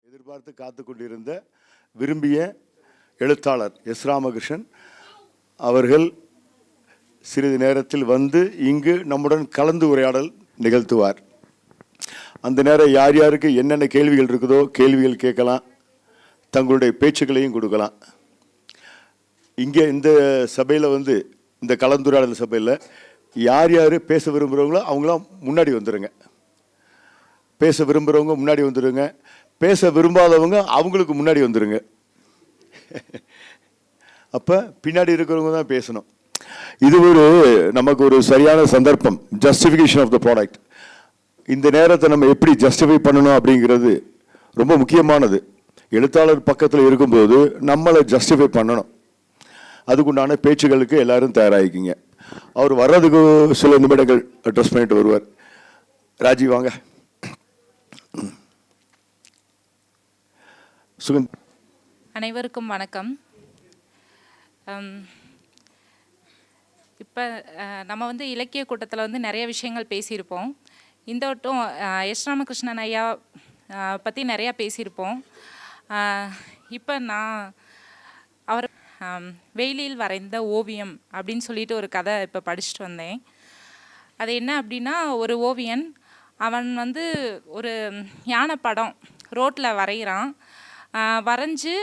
எதிர்பார்த்து காத்து கொண்டிருந்த விரும்பிய எழுத்தாளர் எஸ் ராமகிருஷ்ணன் அவர்கள் சிறிது நேரத்தில் வந்து இங்கு நம்முடன் கலந்து உரையாடல் நிகழ்த்துவார். அந்த நேரம் யார் யாருக்கு என்னென்ன கேள்விகள் இருக்குதோ கேள்விகள் கேட்கலாம், தங்களுடைய பேச்சுக்களையும் கொடுக்கலாம். இங்கே இந்த சபையில் வந்து இந்த கலந்துரையாடல் சபையில் யார் யார் பேச விரும்புகிறவங்களோ அவங்களாம் முன்னாடி வந்துடுங்க. பேச விரும்புகிறவங்க முன்னாடி வந்துடுங்க, பேச விரும்பாதவங்க அவங்களுக்கு முன்னாடி வந்துடுங்க. அப்போ பின்னாடி இருக்கிறவங்க தான் பேசணும். இது நமக்கு ஒரு சரியான சந்தர்ப்பம். Justification of the product. இந்த நேரத்தை நம்ம எப்படி ஜஸ்டிஃபை பண்ணணும் அப்படிங்கிறது ரொம்ப முக்கியமானது. எழுத்தாளர் பக்கத்தில் இருக்கும்போது நம்மளை ஜஸ்டிஃபை பண்ணணும். அதுக்குண்டான பேச்சுகளுக்கு எல்லாரும் தயாராகிக்கிங்க. அவர் வர்றதுக்கு சில நிமிடங்கள் அட்ரஸ் பண்ணிட்டு வருவார். ராஜீவ் வாங்க. அனைவருக்கும் வணக்கம். இப்போ நம்ம வந்து இலக்கிய கூட்டத்தில் வந்து நிறைய விஷயங்கள் பேசியிருப்போம். இந்த வட்டம் எஸ் ராமகிருஷ்ணன் ஐயா பற்றி நிறையா பேசியிருப்போம். இப்போ நான் அவர் வெயிலில் வரைந்த ஓவியம் அப்படின்னு சொல்லிட்டு ஒரு கதை இப்போ படிச்சுட்டு வந்தேன். அது என்ன அப்படின்னா, ஒரு ஓவியன் அவன் வந்து ஒரு யானை படம் ரோட்டில் வரைகிறான். வரைஞ்சி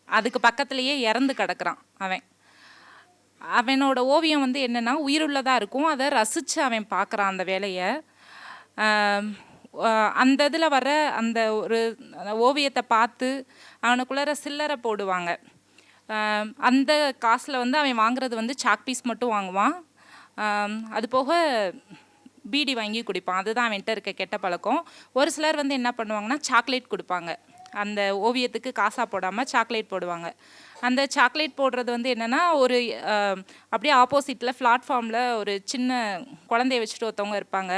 அதுக்கு பக்கத்துலேயே இறந்து கிடக்கிறான். அவனோட ஓவியம் வந்து என்னென்னா உயிருள்ளதாக இருக்கும். அதை ரசித்து அவன் பார்க்குறான் அந்த வேலையை. அந்த இதில் வர அந்த ஒரு ஓவியத்தை பார்த்து அவனுக்குள்ளார சில்லறை போடுவாங்க. அந்த காசில் வந்து அவன் வாங்குறது வந்து சாக் பீஸ் மட்டும் வாங்குவான். அது போக பீடி வாங்கி குடிப்பான். அதுதான் அவன்கிட்ட இருக்க கெட்ட பழக்கம். ஒரு சிலர் வந்து என்ன பண்ணுவாங்கன்னா சாக்லேட் கொடுப்பாங்க. அந்த ஓவியத்துக்கு காசாக போடாமல் சாக்லேட் போடுவாங்க. அந்த சாக்லேட் போடுறது வந்து என்னென்னா, ஒரு அப்படியே ஆப்போசிட்டில் பிளாட்ஃபார்மில் ஒரு சின்ன குழந்தைய வச்சுட்டு ஒருத்தவங்க இருப்பாங்க.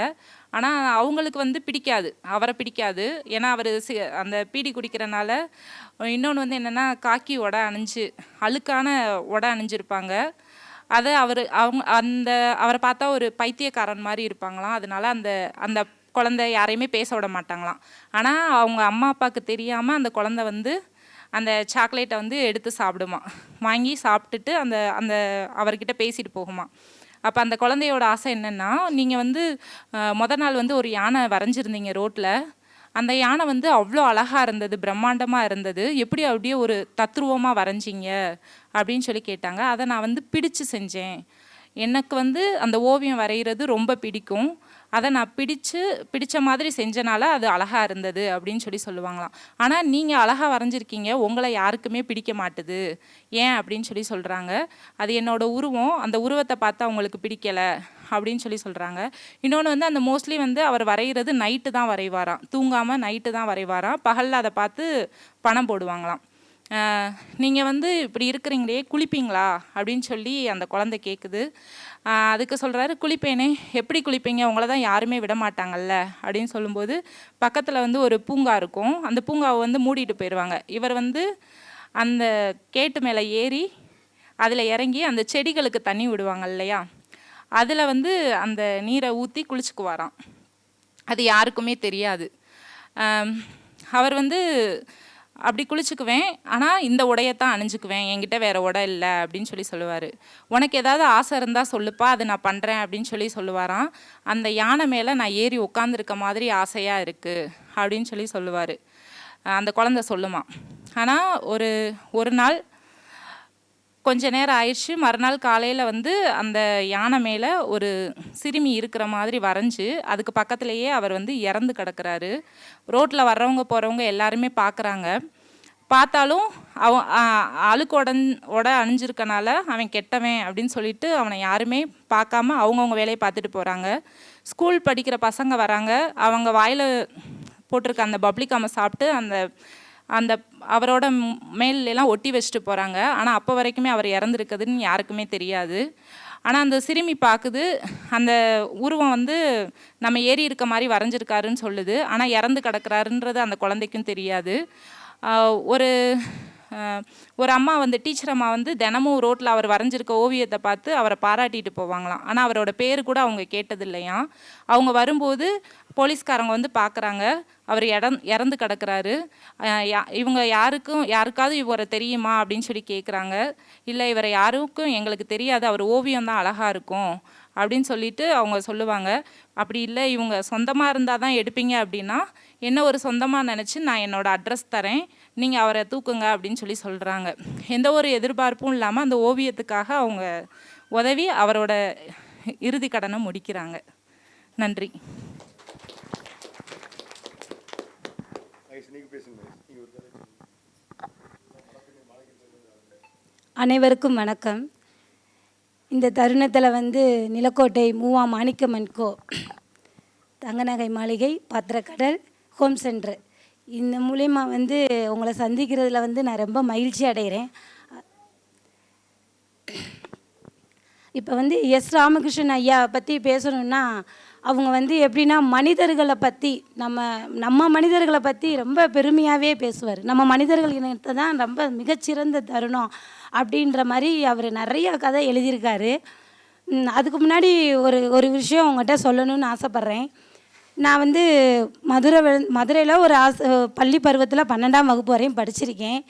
ஆனால் அவங்களுக்கு வந்து பிடிக்காது, அவரை பிடிக்காது. ஏன்னா அவர் அந்த பீடி குடிக்கிறனால. இன்னொன்று வந்து என்னென்னா, காக்கி உடை அணிஞ்சு அழுக்கான உடை அணிஞ்சிருப்பாங்க. அதை அவரை பார்த்தா ஒரு பைத்தியக்காரன் மாதிரி இருப்பாங்களாம். அதனால அந்த குழந்தை யாரையுமே பேச விட மாட்டாங்களாம். ஆனால் அவங்க அம்மா அப்பாவுக்கு தெரியாமல் அந்த குழந்தை வந்து அந்த சாக்லேட்டை வந்து எடுத்து சாப்பிடுமா. வாங்கி சாப்பிட்டுட்டு அந்த அவர்கிட்ட பேசிட்டு போகுமா. அப்போ அந்த குழந்தையோட ஆசை என்னென்னா, நீங்கள் வந்து நாள் வந்து ஒரு யானை வரைஞ்சிருந்தீங்க ரோட்டில். அந்த யானை வந்து அவ்வளோ அழகாக இருந்தது, பிரம்மாண்டமாக இருந்தது. எப்படி அப்படியே ஒரு தத்ரூபமாக வரைஞ்சிங்க அப்படின்னு சொல்லி கேட்டாங்க. அதை நான் வந்து பிடிச்சு செஞ்சேன். எனக்கு வந்து அந்த ஓவியம் வரைகிறது ரொம்ப பிடிக்கும். அதை நான் பிடிச்ச மாதிரி செஞ்சனால அது அழகாக இருந்தது அப்படின்னு சொல்லி சொல்லுவாங்களாம். ஆனால் நீங்கள் அழகாக வரைஞ்சிருக்கீங்க, உங்களை யாருக்குமே பிடிக்க மாட்டுது, ஏன் அப்படின்னு சொல்லி சொல்கிறாங்க. அது என்னோடய உருவம், அந்த உருவத்தை பார்த்து அவங்களுக்கு பிடிக்கலை அப்படின்னு சொல்லி சொல்கிறாங்க. இன்னொன்று வந்து அந்த மோஸ்ட்லி வந்து அவர் வரைகிறது நைட்டு தான் வரைவாராம். தூங்காமல் நைட்டு தான் வரைவாராம். பகலில் அதை பார்த்து பணம் போடுவாங்களாம். நீங்கள் வந்து இப்படி இருக்கிறீங்களே, குளிப்பீங்களா அப்படின்னு சொல்லி அந்த குழந்தை கேட்குது. அதுக்கு சொல்கிறாரு, குளிப்பேனே. எப்படி குளிப்பீங்க, உங்களை தான் யாருமே விட மாட்டாங்கல்ல அப்படின்னு சொல்லும்போது, பக்கத்தில் வந்து ஒரு பூங்கா இருக்கும். அந்த பூங்காவை வந்து மூடிட்டு போயிடுவாங்க. இவர் வந்து அந்த கேட்டு மேலே ஏறி அதில் இறங்கி அந்த செடிகளுக்கு தண்ணி விடுவாங்க இல்லையா, அதில் வந்து அந்த நீரை ஊற்றி குளிச்சுக்குவாராம். அது யாருக்குமே தெரியாது. அவர் வந்து அப்படி குளிச்சுக்குவேன், ஆனால் இந்த உடையத்தான் அணிஞ்சுக்குவேன், என்கிட்ட வேறு உடை இல்லை அப்படின்னு சொல்லி சொல்லுவார். உனக்கு ஏதாவது ஆசை இருந்தால் சொல்லுப்பா, அதை நான் பண்ணுறேன் அப்படின்னு சொல்லி சொல்லுவாராம். அந்த யானை மேலே நான் ஏறி உட்காந்துருக்க மாதிரி ஆசையாக இருக்குது அப்படின்னு சொல்லி சொல்லுவார். அந்த குழந்தை சொல்லுமா. ஆனால் ஒரு நாள் கொஞ்ச நேரம் ஆயிடுச்சு. மறுநாள் காலையில் வந்து அந்த யானை மேலே ஒரு சிறுமி இருக்கிற மாதிரி வரைஞ்சி அதுக்கு பக்கத்துலேயே அவர் வந்து இறந்து கிடக்கிறாரு. ரோட்டில் வர்றவங்க போகிறவங்க எல்லாருமே பார்க்குறாங்க. பார்த்தாலும் அழுக்கு உடை அணிஞ்சிருக்கனால அவன் கெட்டவன் அப்படின்னு சொல்லிட்டு அவனை யாருமே பார்க்காம அவங்கவுங்க வேலையை பார்த்துட்டு போகிறாங்க. ஸ்கூல் படிக்கிற பசங்க வராங்க. அவங்க வாயில் போட்டிருக்க அந்த பப்ளிகாமை சாப்பிட்டு அந்த அவரோட மேலெல்லாம் ஒட்டி வச்சுட்டு போகிறாங்க. ஆனால் அப்போ வரைக்குமே அவர் இறந்துருக்குதுன்னு யாருக்குமே தெரியாது. ஆனால் அந்த சிறுமி பார்க்குது, அந்த உருவம் வந்து நம்ம ஏறி இருக்க மாதிரி வரைஞ்சிருக்காருன்னு சொல்லுது. ஆனால் இறந்து கிடக்கிறாருன்றது அந்த குழந்தைக்கும் தெரியாது. ஒரு ஒரு அம்மா வந்து டீச்சர் அம்மா வந்து தினமும் ரோட்டில் அவர் வரைஞ்சிருக்க ஓவியத்தை பார்த்து அவரை பாராட்டிட்டு போவாங்களாம். ஆனால் அவரோட பேர் கூட அவங்க கேட்டது இல்லையாம். அவங்க வரும்போது போலீஸ்காரங்க வந்து பார்க்குறாங்க, அவர் இறந்து கிடக்கிறாரு. இவங்க யாருக்காவது இவரை தெரியுமா அப்படின்னு சொல்லி கேட்குறாங்க. இல்லை, இவரை யாருக்கும் எங்களுக்கு தெரியாது, அவர் ஓவியம் தான் அழகாக இருக்கும் அப்படின்னு சொல்லிட்டு அவங்க சொல்லுவாங்க. அப்படி இல்லை, இவங்க சொந்தமாக இருந்தால் தான் எடுப்பீங்க அப்படின்னா என்ன ஒரு சொந்தமாக நினச்சி நான் என்னோடய அட்ரஸ் தரேன், நீங்கள் அவரை தூக்குங்க அப்படின்னு சொல்லி சொல்கிறாங்க. எந்த ஒரு எதிர்பார்ப்பும் இல்லாமல் அந்த ஓவியத்துக்காக அவங்க உதவி அவரோட இறுதி கடனை முடிக்கிறாங்க. நன்றி. அனைவருக்கும் வணக்கம். இந்த தருணத்தில் வந்து நிலக்கோட்டை மூவா மாணிக்கமன் கோ தங்கநகை மாளிகை, பாத்திரக்கடல், ஹோம் சென்டர் இந்த மூலயமா வந்து உங்களை சந்திக்கிறதுல வந்து நான் ரொம்ப மகிழ்ச்சி அடைகிறேன். இப்போ வந்து எஸ் ராமகிருஷ்ணன் ஐயா பற்றி பேசணுன்னா அவங்க வந்து எப்படின்னா மனிதர்களை பற்றி நம்ம மனிதர்களை பற்றி ரொம்ப பெருமையாகவே பேசுவார். நம்ம மனிதர்கள் இனத்தை தான் ரொம்ப மிகச்சிறந்த தருணம் அப்படின்ற மாதிரி அவர் நிறைய கதை எழுதியிருக்காரு. அதுக்கு முன்னாடி ஒரு விஷயம் உங்கள்கிட்ட சொல்லணும்னு ஆசைப்பட்றேன். நான் வந்து மதுரையில் ஒரு பள்ளி பருவத்தில் 12ஆம் வகுப்பு வரையும் படிச்சிருக்கேன்.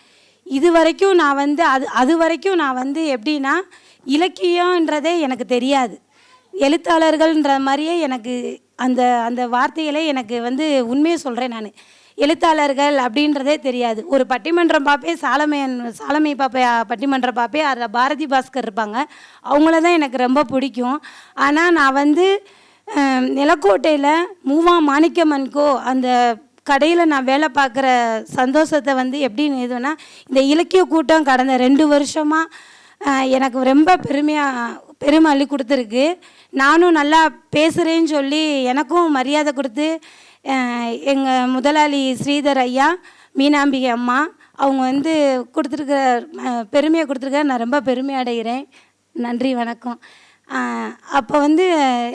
இது வரைக்கும் நான் வந்து அது வரைக்கும் நான் வந்து எப்படின்னா இலக்கியன்றதே எனக்கு தெரியாது. எழுத்தாளர்கள்ன்ற மாதிரியே எனக்கு அந்த வார்த்தைகளே எனக்கு வந்து உண்மையை சொல்கிறேன், நான் எழுத்தாளர்கள் அப்படின்றதே தெரியாது. ஒரு பட்டிமன்றம் பார்ப்பேன், சாலமை பார்ப்பேன், பட்டிமன்றம் பார்ப்பேன், அதில் பாரதி பாஸ்கர் இருப்பாங்க, அவங்கள தான் எனக்கு ரொம்ப பிடிக்கும். ஆனால் நான் வந்து நிலக்கோட்டையில் மூவா மாணிக்கமன் கோ அந்த கடையில் நான் வேலை பார்க்குற சந்தோஷத்தை வந்து எப்படின்னு எதுனா இந்த இலக்கிய கூட்டம் கடந்த 2 வருஷமாக எனக்கு ரொம்ப பெருமை அள்ளி கொடுத்துருக்கு. நானும் நல்லா பேசுகிறேன்னு சொல்லி எனக்கும் மரியாதை கொடுத்து எங்கள் முதலாளி ஸ்ரீதர் ஐயா, மீனாம்பிகை அம்மா அவங்க வந்து கொடுத்துருக்கிற பெருமையை கொடுத்துருக்க நான் ரொம்ப பெருமை அடைகிறேன். நன்றி, வணக்கம். அப்போ வந்து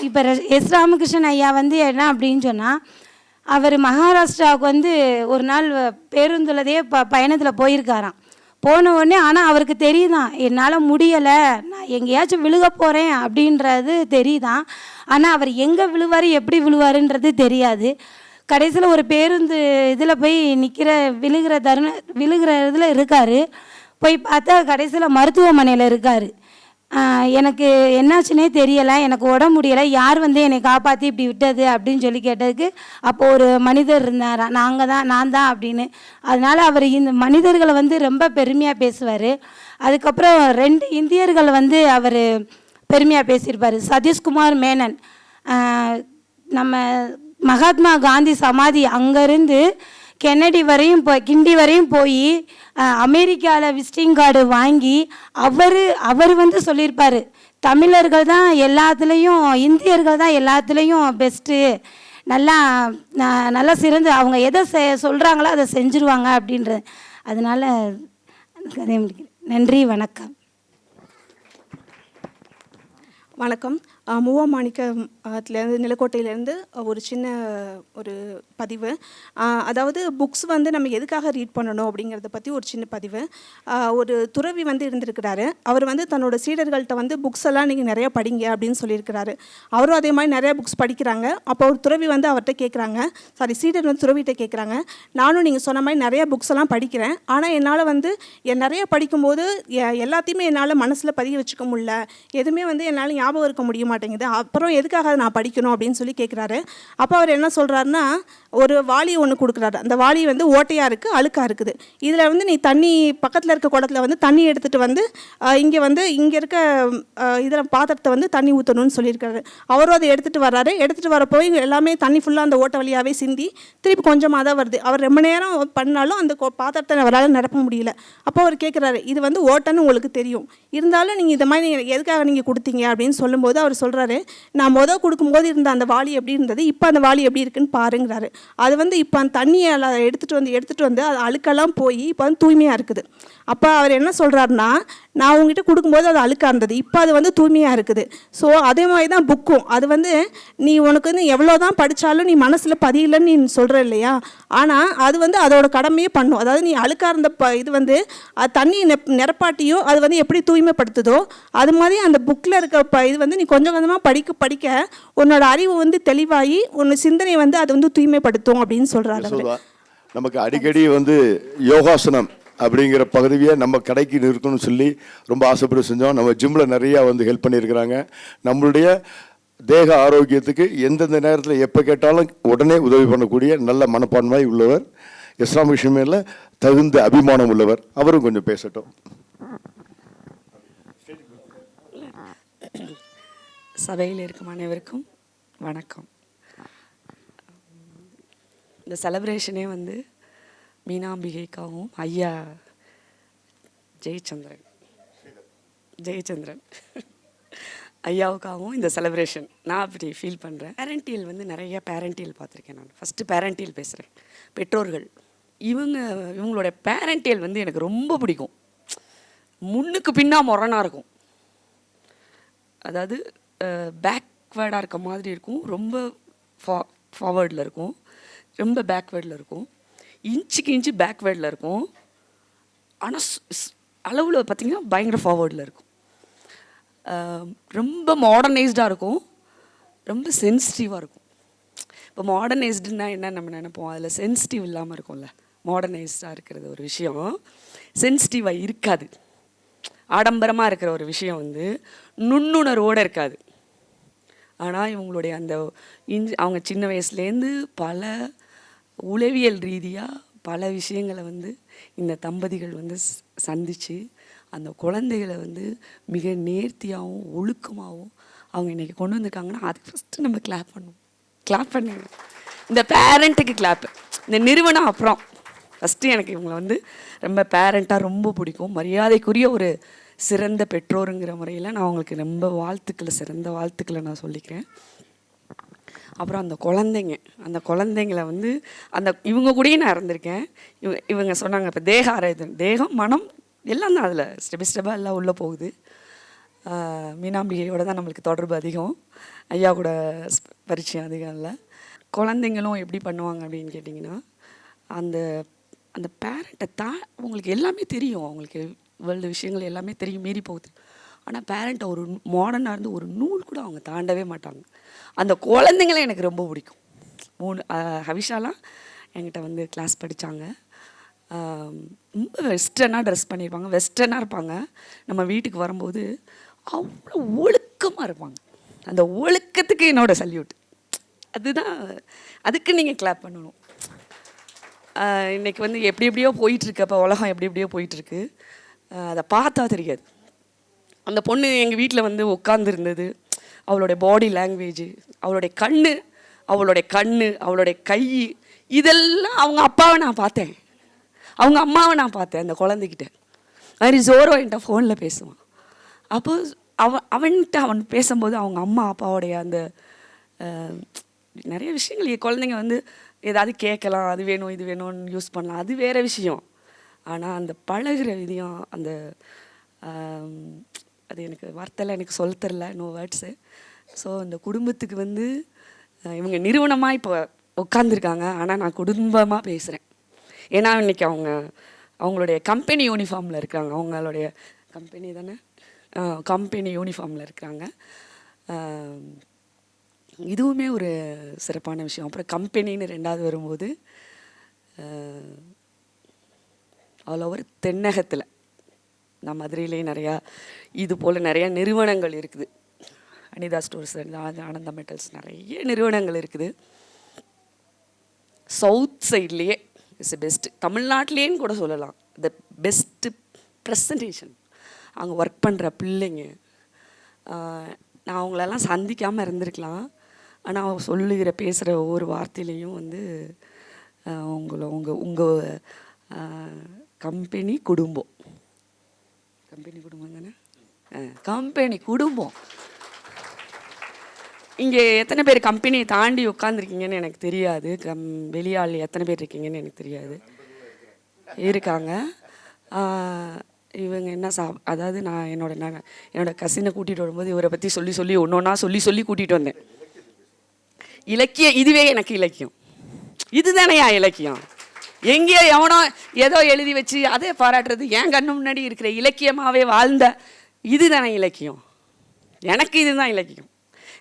இப்போ எஸ் ராமகிருஷ்ணன் ஐயா வந்து என்ன அப்படின்னு சொன்னால், அவர் மகாராஷ்டிராவுக்கு வந்து ஒரு நாள் பேருந்துலதே பயணத்தில் போயிருக்காராம். போன உடனே ஆனால் அவருக்கு தெரியுதான் என்னால் முடியலை, நான் எங்கேயாச்சும் விழுக போகிறேன் அப்படின்றது தெரியுதான். ஆனால் அவர் எங்கே விழுவார் எப்படி விழுவாருன்றது தெரியாது. கடைசியில் ஒரு பேருந்து இதில் போய் விழுகிற இதில் இருக்கார். போய் பார்த்தா கடைசியில் மருத்துவமனையில் இருக்கார். எனக்கு என்னாச்சுன்னே தெரியலை, எனக்கு உடம்பு முடியலை, யார் வந்து என்னை காப்பாற்றி இப்படி விட்டது அப்படின்னு சொல்லி கேட்டதுக்கு அப்போது ஒரு மனிதர் இருந்தாரா, நான் தான் அப்படின்னு. அதனால் அவர் இந்த மனிதர்களை வந்து ரொம்ப பெருமையாக பேசுவார். அதுக்கப்புறம் 2 இந்தியர்கள் வந்து அவர் பெருமையாக பேசியிருப்பார். சதீஷ்குமார் மேனன், நம்ம மகாத்மா காந்தி சமாதி அங்கேருந்து கிண்டி வரையும் போய் அமெரிக்காவில் விசிட்டிங் கார்டு வாங்கி அவர் வந்து சொல்லியிருப்பார், தமிழர்கள் தான் எல்லாத்துலேயும், இந்தியர்கள் தான் எல்லாத்துலேயும் பெஸ்ட்டு, நல்லா சிறந்து அவங்க எதை சொல்கிறாங்களோ அதை செஞ்சுருவாங்க அப்படின்றது. அதனால் கதையை முடிக்கிறேன். நன்றி, வணக்கம். வணக்கம். மூவா மாணிக்கத்துலேருந்து நிலக்கோட்டையிலேருந்து ஒரு சின்ன பதிவு. அதாவது புக்ஸ் வந்து நம்ம எதுக்காக ரீட் பண்ணணும் அப்படிங்கிறத பற்றி ஒரு சின்ன பதிவு. ஒரு துறவி வந்து இருந்திருக்கிறாரு. அவர் வந்து தன்னோட சீடர்கள்ட்ட வந்து புக்ஸ் எல்லாம் நீங்கள் நிறையா படிங்க அப்படின்னு சொல்லியிருக்கிறாரு. அவரும் அதே மாதிரி நிறையா புக்ஸ் படிக்கிறாங்க. அப்போ ஒரு துறவி வந்து அவர்கிட்ட கேட்குறாங்க, சீடர் வந்து துறவிகிட்ட கேட்குறாங்க, நானும் நீங்கள் சொன்ன மாதிரி நிறையா புக்ஸ் எல்லாம் படிக்கிறேன், ஆனால் என்னால் வந்து நிறையா படிக்கும்போது எல்லாத்தையுமே என்னால் மனசில் பதிய வச்சுக்க முடியல, எதுவுமே வந்து என்னால் ஞாபகம் இருக்க முடிய மாட்டேங்குது, அப்புறம் எதுக்காக நான் படிக்கணும் அப்படின்னு சொல்லி கேட்குறாரு. அப்போ அவர் என்ன சொல்கிறாருன்னா, ஒரு வாளி ஒன்று கொடுக்குறாரு. அந்த வாளி வந்து ஓட்டையாக இருக்குது, அழுக்காக இருக்குது. இதில் வந்து நீ தண்ணி பக்கத்தில் இருக்க குடத்தில் வந்து தண்ணி எடுத்துகிட்டு வந்து இங்கே இருக்க இதில் பாத்திரத்தை வந்து தண்ணி ஊற்றணும்னு சொல்லியிருக்காரு. அவரும் அதை எடுத்துகிட்டு வர்றாரு. எடுத்துகிட்டு வரப்போ எல்லாமே தண்ணி ஃபுல்லாக அந்த ஓட்டை வழியாகவே சிந்தி திருப்பி கொஞ்சமாக தான் வருது. அவர் ரொம்ப நேரம் பண்ணாலும் அந்த பாத்திரத்தை அவரால் நிரப்ப முடியல. அப்போ அவர் கேட்குறாரு, இது வந்து ஓட்டைன்னு உங்களுக்கு தெரியும், இருந்தாலும் நீங்கள் இதை மாதிரி எதுக்காக நீங்கள் கொடுத்தீங்க அப்படின்னு சொல்லும்போது அவர் சொல்கிறாரு, நான் கொடுக்கும்போது இருந்த அந்த வாளி எப்படி இருந்தது, இப்போ அந்த வாளி எப்படி இருக்குன்னு பாருங்கிறாரு. அது வந்து இப்போ அந்த தண்ணியை எடுத்துகிட்டு வந்து அது அழுக்கெல்லாம் போய் இப்போ வந்து தூய்மையாக இருக்குது. அப்போ அவர் என்ன சொல்கிறாருன்னா, நான் உங்ககிட்ட கொடுக்கும்போது அது அழுக்காக இருந்தது, இப்போ அது வந்து தூய்மையாக இருக்குது. ஸோ அதே மாதிரி தான் புக்கும். அது வந்து நீ உனக்கு வந்து எவ்வளோ தான் படித்தாலும் நீ மனசில் பதியலன்னு நீ சொல்கிற இல்லையா, ஆனால் அது வந்து அதோட கடமையே பண்ணும். அதாவது நீ அழுக்காக இருந்த இது வந்து அது தண்ணி நிரப்பாட்டியும் அது வந்து எப்படி தூய்மைப்படுத்துதோ அது மாதிரி அந்த புக்கில் இருக்க இது வந்து நீ கொஞ்சம் கொஞ்சமாக படிக்க படிக்க உன்னோட அறிவு வந்து தெளிவாகி உன்னோட சிந்தனை வந்து அது வந்து தூய்மைப்படுத்தும் அப்படின்னு சொல்கிறாரு. நமக்கு அடிக்கடி வந்து யோகாசனம் அப்படிங்கிற பகுதியை நம்ம கடைக்கு நிறுத்தணும்னு சொல்லி ரொம்ப ஆசைப்பட்டு செஞ்சோம். நம்ம ஜிம்மில் நிறையா வந்து ஹெல்ப் பண்ணியிருக்கிறாங்க. நம்மளுடைய தேக ஆரோக்கியத்துக்கு எந்தெந்த நேரத்தில் எப்போ கேட்டாலும் உடனே உதவி பண்ணக்கூடிய நல்ல மனப்பான்மை உள்ளவர், இஸ்லாமிய மேல தகுந்த அபிமானம் உள்ளவர். அவரும் கொஞ்சம் பேசட்டும். சபையில் இருக்கும் அனைவருக்கும் வணக்கம். இந்த செலப்ரேஷனே வந்து மீனாம்பிகைக்காகவும் ஐயா ஜெயச்சந்திரன் ஐயாவுக்காகவும் இந்த செலப்ரேஷன் நான் அப்படி ஃபீல் பண்ணுறேன். பேரண்டியல் வந்து நிறைய பேரண்டியல் பார்த்துருக்கேன். நான் ஃபஸ்ட்டு பேரண்டியல் பேசுகிறேன். பெற்றோர்கள் இவங்களோட பேரண்டியல் வந்து எனக்கு ரொம்ப பிடிக்கும். முன்னுக்கு பின்னா முரணாக இருக்கும். அதாவது பேக்வேர்டாக இருக்க மாதிரி இருக்கும், ரொம்ப ஃபார்வர்டில் இருக்கும், ரொம்ப பேக்வேர்டில் இருக்கும், இன்ச்சுக்கு இன்ச்சு பேக்வேர்டில் இருக்கும். ஆனால் அளவில் பார்த்திங்கன்னா பயங்கர ஃபார்வர்டில் இருக்கும். ரொம்ப மாடர்னைஸ்டாக இருக்கும், ரொம்ப சென்சிட்டிவாக இருக்கும். இப்போ மாடர்னைஸ்டுன்னா என்ன நம்ம நினைப்போம், அதில் சென்சிட்டிவ் இல்லாமல் இருக்கும்ல. மாடர்னைஸ்டாக இருக்கிறது ஒரு விஷயம் சென்சிட்டிவாக இருக்காது. ஆடம்பரமாக இருக்கிற ஒரு விஷயம் வந்து நுண்ணுணர்வோடு இருக்காது. ஆனால் இவங்களுடைய அந்த அவங்க சின்ன வயசுலேருந்து பல உளவியல் ரீதியாக பல விஷயங்களை வந்து இந்த தம்பதிகள் வந்து சந்தித்து அந்த குழந்தைகளை வந்து மிக நேர்த்தியாகவும் ஒழுக்கமாகவும் அவங்க இன்றைக்கி கொண்டு வந்திருக்காங்கன்னா அதுக்கு ஃபஸ்ட்டு நம்ம கிளாப் பண்ணுங்க. இந்த பேரண்ட்டுக்கு கிளாப்பு. இந்த நிறுவனம் அப்புறம் ஃபஸ்ட்டு எனக்கு இவங்களை வந்து ரொம்ப பேரண்ட்டாக ரொம்ப பிடிக்கும். மரியாதைக்குரிய ஒரு சிறந்த பெற்றோருங்கிற முறையில் நான் அவங்களுக்கு ரொம்ப சிறந்த வாழ்த்துக்களை நான் சொல்லிக்கிறேன். அப்புறம் அந்த குழந்தைங்களை வந்து இவங்க கூடயும் நான் இருந்திருக்கேன். இவங்க சொன்னாங்க இப்போ தேகம் மனம் எல்லாம் தான் அதில் ஸ்டெப்பாக எல்லாம் உள்ளே போகுது. மீனாம்பிகையோடு தான் நம்மளுக்கு தொடர்பு அதிகம், ஐயா கூட பரிச்சயம் அதிகம் இல்லை. குழந்தைங்களும் எப்படி பண்ணுவாங்க அப்படின்னு கேட்டிங்கன்னா, அந்த அந்த பேரண்ட்டை அவங்களுக்கு எல்லாமே தெரியும், அவங்களுக்கு வேர்ல்டு விஷயங்கள் எல்லாமே தெரியும், மீறி போகுது. ஆனால் பேரண்ட்டை ஒரு மாடர்னாக இருந்து ஒரு நூல் கூட அவங்க தாண்டவே மாட்டாங்க. அந்த குழந்தைங்களே எனக்கு ரொம்ப பிடிக்கும். ஹவிஷாலாம் என்கிட்ட வந்து கிளாஸ் படித்தாங்க. ரொம்ப வெஸ்டர்னாக ட்ரெஸ் பண்ணியிருப்பாங்க, வெஸ்டர்னாக இருப்பாங்க. நம்ம வீட்டுக்கு வரும்போது அவ்வளோ ஒழுக்கமாக இருப்பாங்க. அந்த ஒழுக்கத்துக்கு என்னோட சல்யூட். அதுக்கு நீங்கள் கிளாப் பண்ணணும். இன்றைக்கி வந்து எப்படியோ போயிட்டுருக்கு. அப்போ உலகம் எப்படியோ போயிட்டுருக்கு, அதை பார்த்தா தெரியாது. அந்த பொண்ணு எங்கள் வீட்டில் வந்து உட்காந்துருந்தது, அவளுடைய பாடி லாங்குவேஜ், அவளுடைய கண், அவளுடைய கை, இதெல்லாம் அவங்க அப்பாவை நான் பார்த்தேன், அவங்க அம்மாவை நான் பார்த்தேன். அந்த குழந்தைகிட்ட மாதிரி ஜோரோ என்கிட்ட ஃபோனில் பேசுவான். அப்போ அவன் பேசும்போது அவங்க அம்மா அப்பாவோடைய அந்த நிறைய விஷயங்கள் குழந்தைங்க வந்து ஏதாவது கேட்கலாம், அது வேணும் இது வேணும்னு யூஸ் பண்ணலாம், அது வேறு விஷயம். ஆனால் அந்த பழகுற விதியம், அந்த அது எனக்கு வார்த்தையில் எனக்கு சொல்ல தெரில, நோ வேர்ட்ஸு. ஸோ இந்த குடும்பத்துக்கு வந்து இவங்க நிறுவனமாக இப்போ உட்காந்துருக்காங்க, ஆனால் நான் குடும்பமாக பேசுகிறேன். ஏன்னா இன்றைக்கி அவங்களுடைய கம்பெனி யூனிஃபார்மில் இருக்காங்க. அவங்களுடைய கம்பெனி தானே, கம்பெனி யூனிஃபார்மில் இருக்கிறாங்க. இதுவுமே ஒரு சிறப்பான விஷயம். அப்புறம் கம்பெனின்னு ரெண்டாவது வரும்போது ஆல் ஓவர் தென்னகத்தில், நான் மதுரையிலே நிறையா இது போல் நிறையா நிறுவனங்கள் இருக்குது. அனிதா ஸ்டோர்ஸ், ஆனந்தா மெட்டல்ஸ், நிறைய நிறுவனங்கள் இருக்குது. சவுத் சைட்லேயே இட்ஸ் பெஸ்ட்டு, தமிழ்நாட்டிலேன்னு கூட சொல்லலாம், த பெஸ்ட்டு ப்ரெசன்டேஷன். அங்கே ஒர்க் பண்ணுற பிள்ளைங்க, நான் அவங்களெல்லாம் சந்திக்காமல் இருந்திருக்கலாம். ஆனால் அவங்க பேசுகிற ஒவ்வொரு வார்த்தையிலையும் வந்து உங்கள் கம்பெனி குடும்பம் தானே, கம்பெனி குடும்பம். இங்கே எத்தனை பேர் கம்பெனியை தாண்டி உட்காந்துருக்கீங்கன்னு எனக்கு தெரியாது. வெளியாள் எத்தனை பேர் இருக்கீங்கன்னு எனக்கு தெரியாது. இருக்காங்க. இவங்க என்ன அதாவது நான் என்னோட கசினை கூட்டிகிட்டு வரும்போது இவரை பற்றி சொல்லி ஒன்றா சொல்லி கூட்டிகிட்டு வந்தேன். இதுவே எனக்கு இலக்கியம். இதுதானேயா இலக்கியம்? எங்கேயோ எவனோ ஏதோ எழுதி வச்சு அதே பாராட்டுறது என் கண்ணு முன்னாடி இருக்கிற இலக்கியமாகவே வாழ்ந்த இதுதானே இலக்கியம். எனக்கு இதுதான் இலக்கியம்.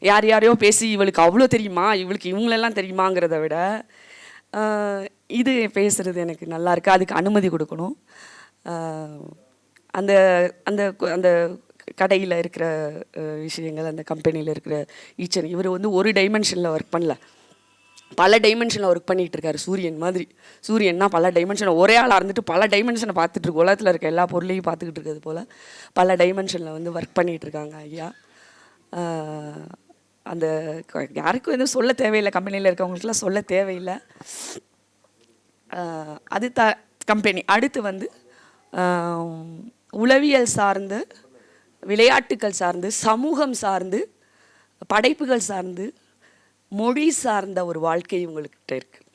யாரையோ பேசி இவளுக்கு அவ்வளோ தெரியுமா, இவளுக்கு இவங்களெல்லாம் தெரியுமாங்கிறத விட இது பேசுகிறது எனக்கு நல்லா இருக்கு. அதுக்கு அனுமதி கொடுக்கணும். அந்த அந்த அந்த கடையில் இருக்கிற விஷயங்கள், அந்த கம்பெனியில் இருக்கிற ஈச்சன் இவர் வந்து ஒரு டைமென்ஷனில் ஒர்க் பண்ணல, பல டைமென்ஷனில் ஒர்க் பண்ணிகிட்டு இருக்காரு. சூரியன் மாதிரி. சூரியன்னா பல டைமென்ஷனை ஒரே ஆளாக இருந்துட்டு பல டைமென்ஷனை பார்த்துட்டு இருக்கு. உலகத்தில் இருக்க எல்லா பொருளையும் பார்த்துக்கிட்டு இருக்கிறது போல் பல டைமென்ஷனில் வந்து ஒர்க் பண்ணிகிட்டு இருக்காங்க ஐயா. அந்த யாருக்கும் எதுவும் சொல்ல தேவையில்லை, கம்பெனியில் இருக்கவங்களுக்குலாம் சொல்ல தேவையில்லை. அது கம்பெனி. அடுத்து வந்து உளவியல் சார்ந்து, விளையாட்டுக்கள் சார்ந்து, சமூகம் சார்ந்து, படைப்புகள் சார்ந்து, மொழி சார்ந்த ஒரு வாழ்க்கை உங்கள்கிட்ட இருக்குது.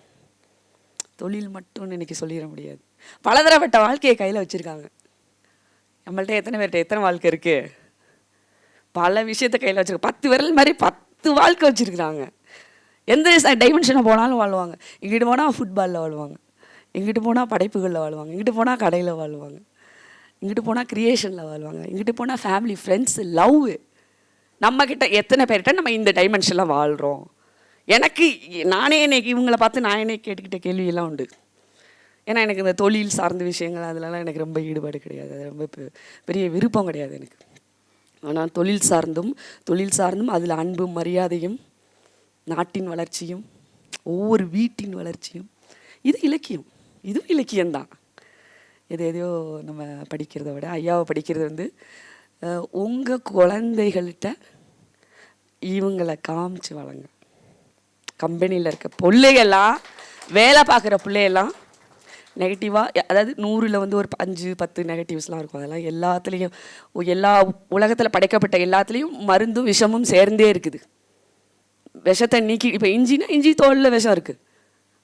தொழில் மட்டும்னு இன்றைக்கி சொல்லிட முடியாது. பலதரப்பட்ட வாழ்க்கையை கையில் வச்சுருக்காங்க. நம்மள்ட்ட எத்தனை பேர்கிட்ட எத்தனை வாழ்க்கை இருக்குது? பல விஷயத்தை கையில் வச்சுருக்காங்க. 10 விரல் மாதிரி 10 வாழ்க்கை வச்சுருக்குறாங்க. எந்த டைமென்ஷனை போனாலும் வாழ்வாங்க. இங்கிட்டு போனால் ஃபுட்பாலில் வாழ்வாங்க, இங்கிட்டு போனால் படைப்புகளில் வாழ்வாங்க, இங்கிட்டு போனால் கடையில் வாழ்வாங்க, இங்கிட்டு போனால் க்ரியேஷனில் வாழ்வாங்க, இங்கிட்டு போனால் ஃபேமிலி, ஃப்ரெண்ட்ஸு, லவ். நம்மக்கிட்ட எத்தனை பேர்கிட்ட நம்ம இந்த டைமென்ஷனில் வாழ்கிறோம்? எனக்கு நானே இன்னைக்கு இவங்களை பார்த்து நான் என்னை கேட்டுக்கிட்ட கேள்வியெல்லாம் உண்டு. ஏன்னா எனக்கு இந்த தொழில் சார்ந்த விஷயங்கள் அதிலலாம் எனக்கு ரொம்ப ஈடுபாடு கிடையாது. அது ரொம்ப பெரிய விருப்பம் கிடையாது எனக்கு. ஆனால் தொழில் சார்ந்தும் அதில் அன்பும் மரியாதையும் நாட்டின் வளர்ச்சியும் ஒவ்வொரு வீட்டின் வளர்ச்சியும் இது இலக்கியம். இதுவும் இலக்கியம்தான். எதையோ நம்ம படிக்கிறத விட ஐயாவை படிக்கிறது வந்து உங்கள் குழந்தைகள்கிட்ட இவங்களை காமிச்சு வளங்க. கம்பெனியில் இருக்க பிள்ளைகள்லாம், வேலை பார்க்குற பிள்ளையெல்லாம் நெகட்டிவாக, அதாவது 100ல் வந்து ஒரு 5-10 நெகட்டிவ்ஸ்லாம் இருக்கும். அதெல்லாம் எல்லாத்துலேயும், எல்லா உலகத்தில் படைக்கப்பட்ட எல்லாத்துலேயும் மருந்தும் விஷமும் சேர்ந்தே இருக்குது. விஷத்தை நீக்கி, இப்போ இஞ்சினா இஞ்சி தோலில் விஷம் இருக்குது,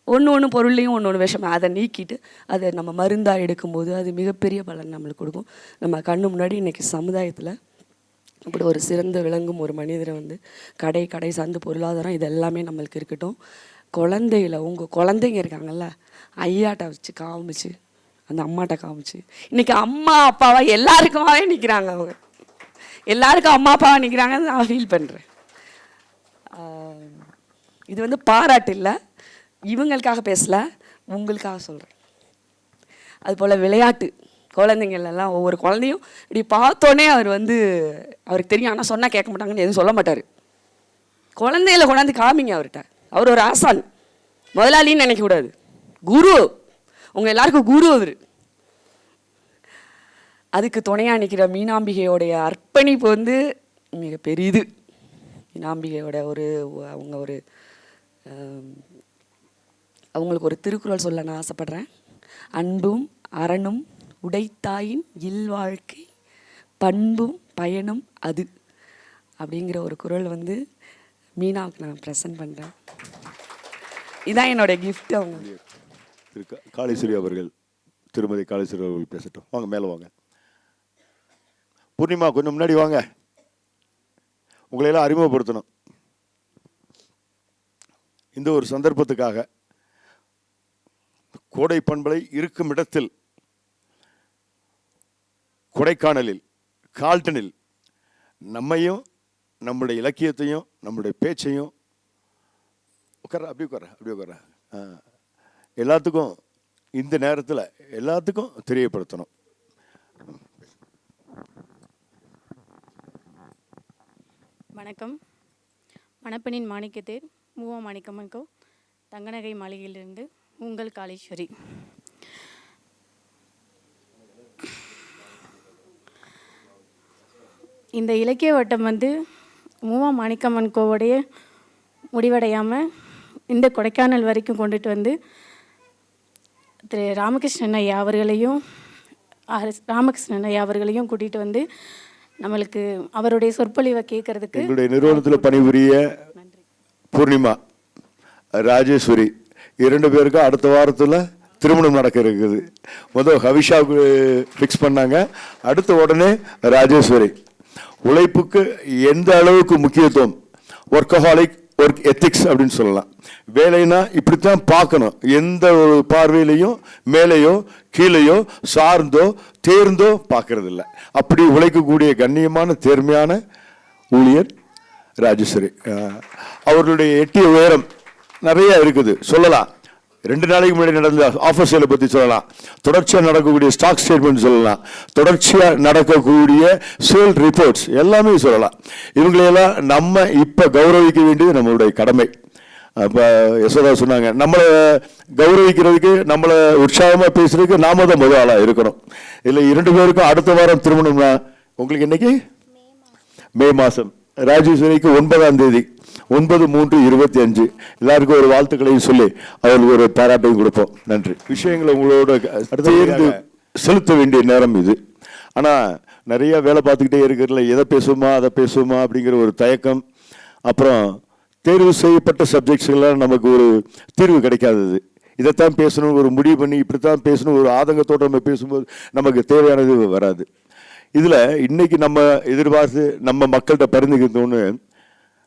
ஒன்று பொருள்லேயும் ஒன்று விஷம். அதை நீக்கிட்டு அதை நம்ம மருந்தாக எடுக்கும்போது அது மிகப்பெரிய பலன் நம்மளுக்கு கொடுக்கும். நம்ம கண்ணு முன்னாடி இன்றைக்கி சமுதாயத்தில் இப்படி ஒரு சிறந்த விளங்கும் ஒரு மனிதரை வந்து கடை சார்ந்த பொருளாதாரம் இது எல்லாமே நம்மளுக்கு இருக்கட்டும். உங்கள் குழந்தைங்க இருக்காங்கல்ல, ஐயாட்ட வச்சு காமிச்சு, அந்த அம்மாட்ட காமிச்சு, இன்றைக்கி அம்மா அப்பாவா எல்லாருக்குமாவே நிற்கிறாங்க. அவங்க எல்லாருக்கும் அம்மா அப்பாவாக நிற்கிறாங்கன்னு நான் ஃபீல் பண்ணுறேன். இது வந்து பாராட்டு இல்லை, இவங்களுக்காக பேசலை, உங்களுக்காக சொல்கிறேன். அதுபோல் விளையாட்டு குழந்தைங்களெல்லாம் ஒவ்வொரு குழந்தையும் இப்படி பார்த்தோன்னே அவருக்கு தெரியும். ஆனால் சொன்னால் கேட்க மாட்டாங்கன்னு எதுவும் சொல்ல மாட்டார். குழந்தைகளை கொண்டாந்து காமிங்க அவர்கிட்ட. அவர் ஒரு ஆசான், முதலாளின்னு நினைக்கக்கூடாது, குரு. உங்கள் எல்லாருக்கும் குரு அவர். அதுக்கு துணையாக நிற்கிற மீனாம்பிகையோடைய அர்ப்பணிப்பு வந்து மிக பெரிது. மீனாம்பிகையோட அவங்களுக்கு ஒரு திருக்குறள் சொல்ல நான் ஆசைப்படுறேன். அன்பும் அரணும் உடைத்தாயின் இல்வாழ்க்கை, பண்பும் பயனும் அது அப்படிங்கிற ஒரு குறள் வந்து மீனாவுக்கு நான் ப்ரெசன்ட் பண்ணுறேன். இதான் என்னோட கிஃப்ட். அவங்க காளீஸ்வரி அவர்கள், திருமதி காளீஸ்வரி அவர்கள் பேசட்டும். வாங்க, மேலே வாங்க. பூர்ணிமா கொஞ்சம் முன்னாடி வாங்க, உங்களையெல்லாம் அறிமுகப்படுத்தணும். இந்த ஒரு சந்தர்ப்பத்துக்காக கோடை பண்பலை இருக்கும் இடத்தில், கொடைக்கானலில், கால்டனில் நம்மையும் நம்முடைய இலக்கியத்தையும் நம்முடைய பேச்சையும் அப்படி எல்லாத்துக்கும் இந்த நேரத்தில் எல்லாத்துக்கும் தெரியப்படுத்தணும். வணக்கம். மணப்பெண்ணின் மாணிக்கத்தேர் மூவா மாணிக்கம்மன் கோ தங்கநகை மாளிகையிலிருந்து உங்கள் காளீஸ்வரி. இந்த இலக்கிய வட்டம் வந்து மூவா மாணிக்கம்மன் கோவுடைய முடிவடையாமல் இந்த கொடைக்கானல் வரைக்கும் கொண்டுட்டு வந்து திரு ராமகிருஷ்ணன் ஐயா அவர்களையும் கூட்டிகிட்டு வந்து நம்மளுக்கு அவருடைய சொற்பொழிவை கேட்கறதுக்கு எங்களுடைய நிறுவனத்தில் பணிபுரிய பூர்ணிமா, ராஜேஸ்வரி 2 பேருக்கும் அடுத்த வாரத்தில் திருமணம் நடக்க இருக்குது. முதல் ஹவிஷாவுக்கு ஃபிக்ஸ் பண்ணாங்க, அடுத்த உடனே ராஜேஸ்வரி. உழைப்புக்கு எந்த அளவுக்கு முக்கியத்துவம், ஒர்க்கஹாலிக், ஒர்க் எத்திக்ஸ் அப்படின்னு சொல்லலாம். வேலைனா இப்படித்தான் பார்க்கணும், எந்த ஒரு பார்வையிலையும் மேலேயோ கீழேயோ சார்ந்தோ தேர்ந்தோ பார்க்கறது இல்லை. அப்படி உழைக்கக்கூடிய கண்ணியமான தேர்மையான ஊழியர் ராஜேஸ்வரி. அவர்களுடைய எட்டிய உயரம் நிறைய இருக்குது, சொல்லலாம். 2 நாளைக்கு முன்னாடி நடந்த ஆஃபர் சேலை பற்றி சொல்லலாம், தொடர்ச்சியாக நடக்கக்கூடிய ஸ்டாக் ஸ்டேட்மெண்ட் சொல்லலாம், தொடர்ச்சியாக நடக்கக்கூடிய சேல் ரிப்போர்ட்ஸ் எல்லாமே சொல்லலாம். இவங்களையெல்லாம் நம்ம இப்போ கௌரவிக்க வேண்டியது நம்மளுடைய கடமை. இப்போ யசோதா சொன்னாங்க, நம்மளை கௌரவிக்கிறதுக்கு, நம்மளை உற்சாகமாக பேசுறதுக்கு நாம தான் முதல் ஆளாக இருக்கணும். இல்லை 2 பேருக்கும் அடுத்த வாரம் திருமணம்னா, உங்களுக்கு இன்னைக்கு மே மாதம், ராஜேஸ்வரிக்கு 9ஆம் தேதி, 9/3/25. எல்லாருக்கும் ஒரு வாழ்த்துக்களையும் சொல்லி அவர்களுக்கு ஒரு பாராட்டையும் கொடுப்போம். நன்றி. விஷயங்களை உங்களோட தேர்ந்து செலுத்த வேண்டிய நேரம் இது. ஆனால் நிறைய வேலை பார்த்துக்கிட்டே இருக்கிறதுல எதை பேசுவோமா அதை பேசுவோமா அப்படிங்கிற ஒரு தயக்கம், அப்புறம் தேர்வு செய்யப்பட்ட சப்ஜெக்ட்ஸ்கெல்லாம் நமக்கு ஒரு தீர்வு கிடைக்காதது. இதைத்தான் பேசணும் ஒரு முடிவு பண்ணி இப்படித்தான் பேசணும் ஒரு ஆதங்கத்தோடு நம்ம பேசும்போது நமக்கு தேவையானது வராது. இதில் இன்னைக்கு நம்ம எதிர்பார்த்து நம்ம மக்கள்கிட்ட பரிந்துகிட்டோன்னு,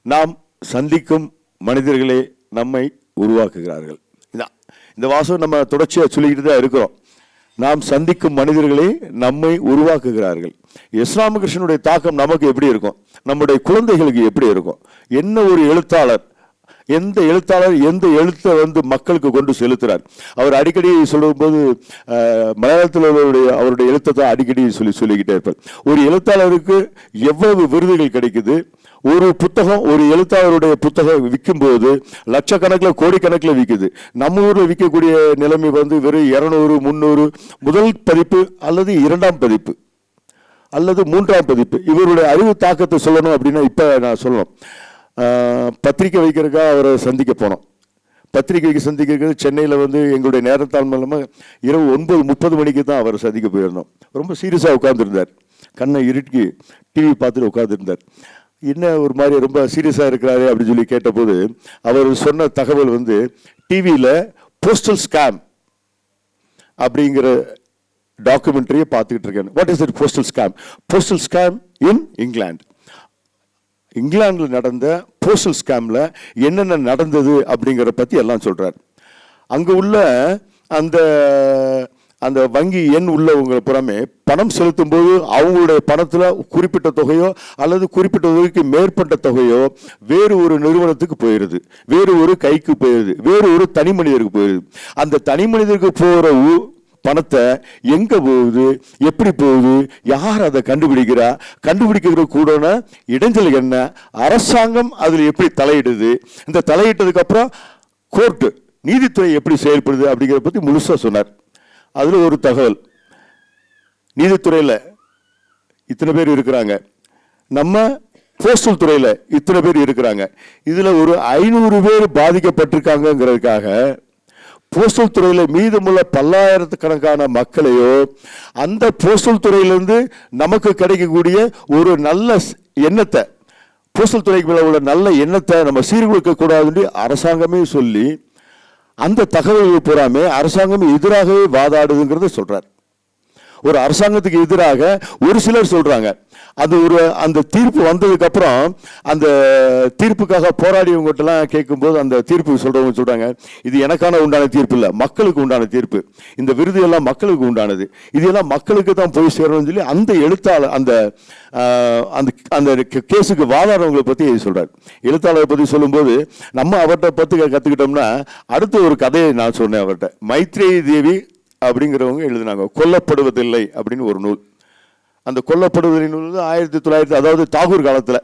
நாம் சந்திக்கும் மனிதர்களே நம்மை உருவாக்குகிறார்கள். இதான் இந்த வாசம் நம்ம தொடர்ச்சியாக சொல்லிக்கிட்டு தான் இருக்கிறோம். நாம் சந்திக்கும் மனிதர்களே நம்மை உருவாக்குகிறார்கள். எஸ் ராமகிருஷ்ணனுடைய தாக்கம் நமக்கு எப்படி இருக்கும், நம்முடைய குழந்தைகளுக்கு எப்படி இருக்கும்? என்ன ஒரு எழுத்தாளர், எந்த எழுத்தாளர் எந்த எழுத்தை மக்களுக்கு கொண்டு செலுத்துறார். அவர் அடிக்கடி சொல்லும்போது மலையாளத்தில் அவருடைய எழுத்தை தான் அடிக்கடி சொல்லிக்கிட்டே இருப்பார். ஒரு எழுத்தாளருக்கு எவ்வளவு விருதுகள் கிடைக்குது, ஒரு புத்தகம், ஒரு எழுத்தாளருடைய புத்தகம் விற்கும் போது லட்சக்கணக்கில் கோடிக்கணக்கில் விற்குது. நம்ம ஊரில் விற்கக்கூடிய நிலைமை வெறும் 200 300 முதல் பதிப்பு அல்லது 2ஆம் பதிப்பு அல்லது 3ஆம் பதிப்பு. இவருடைய அறிவு தாக்கத்தை சொல்லணும் அப்படின்னா இப்போ நான் சொல்லணும், பத்திரிக்கை வைக்கிறதுக்காக அவரை சந்திக்க போனோம். பத்திரிகைக்கு சந்திக்கிறது சென்னையில் எங்களுடைய நேரத்தால் மூலமாக இரவு 9:30 மணிக்கு தான் அவரை சந்திக்க போயிருந்தோம். ரொம்ப சீரியஸாக உட்காந்துருந்தார், கண்ணை இருட்டி டிவி பார்த்துட்டு உட்காந்துருந்தார். என்ன ஒரு மாதிரி ரொம்ப சீரியஸாக இருக்கிறாரு அப்படின்னு சொல்லி கேட்டபோது அவர் சொன்ன தகவல் டிவியில் போஸ்டல் ஸ்கேம் அப்படிங்கிற டாக்குமெண்ட்ரியை பார்த்துக்கிட்டு இருக்கேன். What is it postal scam? Postal scam in England. இங்கிலாந்தில் நடந்த போஸ்டல் ஸ்கேமில் என்னென்ன நடந்தது அப்படிங்கிறத பற்றி எல்லாம் சொல்கிறார். அங்கே உள்ள அந்த அந்த வங்கி எண் உள்ளவங்க புறமே பணம் செலுத்தும் போது அவங்களுடைய பணத்தில் குறிப்பிட்ட தொகையோ அல்லது குறிப்பிட்ட தொகைக்கு மேற்பட்ட தொகையோ வேறு ஒரு நிறுவனத்துக்கு போயிடுது, வேறு ஒரு கைக்கு போயிடுது, வேறு ஒரு தனி மனிதருக்கு போயிடுது. அந்த தனி மனிதருக்கு போகிற பணத்தை எங்க போகுது, எப்படி போகுது, யார் அதை கண்டுபிடிக்கிறா, கண்டுபிடிக்கிற கூட இடைஞ்சல் என்ன, அரசாங்கம் அதில் எப்படி தலையிடுது, இந்த தலையிட்டதுக்கு அப்புறம் கோர்ட்டு நீதித்துறை எப்படி செயல்படுது அப்படிங்கிறத பற்றி முழுசாக சொன்னார். அதில் ஒரு தகவல், நீதித்துறையில் இத்தனை பேர் இருக்கிறாங்க, நம்ம போஸ்டல் துறையில் இத்தனை பேர் இருக்கிறாங்க, இதில் ஒரு 500 பேர் பாதிக்கப்பட்டிருக்காங்கிறதுக்காக போஸ்டல் துறையில் மீதமுள்ள பல்லாயிரத்துக்கணக்கான மக்களையோ அந்த போஸ்டல் துறையிலிருந்து நமக்கு கிடைக்கக்கூடிய ஒரு நல்ல எண்ணத்தை, போஸ்டல் துறைக்கு மேலே உள்ள நல்ல எண்ணத்தை நம்ம சீர்குலைக்க கூடாதுன்னு அரசாங்கமே சொல்லி அந்த தகவல்கள் பூராமே அரசாங்கம் எதிராகவே வாதாடுதுங்கிறத சொல்றார். ஒரு அரசாங்கத்துக்கு எதிராக ஒரு சிலர் சொல்றாங்க. அது அந்த தீர்ப்பு வந்ததுக்கு அப்புறம் அந்த தீர்ப்புக்காக போராடியவங்ககிட்டலாம் கேட்கும்போது அந்த தீர்ப்பு சொல்றவங்க சொல்றாங்க, இது எனக்கான உண்டான தீர்ப்பு இல்லை, மக்களுக்கு உண்டான தீர்ப்பு, இந்த விருது எல்லாம் மக்களுக்கு உண்டானது, இது எல்லாம் மக்களுக்கு தான் போய் சேரணும்னு சொல்லி அந்த எழுத்தாளர் அந்த அந்த கேஸுக்கு வாதாடுறவங்களை பற்றி சொல்றாரு. எழுத்தாளரை பற்றி சொல்லும்போது நம்ம அவர்கிட்ட பற்றி கற்றுக்கிட்டோம்னா அடுத்த ஒரு கதையை நான் சொன்னேன் அவர்கிட்ட. மைத்ரேயி தேவி அப்படிங்கிறவங்க எழுதினாங்க கொல்லப்படுவதில்லை அப்படின்னு ஒரு நூல். அந்த கொல்லப்படுவதில்லை நூல் 1900, அதாவது தாகூர் காலத்தில்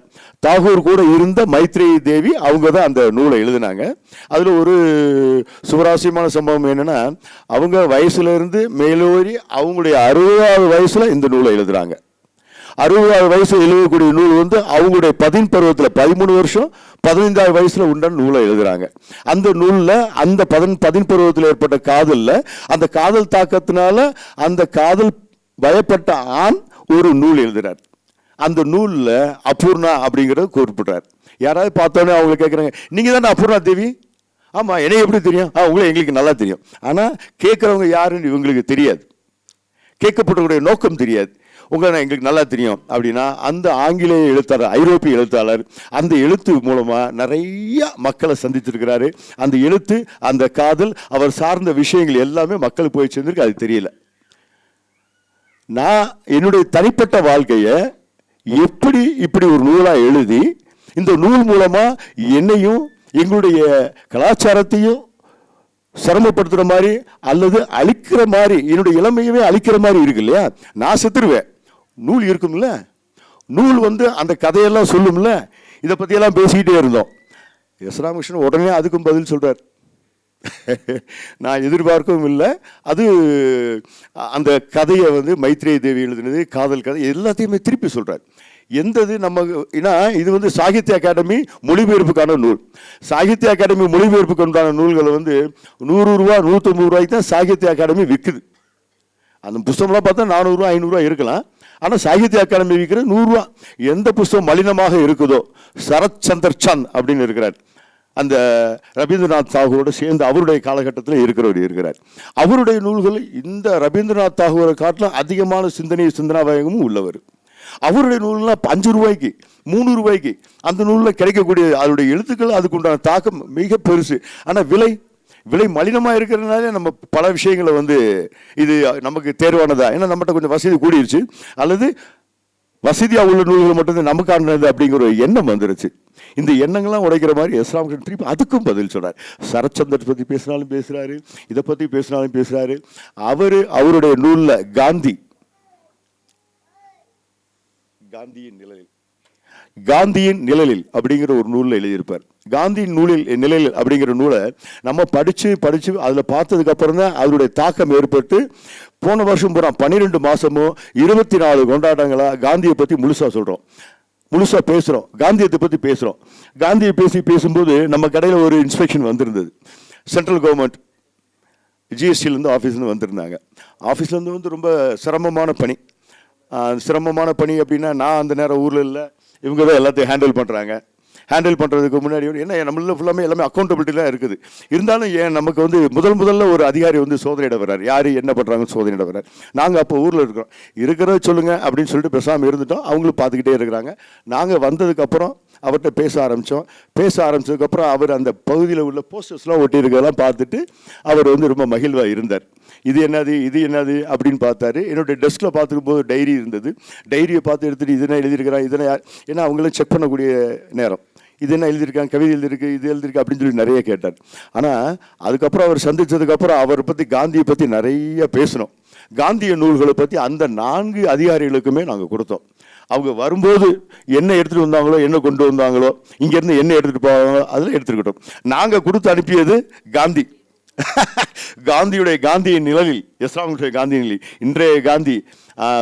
தாகூர் கூட இருந்த மைத்ரேயி தேவி அவங்க தான் அந்த நூலை எழுதினாங்க. அதில் ஒரு சுவாரஸ்யமான சம்பவம் என்னன்னா, அவங்க வயசுல இருந்து மேலோறி அவங்களுடைய 60வது வயசுல இந்த நூலை எழுதுறாங்க. 60வது வயசுல எழுதக்கூடிய நூல் அவங்களுடைய 13 பருவத்தில் 13 வருஷம் 15வது வயசுல உண்டான நூலை எழுதுறாங்க. அந்த நூலில் அந்த 13 பருவத்தில் ஏற்பட்ட காதலில் அந்த காதல் தாக்கத்தினால அந்த காதல் பயப்பட்ட ஆண் ஒரு நூல் எழுதுறார். அந்த நூலில் அபூர்ணா அப்படிங்கிறத குறிப்பிட்டார். யாராவது பார்த்தோன்னே அவங்க கேட்குறாங்க, நீங்கள் தானே அபூர்ணா தேவி ஆமாம், எனக்கு எப்படி தெரியும்? உங்களை எங்களுக்கு நல்லா தெரியும். ஆனால் கேட்குறவங்க யாருன்னு இவங்களுக்கு தெரியாது, கேட்கப்பட்டவங்களுடைய நோக்கம் தெரியாது. உங்களை எங்களுக்கு நல்லா தெரியும் அப்படின்னா அந்த ஆங்கிலேய எழுத்தாளர், ஐரோப்பிய எழுத்தாளர் அந்த எழுத்து மூலமாக நிறைய மக்களை சந்திச்சிருக்கிறாரு. அந்த எழுத்து, அந்த காதல், அவர் சார்ந்த விஷயங்கள் எல்லாமே மக்களுக்கு போய் சேர்ந்திருக்கு, அது தெரியல. நான் என்னுடைய தனிப்பட்ட வாழ்க்கையை எப்படி இப்படி ஒரு நூலாக எழுதி இந்த நூல் மூலமாக என்னையும் எங்களுடைய கலாச்சாரத்தையும் சிரமப்படுத்துகிற மாதிரி அல்லது அழிக்கிற மாதிரி, என்னுடைய இளமையவே அழிக்கிற மாதிரி இருக்கு இல்லையா? நான் செத்துருவேன், நூல் இருக்கும்ல, நூல் அந்த கதையெல்லாம் சொல்லும்ல. இதை பற்றியெல்லாம் பேசிக்கிட்டே இருந்தோம். எஸ் ராமகிருஷ்ணன் உடனே அதுக்கும் பதில் சொல்கிறார். நான் எதிர்பார்க்கவும் இல்லை. அது அந்த கதையை மைத்ரேயி தேவி எழுதினது, காதல் கதை எல்லாத்தையுமே திருப்பி சொல்கிறார். எந்தது நம்ம, ஏன்னா இது சாகித்ய அகாடமி மொழிபெயர்ப்புக்கான நூல். சாகித்ய அகாடமி மொழிபெயர்ப்புக்கு உண்டான நூல்களை 100 ரூபா 150 ரூபாய்க்கு தான் சாகித்ய அகாடமி விற்குது. அந்த புஸ்தகம்லாம் பார்த்தா 400 ரூபா 500 ரூபா இருக்கலாம். ஆனால் சாகித்ய அகாடமி விற்கிற 100 ரூபா. எந்த புஸ்தகம் மலினமாக இருக்குதோ, சரத் சந்தர் சந்த் அப்படின்னு இருக்கிறார், அந்த ரவீந்திரநாத் தாகூரோட சேர்ந்து அவருடைய காலகட்டத்தில் இருக்கிறவர் இருக்கிறார். அவருடைய நூல்கள் இந்த ரவீந்திரநாத் தாகூரை காட்டிலும் அதிகமான சிந்தனா வேகமும் உள்ளவர். அவருடைய நூல்லாம் 5 ரூபாய்க்கு 3 ரூபாய்க்கு அந்த நூலில் கிடைக்கக்கூடிய அதனுடைய எழுத்துக்கள், அதுக்கு உண்டான தாக்கம் மிக பெருசு. ஆனால் விலை மலினமாக இருக்கிறதுனால நம்ம பல விஷயங்களை இது நமக்கு தேர்வானதா, ஏன்னா நம்மகிட்ட கொஞ்சம் வசதி கூடிருச்சு, அல்லது வசதியாக உள்ள நூல்கள் மட்டும்தான் நமக்கானது அப்படிங்கிற ஒரு எண்ணம் வந்துருச்சு. இந்த எண்ணங்கள்லாம் உடைக்கிற மாதிரி எஸ் ராமகிருஷ்ணன் திருப்பி அதுக்கும் பதில் சொல்றார். சரச்சந்தர் பற்றி பேசினாலும் பேசுகிறாரு, இதை பற்றி பேசினாலும் பேசுகிறாரு. அவருடைய நூலில் காந்தியின் நிழலில் அப்படிங்கிற ஒரு நூலில் எழுதியிருப்பார். காந்தியின் நிழலில் அப்படிங்கிற நூலை நம்ம படித்து அதில் பார்த்ததுக்கு அப்புறம் தான் அதனுடைய தாக்கம் ஏற்பட்டு போன வருஷம் பூரா 12 மாசமோ 24 கொண்டாட்டங்களாக காந்தியை பற்றி முழுசாக பேசுகிறோம், காந்தியத்தை பற்றி பேசுகிறோம். காந்தியை பேசும்போது நம்ம கடையில் ஒரு இன்ஸ்பெக்ஷன் வந்திருந்தது. சென்ட்ரல் கவர்மெண்ட் ஜிஎஸ்டிலேருந்து ஆஃபீஸ்லேருந்து வந்திருந்தாங்க. ஆஃபீஸ்லேருந்து ரொம்ப சிரமமான பணி அப்படின்னா, நான் அந்த நேரம் ஊரில் இல்லை, இவங்க தான் எல்லாத்தையும் ஹேண்டில் பண்ணுறாங்க. ஹேண்டில் பண்ணுறதுக்கு முன்னாடி என்ன நம்மள ஃபுல்லாமே எல்லாமே அக்கௌண்டபிலிட்டிலாம் இருக்குது. இருந்தாலும் நமக்கு முதல்ல ஒரு அதிகாரி சோதனையிட வர்றார். யார் என்ன பண்ணுறாங்கன்னு சோதனையிட வர்றார். நாங்கள் அப்போ ஊரில் இருக்கிறத சொல்லுங்கள் அப்படின்னு சொல்லிட்டு பேசாமல் இருந்துட்டோம். அவங்களும் பார்த்துக்கிட்டே இருக்கிறாங்க. நாங்கள் வந்ததுக்கப்புறம் அவர்கிட்ட பேச ஆரம்பித்ததுக்கப்புறம் அவர் அந்த பகுதியில் உள்ள போஸ்டர்ஸ்லாம் ஒட்டி இருக்கிறதெல்லாம் பார்த்துட்டு அவர் ரொம்ப மகிழ்வாக இருந்தார். இது என்னது அப்படின்னு பார்த்தாரு. என்னுடைய டெஸ்கில் பார்த்துக்கும் போது டைரி இருந்தது. டைரியை பார்த்து எடுத்துகிட்டு இது என்ன எழுதியிருக்கிறான், ஏன்னா அவங்களும் செக் பண்ணக்கூடிய நேரம், இது என்ன எழுதியிருக்காங்க, கவிதை எழுதியிருக்கு, இது எழுதியிருக்கு அப்படின்னு சொல்லி நிறைய கேட்டார். ஆனால் அதுக்கப்புறம் அவர் சந்தித்ததுக்கப்புறம் அவரை பற்றி, காந்தியை பற்றி நிறைய பேசணும். காந்திய நூல்களை பற்றி அந்த 4 அதிகாரிகளுக்குமே நாங்கள் கொடுத்தோம். அவங்க வரும்போது என்ன எடுத்துகிட்டு வந்தாங்களோ, என்ன கொண்டு வந்தாங்களோ, இங்கேருந்து என்ன எடுத்துகிட்டு போவாங்களோ அதில் எடுத்துக்கிட்டோம். நாங்கள் கொடுத்து அனுப்பியது காந்தியின் நிழலில், எஸ் ராமகிருஷ்ணன் காந்தியின் நிழலில், இன்றைய காந்தி,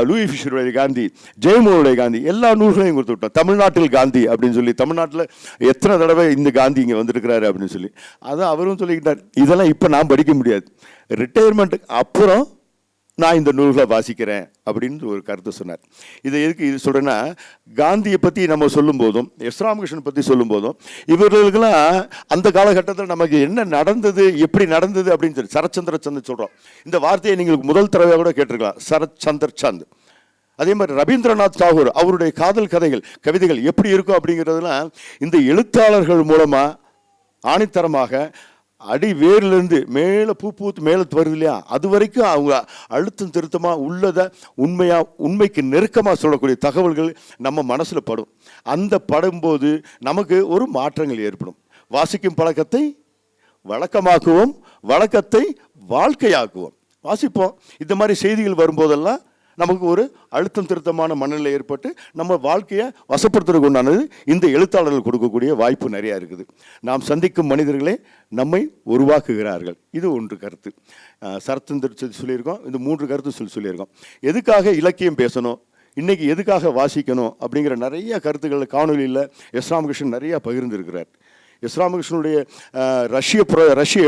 லூயி ஃபிஷருடைய காந்தி, ஜெயமோனுடைய காந்தி, எல்லா நூல்களையும் கொடுத்து விட்டோம். தமிழ்நாட்டில் காந்தி அப்படின்னு சொல்லி, தமிழ்நாட்டில் எத்தனை தடவை இந்த காந்தி இங்கே வந்திருக்கிறாரு அப்படின்னு சொல்லி, அதான் அவரும் சொல்லிக்கிட்டார். இதெல்லாம் இப்போ நான் படிக்க முடியாது, ரிட்டையர்மெண்ட்டுக்கு அப்புறம் நான் இந்த நூல்களை வாசிக்கிறேன் அப்படின்னு ஒரு கருத்தை சொன்னார். இதை எதுக்கு இது சொல்கிறேன்னா, காந்தியை பற்றி நம்ம சொல்லும் போதும், எஸ் ராமகிருஷ்ணன் பற்றி சொல்லும் போதும், இவர்களுக்கெல்லாம் அந்த காலகட்டத்தில் நமக்கு என்ன நடந்தது, எப்படி நடந்தது அப்படின்னு சொல்லி சரச்சந்திர சந்த் சொல்கிறோம். இந்த வார்த்தையை நீங்கள் முதல் தடவை கூட கேட்டிருக்கலாம், சரத் சந்தர் சந்த். அதே மாதிரி ரவீந்திரநாத் தாகூர், அவருடைய காதல் கவிதைகள் எப்படி இருக்கும் அப்படிங்கிறதுலாம் இந்த எழுத்தாளர்கள் மூலமாக ஆணித்தரமாக அடி வேர்லேருந்து மேலே பூத்து மேலே வருது இல்லையா, அது வரைக்கும் அவங்க அழுத்தம் திருத்தமாக உள்ளதை உண்மைக்கு நெருக்கமாக சொல்லக்கூடிய தகவல்கள் நம்ம மனசில் படும். அந்த படும்போது நமக்கு ஒரு மாற்றங்கள் ஏற்படும். வாசிக்கும் பழக்கத்தை வழக்கமாக்குவோம், வழக்கத்தை வாழ்க்கையாக்குவோம். வாசிப்போம். இந்த மாதிரி செய்திகள் வரும்போதெல்லாம் நமக்கு ஒரு அழுத்தம் திருத்தமான மனநிலை ஏற்பட்டு நம்ம வாழ்க்கையை வசப்படுத்துறதுக்கு உண்டானது இந்த எழுத்தாளர்கள் கொடுக்கக்கூடிய வாய்ப்பு நிறையா இருக்குது. நாம் சந்திக்கும் மனிதர்களே நம்மை உருவாக்குகிறார்கள். இது ஒன்று கருத்து. சரத்தந்தர் சொல்லியிருக்கோம். இந்த 3 கருத்து சொல்லியிருக்கோம். எதுக்காக இலக்கியம் பேசணும், இன்றைக்கி எதுக்காக வாசிக்கணும் அப்படிங்கிற நிறைய கருத்துக்கள் காணொலியில் எஸ் ராமகிருஷ்ணன் நிறையா பகிர்ந்துருக்கிறார். எஸ் ராமகிருஷ்ணனுடைய ரஷ்ய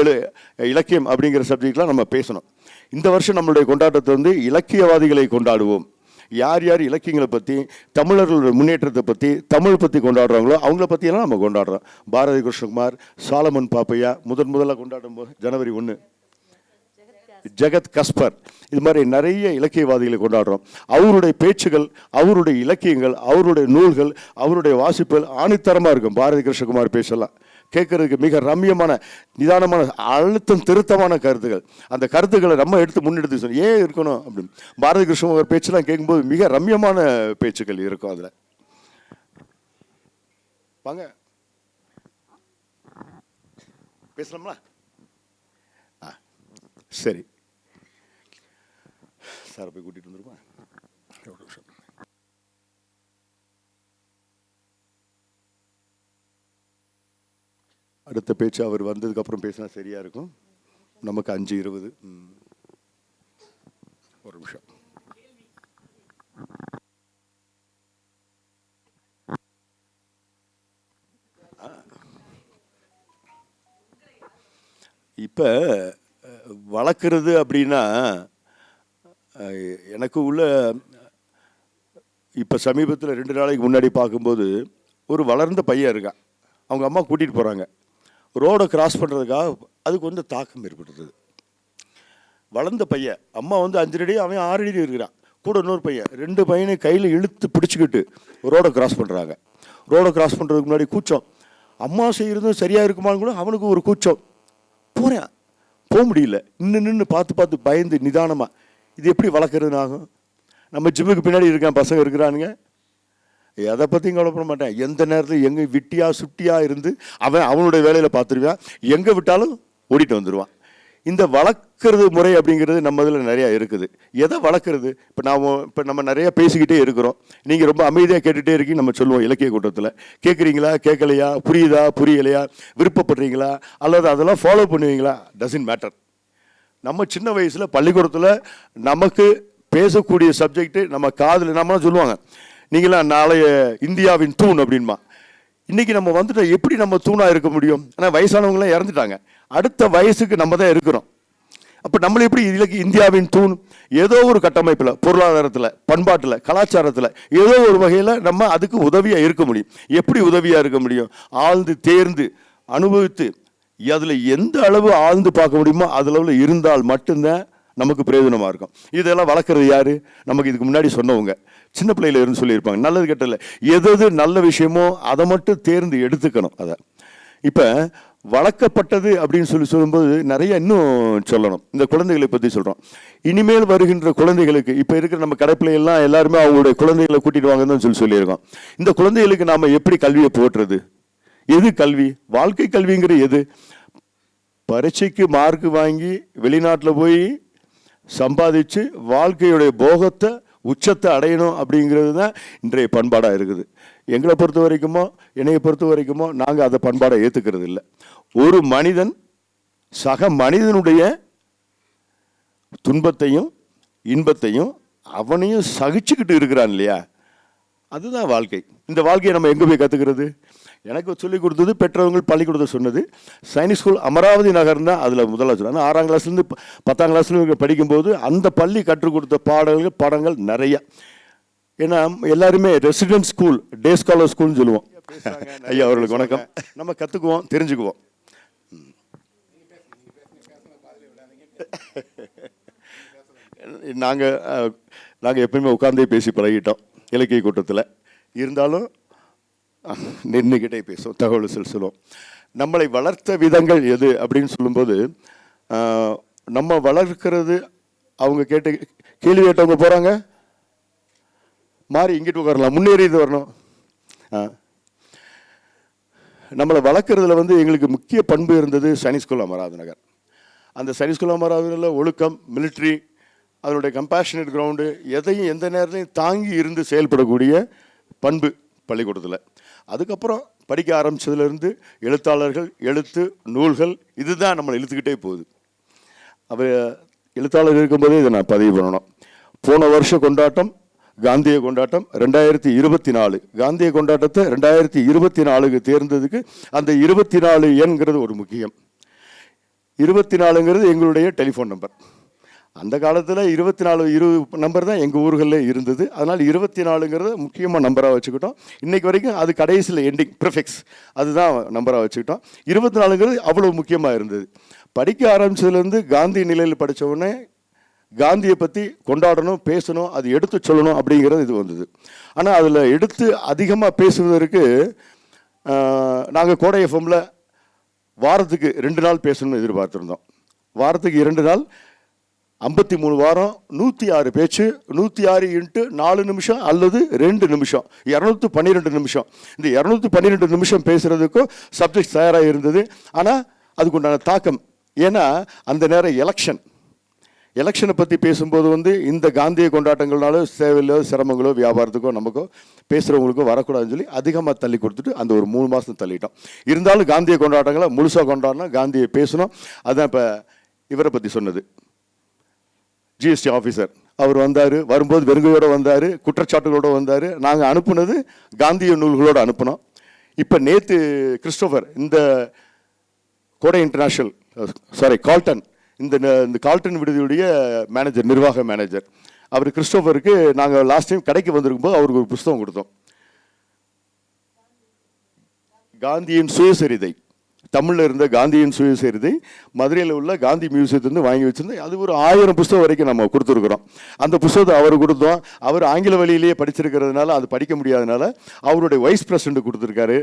இலக்கியம் அப்படிங்கிற சப்ஜெக்ட்லாம் நம்ம பேசணும். இந்த வருஷம் நம்மளுடைய கொண்டாட்டத்தை இலக்கியவாதிகளை கொண்டாடுவோம். யார் யார் இலக்கியங்களை பற்றி, தமிழர்களோட முன்னேற்றத்தை பற்றி, தமிழ் பற்றி கொண்டாடுறாங்களோ அவங்கள பற்றியெல்லாம் நம்ம கொண்டாடுறோம். பாரதி கிருஷ்ணகுமார், சாலமன் பாப்பையா முதல்ல கொண்டாடும் போது ஜனவரி 1, ஜெகத் கஸ்பர், இது மாதிரி நிறைய இலக்கியவாதிகளை கொண்டாடுறோம். அவருடைய பேச்சுகள், அவருடைய இலக்கியங்கள், அவருடைய நூல்கள், அவருடைய வாசிப்புகள் ஆணித்தரமாக இருக்கும். பாரதி கிருஷ்ணகுமார் பேசலாம் கேட்கறதுக்கு மிக ரம்யமான, நிதானமான, அழுத்தம் திருத்தமான கருத்துக்கள். அந்த கருத்துக்களை நம்ம எடுத்து முன்னெடுத்து சொல்லி ஏன் இருக்கணும் அப்படின்னு பாரதி கிருஷ்ணகுமார் பேச்செல்லாம் கேட்கும்போது மிக ரம்யமான பேச்சுக்கள் இருக்கும். அதில் வாங்க பேசலாம்ல? சரி, சார் போய் கூட்டிட்டு வந்துருமா? அடுத்த பேச்சு அவர் வந்ததுக்கு அப்புறம் பேசினா சரியா இருக்கும். நமக்கு 5:20. ஒரு நிமிஷம். இப்ப வளர்க்குறது அப்படின்னா எனக்கு உள்ள இப்போ சமீபத்தில் 2 நாளைக்கு முன்னாடி பார்க்கும்போது ஒரு வளர்ந்த பையன் இருக்கான். அவங்க அம்மா கூட்டிகிட்டு போகிறாங்க. ரோடை கிராஸ் பண்ணுறதுக்காக அதுக்கு கொஞ்சம் தாக்கம் ஏற்படுறது. வளர்ந்த பையன், அம்மா வந்து 5 அடி, அவன் 6 அடி இருக்கிறான். கூட இன்னொரு பையன், 2 பையனை கையில் இழுத்து பிடிச்சிக்கிட்டு ரோடை கிராஸ் பண்ணுறாங்க. ரோடை கிராஸ் பண்ணுறதுக்கு முன்னாடி கூச்சம். அம்மா செய்கிறதும் சரியாக இருக்குமான்னு கூட அவனுக்கு ஒரு கூச்சம். போகிறேன், போக முடியல, நின்று பார்த்து பயந்து நிதானமாக. இது எப்படி வளர்க்குறதுன்னு ஆகும்? நம்ம ஜிம்முக்கு பின்னாடி இருக்கான், பசங்க இருக்கிறானுங்க, எதை பற்றியும் கவலைப்பட மாட்டேன். எந்த நேரத்தில் எங்கே விட்டியா சுட்டியா இருந்து அவனுடைய வேலையில் பார்த்துருவான். எங்கே விட்டாலும் ஓடிட்டு வந்துடுவான். இந்த வளர்க்குறது முறை அப்படிங்கிறது நம்ம இதில் நிறையா இருக்குது. எதை வளர்க்குறது? இப்போ நம்ம நிறையா பேசிக்கிட்டே இருக்கிறோம். நீங்கள் ரொம்ப அமைதியாக கேட்டுகிட்டே இருக்கீங்க. நம்ம சொல்லுவோம் இலக்கிய கூட்டத்தில், கேட்குறீங்களா, கேட்கலையா, புரியுதா, புரியலையா, விருப்பப்படுறீங்களா, அல்லது அதெல்லாம் ஃபாலோ பண்ணுவீங்களா, டசன்ட் மேட்டர். நம்ம சின்ன வயசில் பள்ளிக்கூடத்தில் நமக்கு பேசக்கூடிய சப்ஜெக்ட்டு நம்ம காதில் நம்ம சொல்லுவாங்க, நீங்களாம் நாளைய இந்தியாவின் தூண் அப்படின்மா. இன்றைக்கி நம்ம வந்துட்டு எப்படி நம்ம தூணாக இருக்க முடியும்? ஆனால் வயசானவங்களாம் இறந்துட்டாங்க. அடுத்த வயசுக்கு நம்ம தான் இருக்கிறோம். அப்போ நம்மளை எப்படி இந்தியாவின் தூண்? ஏதோ ஒரு கட்டமைப்பில், பொருளாதாரத்தில், பண்பாட்டில், கலாச்சாரத்தில் ஏதோ ஒரு வகையில் நம்ம அதுக்கு உதவியாக இருக்க முடியும். எப்படி உதவியாக இருக்க முடியும்? ஆழ்ந்து தேர்ந்து அனுபவித்து அதில் எந்த அளவு ஆழ்ந்து பார்க்க முடியுமோ அதில் இருந்தால் மட்டும்தான் நமக்கு பிரயோஜனமாக இருக்கும். இதெல்லாம் வளர்க்குறது யார்? நமக்கு இதுக்கு முன்னாடி சொன்னவங்க சின்ன பிள்ளையில இருந்து சொல்லியிருப்பாங்க. நல்லது கெட்டல எது நல்ல விஷயமோ அதை மட்டும் தேர்ந்து எடுத்துக்கணும். அதை இப்போ வளர்க்கப்பட்டது அப்படின்னு சொல்லும்போது நிறைய இன்னும் சொல்லணும். இந்த குழந்தைகளை பற்றி சொல்கிறோம். இனிமேல் வருகின்ற குழந்தைகளுக்கு, இப்போ இருக்கிற நம்ம கடைப்பிள்ளைகள்லாம் எல்லாருமே அவங்களுடைய குழந்தைகளை கூட்டிட்டு வாங்கன்னு சொல்லியிருக்கோம். இந்த குழந்தைகளுக்கு நாம் எப்படி கல்வியை போட்டுறது? எது கல்வி? வாழ்க்கை கல்விங்கிற எது? பரீட்சைக்கு மார்க் வாங்கி வெளிநாட்டில் போய் சம்பாதிச்சு வாழ்க்கையுடைய போகத்தை உச்சத்தை அடையணும் அப்படிங்கிறது தான் இன்றைய பண்பாடாக இருக்குது. எங்களை பொறுத்த வரைக்குமோ, என்னையை பொறுத்த வரைக்குமோ, நாங்கள் அதை பண்பாடை ஏற்றுக்கிறது இல்லை. ஒரு மனிதன் சக மனிதனுடைய துன்பத்தையும் இன்பத்தையும் அவனையும் சகிச்சுக்கிட்டு இருக்கிறான் இல்லையா, அதுதான் வாழ்க்கை. இந்த வாழ்க்கையை நம்ம எங்கே போய் கற்றுக்கிறது? எனக்கு சொல்லிக் கொடுத்தது பெற்றவங்க, பள்ளிக்கூடத்தை சொன்னது சைனிக் ஸ்கூல் அமராவதி நகர் தான். அதில் முதல்ல சொன்னாங்க. 6ஆம் கிளாஸ்லேருந்து 10ஆம் கிளாஸ்லேருந்து படிக்கும்போது அந்த பள்ளி கற்றுக் கொடுத்த பாடங்கள் நிறைய. ஏன்னா எல்லாருமே ரெசிடென்ட் ஸ்கூல், டே ஸ்காலர் ஸ்கூல்னு சொல்லுவோம். ஐயா அவர்களுக்கு வணக்கம். நம்ம கற்றுக்குவோம், தெரிஞ்சுக்குவோம். நாங்கள் எப்பயுமே உட்கார்ந்தே பேசி பழகிட்டோம் இலக்கிய கூட்டத்தில். இருந்தாலும் நின்றுக்கிட்டே பேசுவோம், தகவல் சொல்லுவோம். நம்மளை வளர்த்த விதங்கள் எது அப்படின்னு சொல்லும்போது, நம்ம வளர்க்கிறது அவங்க கேள்வி கேட்டவங்க போகிறாங்க, மாறி இங்கிட்டு உட்காரலாம், முன்னேறிது வரணும். நம்மளை வளர்க்குறதுல எங்களுக்கு முக்கிய பண்பு இருந்தது சைனிக் ஸ்கூல் அமராவதி நகர். அந்த சைனிக் ஸ்கூல் அமராவதி நகரில் ஒழுக்கம், மிலிட்ரி, அதனுடைய கம்பேஷனேட் கிரவுண்டு, எதையும் எந்த நேரத்தையும் தாங்கி இருந்து செயல்படக்கூடிய பண்பு பள்ளிக்கூடத்தில். அதுக்கப்புறம் படிக்க ஆரம்பித்ததுலேருந்து எழுத்தாளர்கள், எழுத்து, நூல்கள், இதுதான் நம்மளை இழுத்துக்கிட்டே போகுது. எழுத்தாளர் இருக்கும்போதே இதை நான் பதிவு பண்ணணும். போன வருஷ கொண்டாட்டம் காந்திய கொண்டாட்டம் 2024. காந்திய கொண்டாட்டத்தை 2024க்கு தேர்ந்ததுக்கு அந்த 24 என்கிறது ஒரு முக்கியம். 24ங்கிறது எங்களுடைய டெலிஃபோன் நம்பர். அந்த காலத்தில் 24 நம்பர் தான் எங்கள் ஊர்களில் இருந்தது. அதனால் 24ங்கிறத முக்கியமாக நம்பராக வச்சுக்கிட்டோம். இன்றைக்கு வரைக்கும் அது கடைசியில் எண்டிங் ப்ரிஃபிக்ஸ் அதுதான் நம்பராக வச்சுக்கிட்டோம். 24ங்கிறது அவ்வளோ முக்கியமாக இருந்தது. படிக்க ஆரம்பிச்சதுலேருந்து காந்தி நிலையில் படித்த உடனே காந்தியை பற்றி கொண்டாடணும், பேசணும், அது எடுத்து சொல்லணும் அப்படிங்கிறது இது வந்தது. ஆனால் அதில் எடுத்து அதிகமாக பேசுவதற்கு நாங்கள் கோடை எஃப்எம்மில் வாரத்துக்கு 2 நாள் பேசணும்னு எதிர்பார்த்துருந்தோம். வாரத்துக்கு 2 நாள் 53 வாரம் 106 பேச்சு, 106 × 4 நிமிஷம் அல்லது 2 நிமிஷம், 212 நிமிஷம். இந்த 212 நிமிஷம் பேசுகிறதுக்கும் சப்ஜெக்ட் தயாராக இருந்தது. ஆனால் அதுக்குண்டான தாக்கம், ஏன்னா அந்த நேரம் எலெக்ஷனை பற்றி பேசும்போது இந்த காந்திய கொண்டாட்டங்கள்னால சேவையிலோ சிரமங்களோ வியாபாரத்துக்கோ நமக்கோ பேசுகிறவங்களுக்கோ வரக்கூடாதுன்னு சொல்லி அதிகமாக தள்ளி கொடுத்துட்டு அந்த ஒரு 3 மாதம் தள்ளிட்டோம். இருந்தாலும் காந்திய கொண்டாட்டங்களை முழுசாக கொண்டாடணும், காந்தியை பேசணும். அதுதான் இப்போ இவரை பற்றி சொன்னது. ஜிஎஸ்டி ஆஃபீஸர் அவர் வந்தார், வரும்போது வெறுங்கையோடு வந்தார், குற்றச்சாட்டுகளோடு வந்தார். நாங்கள் அனுப்புனது காந்திய நூல்களோடு அனுப்பினோம். இப்போ நேற்று கிறிஸ்டோஃபர், இந்த கோடை இன்டர்நேஷ்னல் கால்டன், இந்த கால்டன் விடுதியுடைய மேனேஜர், நிர்வாக மேனேஜர், அவர் கிறிஸ்டோஃபருக்கு நாங்கள் லாஸ்ட் டைம் கடைக்கு வந்திருக்கும்போது அவருக்கு ஒரு புஸ்தகம் கொடுத்தோம். காந்தியின் சுயசரிதை, தமிழில் இருந்த காந்தியின் சுயசரிதை மதுரையில் உள்ள காந்தி மியூசியத்துலேருந்து வாங்கி வச்சுருந்தேன். அது ஒரு 1000 புஸ்தகம் வரைக்கும் நம்ம கொடுத்துருக்குறோம். அந்த புஸ்தகத்தை அவர் கொடுத்தோம். அவர் ஆங்கில வழியிலேயே படிச்சிருக்கிறதுனால அது படிக்க முடியாதனால அவருடைய வைஸ் பிரசிடண்ட் கொடுத்துருக்காரு.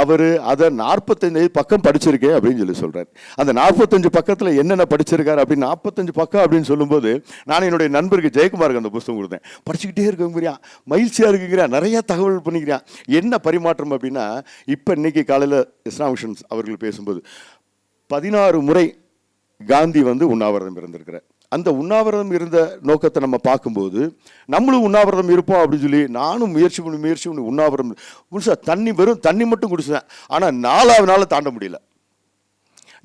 அவர் அதை 45 பக்கம் படிச்சிருக்கேன் அப்படின்னு சொல்லி சொல்கிறார். அந்த 45 பக்கத்தில் என்னென்ன படிச்சிருக்காரு அப்படின்னு 45 பக்கம் அப்படின்னு சொல்லும்போது நான் என்னுடைய நண்பருக்கு ஜெயக்குமாருக்கு அந்த புஸ்தகம் கொடுத்தேன். படிச்சுக்கிட்டே இருக்குங்கிறியா, மகிழ்ச்சியாக இருக்குங்கிறியா, நிறையா தகவல் பண்ணிக்கிறான். என்ன பரிமாற்றம் அப்படின்னா, இப்போ இன்னைக்கு காலையில் இஸ்லாம் மிஷன்ஸ் அவர்கள் பேசும்போது 16 முறை காந்தி உண்ணாவிரதம் இருந்திருக்கிறார். அந்த உண்ணாவிரதம் இருந்த நோக்கத்தை நம்ம பார்க்கும்போது நம்மளும் உண்ணாவிரதம் இருப்போம் அப்படின்னு சொல்லி நானும் முயற்சி பண்ணி உண்ணாவிரதம் குடிச்சா, வெறும் தண்ணி மட்டும் குடிச்சேன். ஆனால் 4வது நாள் தாண்ட முடியல.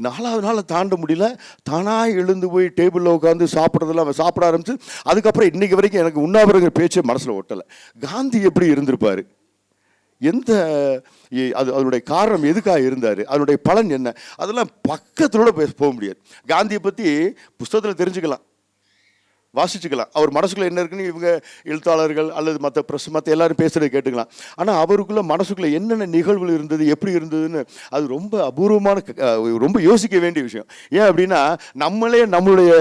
4வது நாள் தாண்ட முடியல. தானாக எழுந்து போய் டேபிளில் உட்காந்து சாப்பிட்றதெல்லாம் சாப்பிட ஆரம்பிச்சு, அதுக்கப்புறம் இன்னைக்கு வரைக்கும் எனக்கு உண்ணாவிரதங்கிற பேச்சே மனசில் ஒட்டலை. காந்தி எப்படி இருந்திருப்பார், அதனுடைய காரணம் எதுக்காக இருந்தார், அதனுடைய பலன் என்ன, அதெல்லாம் பக்கத்தோட போக முடியாது. காந்தியை பற்றி புஸ்தகத்தில் தெரிஞ்சுக்கலாம், வாசிச்சுக்கலாம். அவர் மனசுக்குள்ளே என்ன இருக்குன்னு இவங்க எழுத்தாளர்கள் அல்லது மற்ற எல்லாரும் பேசுகிறத கேட்டுக்கலாம். ஆனால் அவருக்குள்ள மனசுக்குள்ளே என்னென்ன நிகழ்வுகள் இருந்தது, எப்படி இருந்ததுன்னு அது ரொம்ப அபூர்வமான, ரொம்ப யோசிக்க வேண்டிய விஷயம். ஏன் அப்படின்னா, நம்மளுடைய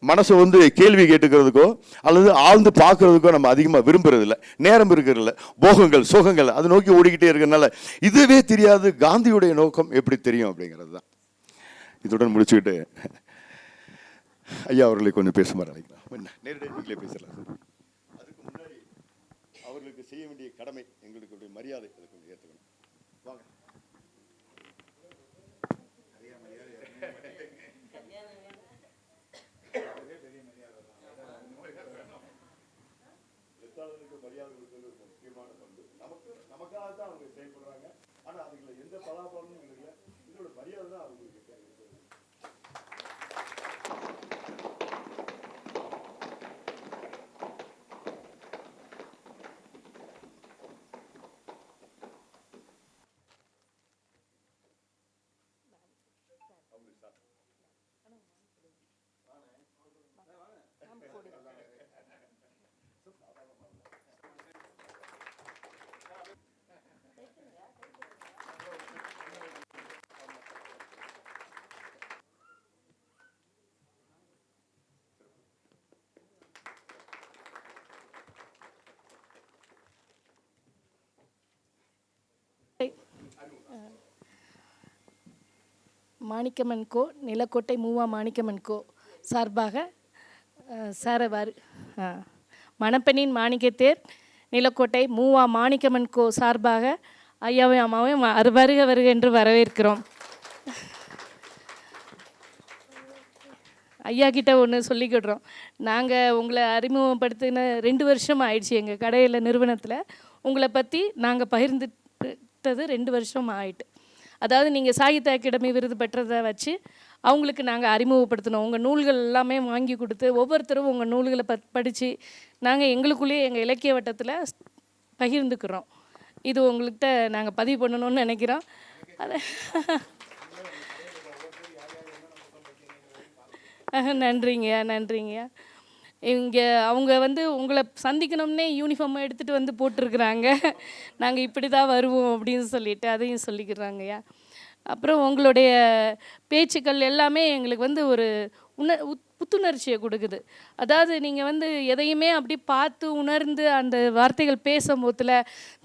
மனசை கேள்வி கேட்டுக்கிறதுக்கோ அல்லது ஆழ்ந்து பார்க்கறதுக்கோ நம்ம அதிகமாக விரும்புறதில்ல, நேரம் இருக்கிறதில்ல. போகங்கள் சுகங்கள் அதை நோக்கி ஓடிக்கிட்டே இருக்கிறதுனால இதுவே தெரியாது காந்தியுடைய நோக்கம் எப்படி தெரியும் அப்படிங்கிறது தான். இதுடன் முடிச்சுக்கிட்டு ஐயா அவர்களை கொஞ்சம் பேசுமாறு அழைக்கலாம். நேரடியாக நீங்களே பேசலாம் சார். அதுக்கு முன்னாடி அவர்களுக்கு செய்ய வேண்டிய கடமை, எங்களுக்கு மரியாதை அதை கொஞ்சம் ஏற்றுக்கணும். வாங்க. மரியாதை கொடுக்கிறது ஒரு முக்கியமான பண்பு. நமக்காக தான் அவங்க செயல்படுறாங்க. ஆனால் அதுல எந்த பலாபலனும் இல்லை. இதோட மரியாதை தான் அவங்களுக்கு மாணிக்கமன் கோ, நிலக்கோட்டை மூவா மாணிக்கமன் கோ சார்பாக சாரவாறு மணப்பெண்ணின் மாணிக்கத்தேர் நிலக்கோட்டை மூவா மாணிக்கமன் கோ சார்பாக ஐயாவையும் அம்மாவையும் வருக என்று வரவேற்கிறோம். ஐயா கிட்ட ஒன்று சொல்லிக்கிடுறோம். நாங்கள் உங்களை அறிமுகப்படுத்தின 2 வருஷம் ஆயிடுச்சு. எங்கள் கடையில் நிறுவனத்தில் உங்களை பற்றி நாங்கள் பகிர்ந்துட்டது 2 வருஷம் ஆயிட்டு. அதாவது நீங்கள் சாகித்ய அகாடமி விருது பெற்றதை வச்சு அவங்களுக்கு நாங்கள் அறிமுகப்படுத்தினோம். உங்கள் நூல்கள் எல்லாமே வாங்கி கொடுத்து ஒவ்வொருத்தரும் உங்கள் நூல்களை படித்து நாங்கள் எங்களுக்குள்ளேயே எங்கள் இலக்கிய வட்டத்தில் பகிர்ந்துக்கிறோம். இது உங்கள்கிட்ட நாங்கள் பதிவு பண்ணணும்னு நினைக்கிறோம். அதை நன்றிங்கய்யா, நன்றிங்கய்யா. இங்கே அவங்க வந்து உங்களை சந்திக்கணும்னே யூனிஃபார்ம் எடுத்துகிட்டு வந்து போட்டிருக்கிறாங்க. நாங்கள் இப்படி தான் வருவோம் அப்படின்னு சொல்லிட்டு அதையும் சொல்லிக்கிறாங்கய்யா. அப்புறம் உங்களுடைய பேச்சுக்கள் எல்லாமே எங்களுக்கு வந்து ஒரு புத்துணர்ச்சியை கொடுக்குது. அதாவது நீங்கள் வந்து எதையுமே அப்படி பார்த்து உணர்ந்து அந்த வார்த்தைகள் பேசும்போதில்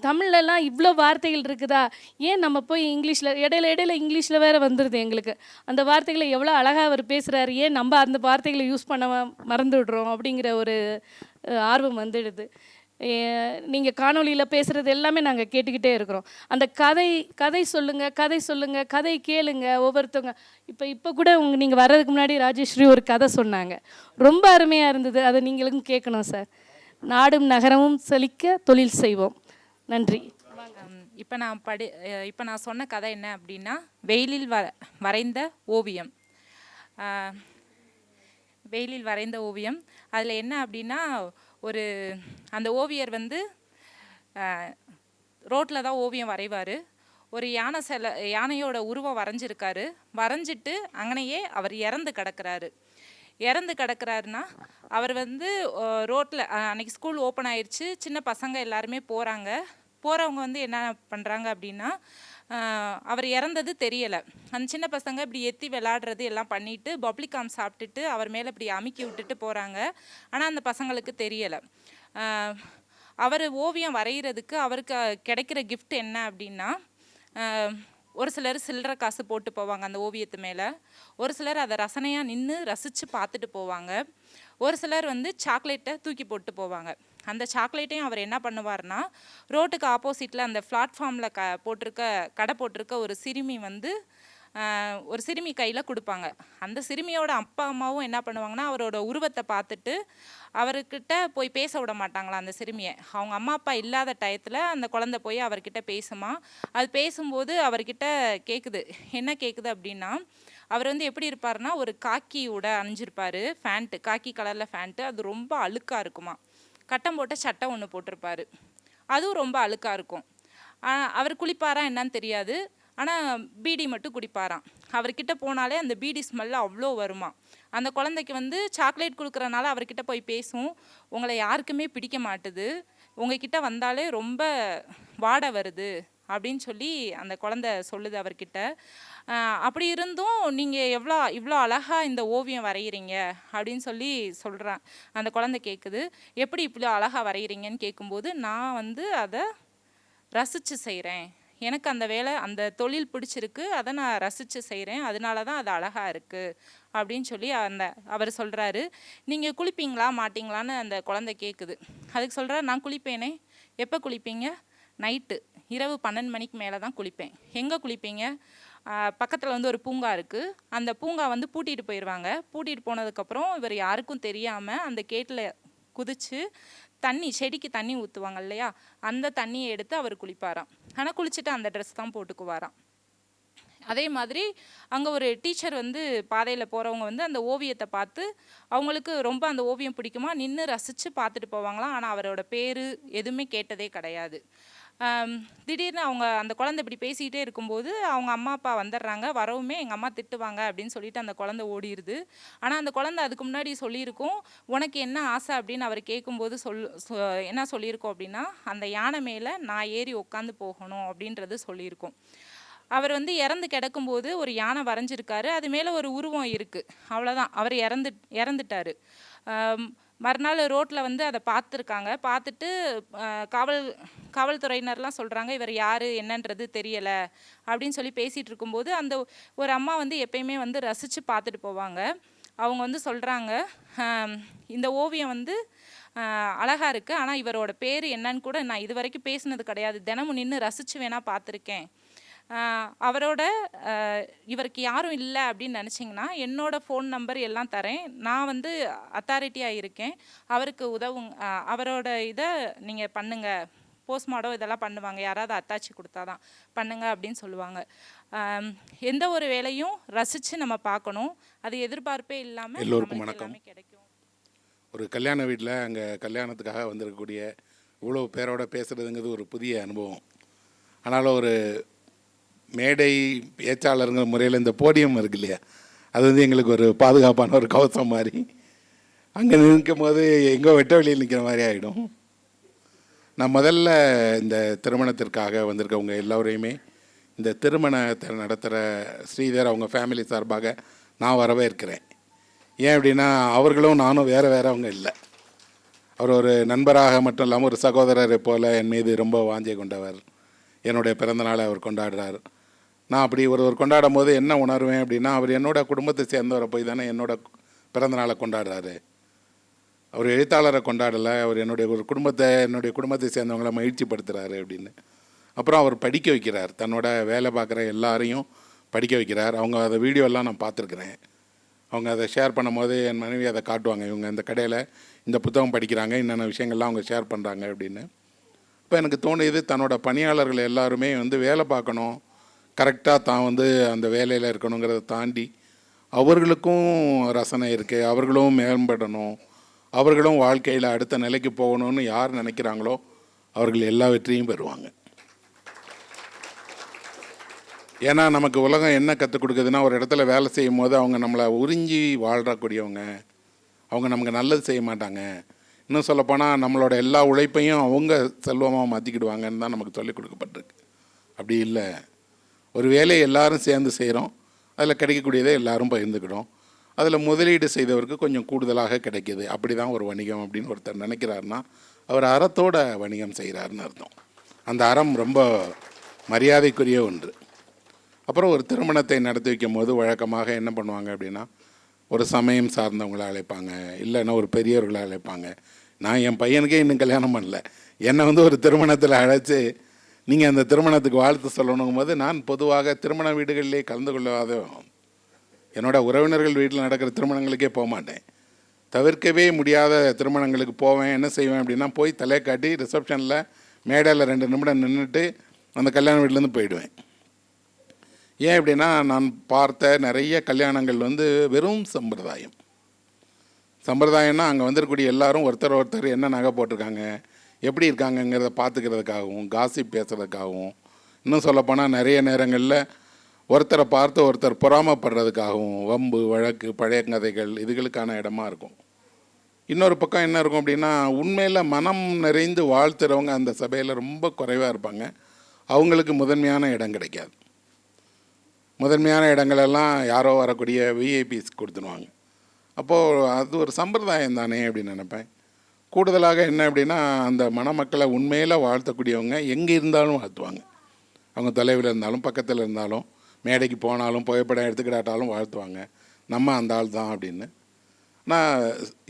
தமிழ்லலாம் இவ்வளோ வார்த்தைகள் இருக்குதா, ஏன் நம்ம போய் இங்கிலீஷில் இடையில இங்கிலீஷில் வேறு வந்துடுது எங்களுக்கு. அந்த வார்த்தைகளை எவ்வளோ அழகாக அவர் பேசுகிறாரு, ஏன் நம்ம அந்த வார்த்தைகளை யூஸ் பண்ண மறந்துவிடுறோம் அப்படிங்கிற ஒரு ஆர்வம் வந்துடுது. நீங்கள் காணொலியில் பேசுகிறது எல்லாமே நாங்கள் கேட்டுக்கிட்டே இருக்கிறோம். அந்த கதை சொல்லுங்கள், கதை கேளுங்க ஒவ்வொருத்தவங்க. இப்போ கூட நீங்கள் வர்றதுக்கு முன்னாடி ராஜேஸ்வரி ஒரு கதை சொன்னாங்க, ரொம்ப அருமையாக இருந்தது. அதை நீங்களும் கேட்கணும் சார். நாடும் நகரமும் செழிக்க தொழில் செய்வோம். நன்றி. இப்போ நான் சொன்ன கதை என்ன அப்படின்னா, வெயிலில் வரைந்த ஓவியம். வெயிலில் வரைந்த ஓவியம். அதில் என்ன அப்படின்னா, அந்த ஓவியர் வந்து ரோட்டில் தான் ஓவியம் வரைவார். ஒரு யானையோட உருவம் வரைஞ்சிருக்காரு. வரைஞ்சிட்டு அங்கனையே அவர் இறந்து கிடக்கிறாருன்னா, அவர் வந்து ரோட்டில் அன்றைக்கி ஸ்கூல் ஓப்பன் ஆயிடுச்சு. சின்ன பசங்க எல்லாருமே போகிறவங்க வந்து என்ன பண்ணுறாங்க அப்படின்னா, அவர் இறந்தது தெரியலை. அந்த சின்ன பசங்க இப்படி எத்தி விளாடுறது எல்லாம் பண்ணிவிட்டு பப்ளிகாம் சாப்பிட்டுட்டு அவர் மேலே இப்படி அமுக்கி விட்டுட்டு போகிறாங்க. ஆனால் அந்த பசங்களுக்கு தெரியலை. அவர் ஓவியம் வரைகிறதுக்கு அவருக்கு கிடைக்கிற கிஃப்ட் என்ன அப்படின்னா, ஒரு சிலர் சில்லறை காசு போட்டு போவாங்க அந்த ஓவியத்து மேலே. ஒரு சிலர் அதை ரசனையாக நின்று ரசித்து பார்த்துட்டு போவாங்க. ஒரு சிலர் வந்து சாக்லேட்டை தூக்கி போட்டு போவாங்க. அந்த சாக்லேட்டையும் அவர் என்ன பண்ணுவார்னா, ரோட்டுக்கு ஆப்போசிட்டில் அந்த பிளாட்ஃபார்மில் கடை போட்டிருக்க ஒரு சிறுமி கையில் கொடுப்பாங்க. அந்த சிறுமியோட அப்பா அம்மாவும் என்ன பண்ணுவாங்கன்னா, அவரோட உருவத்தை பார்த்துட்டு அவர்கிட்ட போய் பேச விட மாட்டாங்களாம் அந்த சிறுமியை. அவங்க அம்மா அப்பா இல்லாத டயத்தில் அந்த குழந்தை போய் அவர்கிட்ட பேசுமா. அது பேசும்போது அவர்கிட்ட என்ன கேட்குது அப்படின்னா, அவர் வந்து எப்படி இருப்பார்னா, ஒரு காக்கி உடை அணிஞ்சிருப்பார், காக்கி கலரில் ஃபேண்ட்டு. அது ரொம்ப அழுக்காக இருக்குமா. கட்டம் போட்ட சட்டை ஒன்று போட்டிருப்பார், அதுவும் ரொம்ப அழுக்காக இருக்கும். அவர் குளிப்பாரா என்னன்னு தெரியாது, ஆனால் பீடி மட்டும் குடிப்பாராம். அவர்கிட்ட போனாலே அந்த பீடி ஸ்மெல்லு அவ்வளோ வருமா. அந்த குழந்தைக்கு வந்து சாக்லேட் கொடுக்குறனால அவர்கிட்ட போய் பேசும், உங்களை யாருக்குமே பிடிக்க மாட்டுது, உங்ககிட்ட வந்தாலே ரொம்ப வாடை வருது அப்படின்னு சொல்லி அந்த குழந்தை சொல்லுது அவர்கிட்ட. அப்படி இருந்தும் நீங்கள் இவ்வளோ அழகாக இந்த ஓவியம் வரைகிறீங்க அப்படின்னு சொல்லி சொல்கிறேன். அந்த குழந்தை கேட்குது, எப்படி இவ்வளோ அழகாக வரைகிறீங்கன்னு கேட்கும்போது, நான் வந்து அதை ரசித்து செய்கிறேன், எனக்கு அந்த தொழில் பிடிச்சிருக்கு, அதை நான் ரசித்து செய்கிறேன், அதனால தான் அது அழகாக இருக்குது அப்படின்னு சொல்லி அவர் சொல்கிறாரு. நீங்கள் குளிப்பீங்களா மாட்டிங்களான்னு அந்த குழந்தை கேட்குது. அதுக்கு சொல்கிறார், நான் குளிப்பேனே. எப்போ குளிப்பீங்க? நைட்டு, இரவு 12 மணிக்கு மேலே தான் குளிப்பேன். எங்கே குளிப்பீங்க? பக்கத்தில் வந்து ஒரு பூங்கா இருக்குது, அந்த பூங்கா வந்து பூட்டிகிட்டு போயிடுவாங்க. பூட்டிகிட்டு போனதுக்கப்புறம் இவர் யாருக்கும் தெரியாமல் அந்த கேட்டில் குதித்து செடிக்கு தண்ணி ஊற்றுவாங்க இல்லையா, அந்த தண்ணியை எடுத்து அவர் குளிப்பாராம். ஆனால் குளிச்சுட்டு அந்த ட்ரெஸ் தான் போட்டுக்குவாராம். அதே மாதிரி அங்கே ஒரு டீச்சர் வந்து பாதையில் போகிறவங்க வந்து அந்த ஓவியத்தை பார்த்து அவங்களுக்கு ரொம்ப அந்த ஓவியம் பிடிக்குமா, நின்று ரசித்து பார்த்துட்டு போவாங்களாம். ஆனால் அவரோட பேர் எதுவுமே கேட்டதே கிடையாது. திடீர்னு அந்த குழந்தை இப்படி பேசிக்கிட்டே இருக்கும்போது அவங்க அம்மா அப்பா வந்துடுறாங்க. வரவுமே எங்கள் அம்மா திட்டுவாங்க அப்படின்னு சொல்லிட்டு அந்த குழந்தை ஓடிடுது. ஆனால் அந்த குழந்தை அதுக்கு முன்னாடி சொல்லியிருக்கோம், உனக்கு என்ன ஆசை அப்படின்னு அவர் கேட்கும்போது என்ன சொல்லியிருக்கோம் அப்படின்னா, அந்த யானை மேலே நான் ஏறி உட்காந்து போகணும் அப்படின்றது சொல்லியிருக்கோம். அவர் வந்து இறந்து கிடக்கும்போது ஒரு யானை வரைஞ்சிருக்காரு, அது மேலே ஒரு உருவம் இருக்குது, அவ்வளோதான். அவர் இறந்துட்டார். மறுநாள் ரோட்டில் வந்து அதை பார்த்துட்டு காவல்துறையினர்லாம் சொல்கிறாங்க, இவர் யார் என்னன்றது தெரியலை அப்படின்னு சொல்லி பேசிகிட்டு இருக்கும்போது அந்த ஒரு அம்மா வந்து எப்பயுமே வந்து ரசித்து பார்த்துட்டு போவாங்க. அவங்க வந்து சொல்கிறாங்க, இந்த ஓவியம் வந்து அழகாக இருக்குது, ஆனால் இவரோட பேர் என்னன்னு கூட நான் இது வரைக்கும் பேசினது கிடையாது, தினமும் நின்று ரசித்து வேணால் பார்த்துருக்கேன். இவருக்கு யாரும் இல்லை அப்படின்னு நினச்சிங்கன்னா என்னோட ஃபோன் நம்பர் எல்லாம் தரேன், நான் வந்து அத்தாரிட்டியாக இருக்கேன், அவருக்கு அவரோட இதை நீங்கள் பண்ணுங்கள், போஸ்ட்மார்டம் இதெல்லாம் பண்ணுவாங்க, யாராவது அத்தாச்சி கொடுத்தாதான் பண்ணுங்க அப்படின்னு சொல்லுவாங்க. எந்த ஒரு வேலையும் ரசித்து நம்ம பார்க்கணும், அது எதிர்பார்ப்பே இல்லாமல் எல்லோருக்கும் வணக்கம். கிடைக்கும். ஒரு கல்யாண வீட்டில் அங்கே கல்யாணத்துக்காக வந்திருக்கக்கூடிய இவ்வளோ பேரோட பேசுகிறதுங்கிறது ஒரு புதிய அனுபவம். ஆனாலும் ஒரு மேடை பேச்சாளருங்கிற முறையில் இந்த போடியம் இருக்கு இல்லையா, அது வந்து எங்களுக்கு ஒரு பாதுகாப்பான ஒரு கவசம் மாதிரி. அங்கே நிற்கும் போது எங்கோ வெட்ட வெளியில் நிற்கிற மாதிரி ஆகிடும். நான் முதல்ல இந்த திருமணத்திற்காக வந்திருக்கவங்க எல்லோரையுமே இந்த திருமணத்தை நடத்துகிற ஸ்ரீதர் அவங்க ஃபேமிலி சார்பாக நான் வரவேற்கிறேன். ஏன் அப்படின்னா அவர்களும் நானும் வேறவங்க இல்லை. அவர் ஒரு நண்பராக மட்டும் இல்லாமல் ஒரு சகோதரரை போல் என் மீது ரொம்ப வாஞ்சை கொண்டவர். என்னுடைய பிறந்தநாளை அவர் கொண்டாடுறார். நான் அப்படி ஒருவர் கொண்டாடும் போது என்ன உணர்வேன் அப்படின்னா, அவர் என்னோட குடும்பத்தை சேர்ந்தவரை போய் தானே என்னோட பிறந்தநாளை கொண்டாடுறாரு. அவர் எழுத்தாளரை கொண்டாடலை, அவர் என்னுடைய குடும்பத்தை சேர்ந்தவங்களை மகிழ்ச்சிப்படுத்துகிறாரு அப்படின்னு. அப்புறம் அவர் படிக்க வைக்கிறார், தன்னோட வேலை பார்க்குற எல்லாரையும் படிக்க வைக்கிறார். அவங்க அதை வீடியோலாம் நான் பார்த்துருக்குறேன். அவங்க அதை ஷேர் பண்ணும்போது என் மனைவி அதை காட்டுவாங்க, இவங்க இந்த கடையில் இந்த புத்தகம் படிக்கிறாங்க, என்னென்ன விஷயங்கள்லாம் அவங்க ஷேர் பண்ணுறாங்க அப்படின்னு. இப்போ எனக்கு தோணுது, தன்னோட பணியாளர்கள் எல்லாருமே வந்து வேலை பார்க்கணும், கரெக்டாக தான் வந்து அந்த வேலையில் இருக்கணுங்கிறத தாண்டி அவர்களுக்கும் ரசனை இருக்குது, அவர்களும் மேம்படணும், அவர்களும் வாழ்க்கையில் அடுத்த நிலைக்கு போகணும்னு யார் நினைக்கிறாங்களோ அவர்கள் எல்லா வெற்றியும் பெறுவாங்க. ஏன்னா நமக்கு உலகம் என்ன கற்றுக் கொடுக்குதுன்னா, ஒரு இடத்துல வேலை செய்யும் போது அவங்க நம்மளை உறிஞ்சி வாழ்றக்கூடியவங்க, அவங்க நமக்கு நல்லது செய்ய மாட்டாங்க. இன்னும் சொல்லப்போனால் நம்மளோட எல்லா உழைப்பையும் அவங்க செல்வமாக மாற்றிக்கிடுவாங்கன்னு தான் நமக்கு சொல்லிக் கொடுக்கப்பட்டிருக்கு. அப்படி இல்லை, ஒரு வேலையை எல்லாரும் சேர்ந்து செய்கிறோம், அதில் கிடைக்கக்கூடியதை எல்லாரும் பகிர்ந்துக்கிடும், அதில் முதலீடு செய்தவருக்கு கொஞ்சம் கூடுதலாக கிடைக்கிது. அப்படி தான் ஒரு வணிகம் அப்படின்னு ஒருத்தர் நினைக்கிறாருன்னா அவர் அறத்தோட வணிகம் செய்கிறாருன்னு அர்த்தம். அந்த அறம் ரொம்ப மரியாதைக்குரிய ஒன்று. அப்புறம் ஒரு திருமணத்தை நடத்தி வைக்கும் போது வழக்கமாக என்ன பண்ணுவாங்க அப்படின்னா, ஒரு சமயம் சார்ந்தவங்களை அழைப்பாங்க, இல்லைன்னா ஒரு பெரியவர்களை அழைப்பாங்க. நான் என் பையனுக்கே இன்னும் கல்யாணம் பண்ணல, என்னை வந்து ஒரு திருமணத்தில் அழைச்சி நீங்கள் அந்த திருமணத்துக்கு வாழ்த்து சொல்லணுங்கும் போது நான் பொதுவாக திருமண வீடுகளிலே கலந்து கொள்ளாத, என்னோட உறவினர்கள் வீட்டில் நடக்கிற திருமணங்களுக்கே போக மாட்டேன். தவிர்க்கவே முடியாத திருமணங்களுக்கு போவேன். என்ன செய்வேன் அப்படின்னா, போய் தலையை காட்டி ரிசப்ஷனில் மேடையில் 2 நிமிடம் நின்றுட்டு அந்த கல்யாண வீட்டிலேருந்து போயிடுவேன். ஏன் அப்படின்னா, நான் பார்த்த நிறைய கல்யாணங்கள் வந்து வெறும் சம்பிரதாயம்னா அங்கே வந்திருக்கக்கூடிய எல்லாரும் ஒருத்தர் என்ன நகை போட்டிருக்காங்க, எப்படி இருக்காங்கங்கிறத பார்த்துக்கிறதுக்காகவும், காசிப் பேசுகிறதுக்காகவும், இன்னும் சொல்லப்போனால் நிறைய நேரங்களில் ஒருத்தரை பார்த்து ஒருத்தர் பொறாமப்படுறதுக்காகவும், வம்பு வழக்கு பழைய கதைகள் இதுகளுக்கான இடமா இருக்கும். இன்னொரு பக்கம் என்ன இருக்கும் அப்படின்னா, உண்மையில் மனம் நிறைந்து வாழ்த்துறவங்க அந்த சபையில் ரொம்ப குறைவாக இருப்பாங்க. அவங்களுக்கு முதன்மையான இடம் கிடைக்காது. முதன்மையான இடங்களெல்லாம் யாரோ வரக்கூடிய விஐபிஸ் கொடுத்துருவாங்க. அப்போது அது ஒரு சம்பிரதாயம் தானே அப்படின்னு நினைப்பேன். கூடுதலாக என்ன அப்படின்னா, அந்த மணமக்களை உண்மையில் வாழ்த்தக்கூடியவங்க எங்கே இருந்தாலும் வாழ்த்துவாங்க. அவங்க தொலைவில் இருந்தாலும் பக்கத்தில் இருந்தாலும் மேடைக்கு போனாலும் புகைப்படம் எடுத்துக்கிட்டாலும் வாழ்த்துவாங்க, நம்ம அந்த ஆள் தான் அப்படின்னு. நான்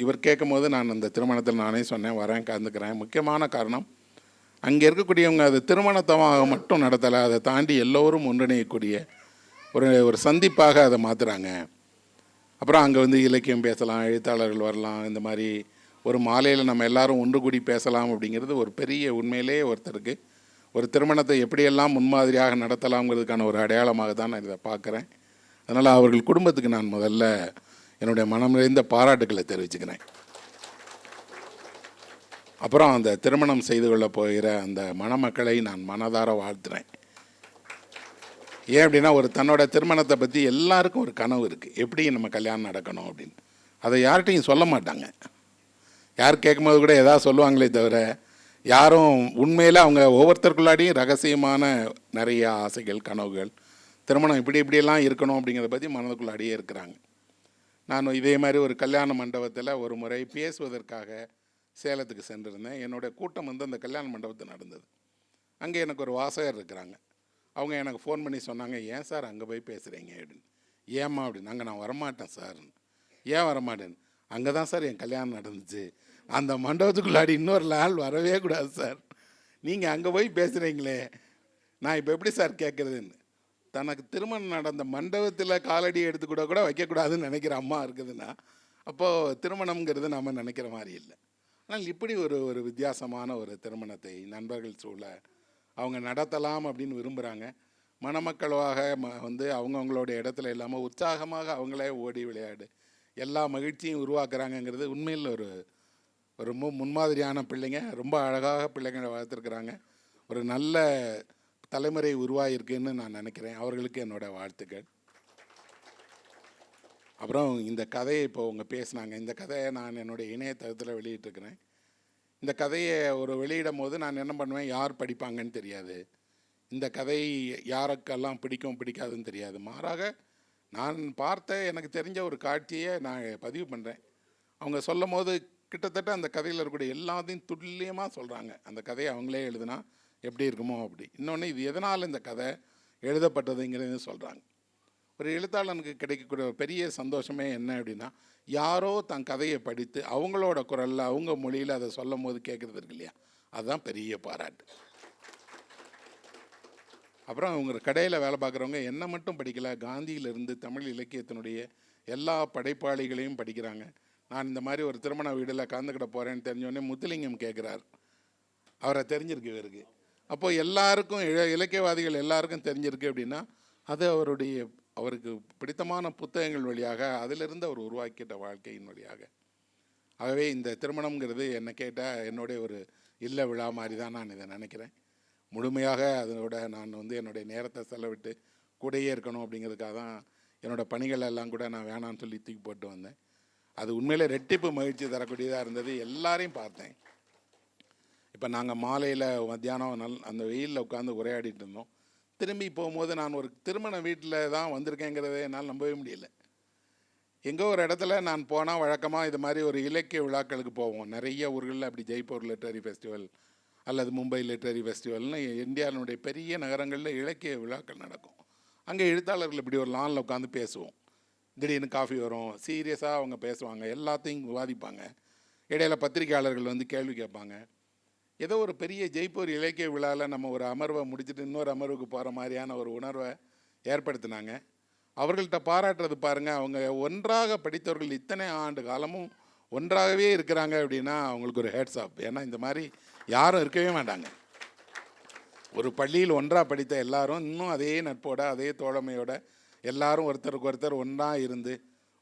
இவர் கேட்கும் போது நான் அந்த திருமணத்தில் நானே சொன்னேன், வரேன், கலந்துக்கிறேன். முக்கியமான காரணம், அங்கே இருக்கக்கூடியவங்க அது திருமணத்தமாக மட்டும் நடத்தலை, அதை தாண்டி எல்லோரும் ஒன்றிணையக்கூடிய ஒரு சந்திப்பாக அதை மாற்றுறாங்க. அப்புறம் அங்கே வந்து இலக்கியம் பேசலாம், எழுத்தாளர்கள் வரலாம், இந்த மாதிரி ஒரு மாலையில் நம்ம எல்லாரும் ஒன்று கூடி பேசலாம் அப்படிங்கிறது ஒரு பெரிய உண்மையிலே ஒருத்தருக்கு ஒரு திருமணத்தை எப்படியெல்லாம் முன்மாதிரியாக நடத்தலாம்ங்கிறதுக்கான ஒரு அடையாளமாக தான் நான் இதை பார்க்குறேன். அதனால் அவர்கள் குடும்பத்துக்கு நான் முதல்ல என்னுடைய மனம் நிறைந்த பாராட்டுக்களை தெரிவிச்சுக்கிறேன். அப்புறம் அந்த திருமணம் செய்து கொள்ள போகிற அந்த மணமக்களை நான் மனதார வாழ்த்துறேன். ஏன் அப்படின்னா, ஒரு தன்னோட திருமணத்தை பற்றி எல்லாருக்கும் ஒரு கனவு இருக்குது, எப்படி நம்ம கல்யாணம் நடக்கணும் அப்படின்னு. அதை யார்கிட்டையும் சொல்ல மாட்டாங்க. யார் கேட்கும்போது கூட எதாவது சொல்லுவாங்களே தவிர, யாரும் உண்மையில் அவங்க ஒவ்வொருத்தருக்குள்ளாடியும் ரகசியமான நிறைய ஆசைகள், கனவுகள், திருமணம் இப்படியெல்லாம் இருக்கணும் அப்படிங்கிறத பற்றி மனதுக்குள்ளாடியே இருக்கிறாங்க. நான் இதே மாதிரி ஒரு கல்யாண மண்டபத்தில் ஒரு முறை பேசுவதற்காக சேலத்துக்கு சென்றிருந்தேன். என்னுடைய கூட்டம் வந்து அந்த கல்யாண மண்டபத்தில் நடந்தது. அங்கே எனக்கு ஒரு வாசகர் இருக்கிறாங்க. அவங்க எனக்கு ஃபோன் பண்ணி சொன்னாங்க, ஏன் சார் அங்கே போய் பேசுகிறீங்க அப்படின்னு. ஏம்மா அப்படின்னு. அங்கே நான் வரமாட்டேன் சார். ஏன் வரமாட்டேன்னு. அங்கே தான் சார் என் கல்யாணம் நடந்துச்சு, அந்த மண்டபத்துக்குள்ளாடி இன்னொரு நாள் வரவே கூடாது சார், நீங்கள் அங்கே போய் பேசுகிறீங்களே, நான் இப்போ எப்படி சார் கேட்குறதுன்னு. தனக்கு திருமணம் நடந்த மண்டபத்தில் காலடி எடுத்துக்கூட கூட வைக்கக்கூடாதுன்னு நினைக்கிற அம்மா இருக்குதுன்னா, அப்போது திருமணம்ங்கிறது நாம் நினைக்கிற மாதிரி இல்லை. ஆனால் இப்படி ஒரு வித்தியாசமான ஒரு திருமணத்தை நண்பர்கள் சூழ அவங்க நடத்தலாம் அப்படின்னு விரும்புகிறாங்க. மணமக்களாக வந்து அவங்கவுங்களோட இடத்துல இல்லாமல் உற்சாகமாக அவங்களே ஓடி விளையாடு எல்லா மகிழ்ச்சியும் உருவாக்குறாங்கங்கிறது உண்மையில் ஒரு முன்மாதிரியான பிள்ளைங்க. ரொம்ப அழகாக பிள்ளைங்களை வளர்த்துருக்குறாங்க. ஒரு நல்ல தலைமுறை உருவாகிருக்குன்னு நான் நினைக்கிறேன். அவர்களுக்கு என்னோட வாழ்த்துக்கள். அப்புறம் இந்த கதையை இப்போ அவங்க பேசுனாங்க. இந்த கதையை நான் என்னுடைய இணையதளத்தில் வெளியிட்டிருக்கிறேன். இந்த கதையை ஒரு வெளியிடும் போது நான் என்ன பண்ணுவேன், யார் படிப்பாங்கன்னு தெரியாது, இந்த கதை யாருக்கெல்லாம் பிடிக்கும் பிடிக்காதுன்னு தெரியாது. மாறாக நான் பார்த்த எனக்கு தெரிஞ்ச ஒரு காட்சியை நான் பதிவு பண்ணுறேன். அவங்க சொல்லும் போது கிட்டத்தட்ட அந்த கதையில் இருக்கக்கூடிய எல்லாத்தையும் துல்லியமாக சொல்கிறாங்க. அந்த கதையை அவங்களே எழுதுனா எப்படி இருக்குமோ அப்படி. இன்னொன்று, இது எதனால் இந்த கதை எழுதப்பட்டதுங்கிறது சொல்கிறாங்க. ஒரு எழுத்தாளனுக்கு கிடைக்கக்கூடிய ஒரு பெரிய சந்தோஷமே என்ன அப்படின்னா, யாரோ தன் கதையை படித்து அவங்களோட குரலில் அவங்க மொழியில் அதை சொல்லும் போது கேட்குறது இருக்கு இல்லையா, அதுதான் பெரிய பாராட்டு. அப்புறம் அவங்க கடையில் வேலை பார்க்குறவங்க என்ன மட்டும் படிக்கலை, காந்தியிலிருந்து தமிழ் இலக்கியத்தினுடைய எல்லா படைப்பாளிகளையும் படிக்கிறாங்க. நான் இந்த மாதிரி ஒரு திருமண வீடில் கலந்துக்கிட போகிறேன்னு தெரிஞ்சோடனே முத்துலிங்கம் கேட்குறார். அவரை தெரிஞ்சிருக்கு இவருக்கு. அப்போது எல்லாருக்கும் இலக்கியவாதிகள் எல்லாருக்கும் தெரிஞ்சிருக்கு அப்படின்னா அது அவருக்கு பிடித்தமான புத்தகங்கள் வழியாக, அதிலிருந்து அவர் உருவாக்கிட்ட வாழ்க்கையின் வழியாக. ஆகவே இந்த திருமணம்ங்கிறது என்னை கேட்டால் என்னுடைய ஒரு இல்ல விழா மாதிரி தான் நான் இதை நினைக்கிறேன். முழுமையாக அதோட நான் என்னுடைய நேரத்தை செலவிட்டு கூடையே இருக்கணும் அப்படிங்கிறதுக்காக தான் என்னோடய பணிகள் எல்லாம் கூட நான் வேணான்னு சொல்லி தூக்கி போட்டு வந்தேன். அது உண்மையிலே ரெட்டிப்பு மகிழ்ச்சி தரக்கூடியதாக இருந்தது. எல்லாரையும் பார்த்தேன். இப்போ நாங்கள் மாலையில் மத்தியானம் அந்த வெயிலில் உட்காந்து உரையாடிட்டு இருந்தோம். திரும்பி போகும்போது நான் ஒரு திருமண வீட்டில் தான் வந்திருக்கேங்கிறத என்னால் நம்பவே முடியல. எங்கோ ஒரு இடத்துல நான் போனால் வழக்கமாக இது மாதிரி ஒரு இலக்கிய விழாக்களுக்கு போவோம். நிறைய ஊர்களில் அப்படி ஜெய்ப்பூர் லிட்ரரி ஃபெஸ்டிவல் அல்லது மும்பை லிட்ரரி ஃபெஸ்டிவல்னு இந்தியாவினுடைய பெரிய நகரங்களில் இலக்கிய விழாக்கள் நடக்கும். அங்கே எழுத்தாளர்கள் இப்படி ஒரு லானில் உட்காந்து பேசுவோம். திடீர்னு காஃபி வரும், சீரியஸாக அவங்க பேசுவாங்க, எல்லாத்தையும் விவாதிப்பாங்க. இடையில பத்திரிகையாளர்கள் வந்து கேள்வி கேட்பாங்க. ஏதோ ஒரு பெரிய ஜெய்ப்பூர் இலக்கிய விழாவில் நம்ம ஒரு அமர்வை முடிச்சுட்டு இன்னொரு அமர்வுக்கு போகிற மாதிரியான ஒரு உணர்வை ஏற்படுத்தினாங்க. அவர்கள்ட்ட பாராட்டுறது பாருங்கள், அவங்க ஒன்றாக படித்தவர்கள் இத்தனை ஆண்டு காலமும் ஒன்றாகவே இருக்கிறாங்க அப்படின்னா அவங்களுக்கு ஒரு ஹேட்ஸ் ஆஃப். ஏன்னா இந்த மாதிரி யாரும் இருக்கவே மாட்டாங்க. ஒரு பள்ளியில் ஒன்றாக படித்த எல்லாரும் இன்னும் அதே நட்போட அதே தோழமையோட எல்லாரும் ஒருத்தருக்கு ஒருத்தர் ஒன்றாக இருந்து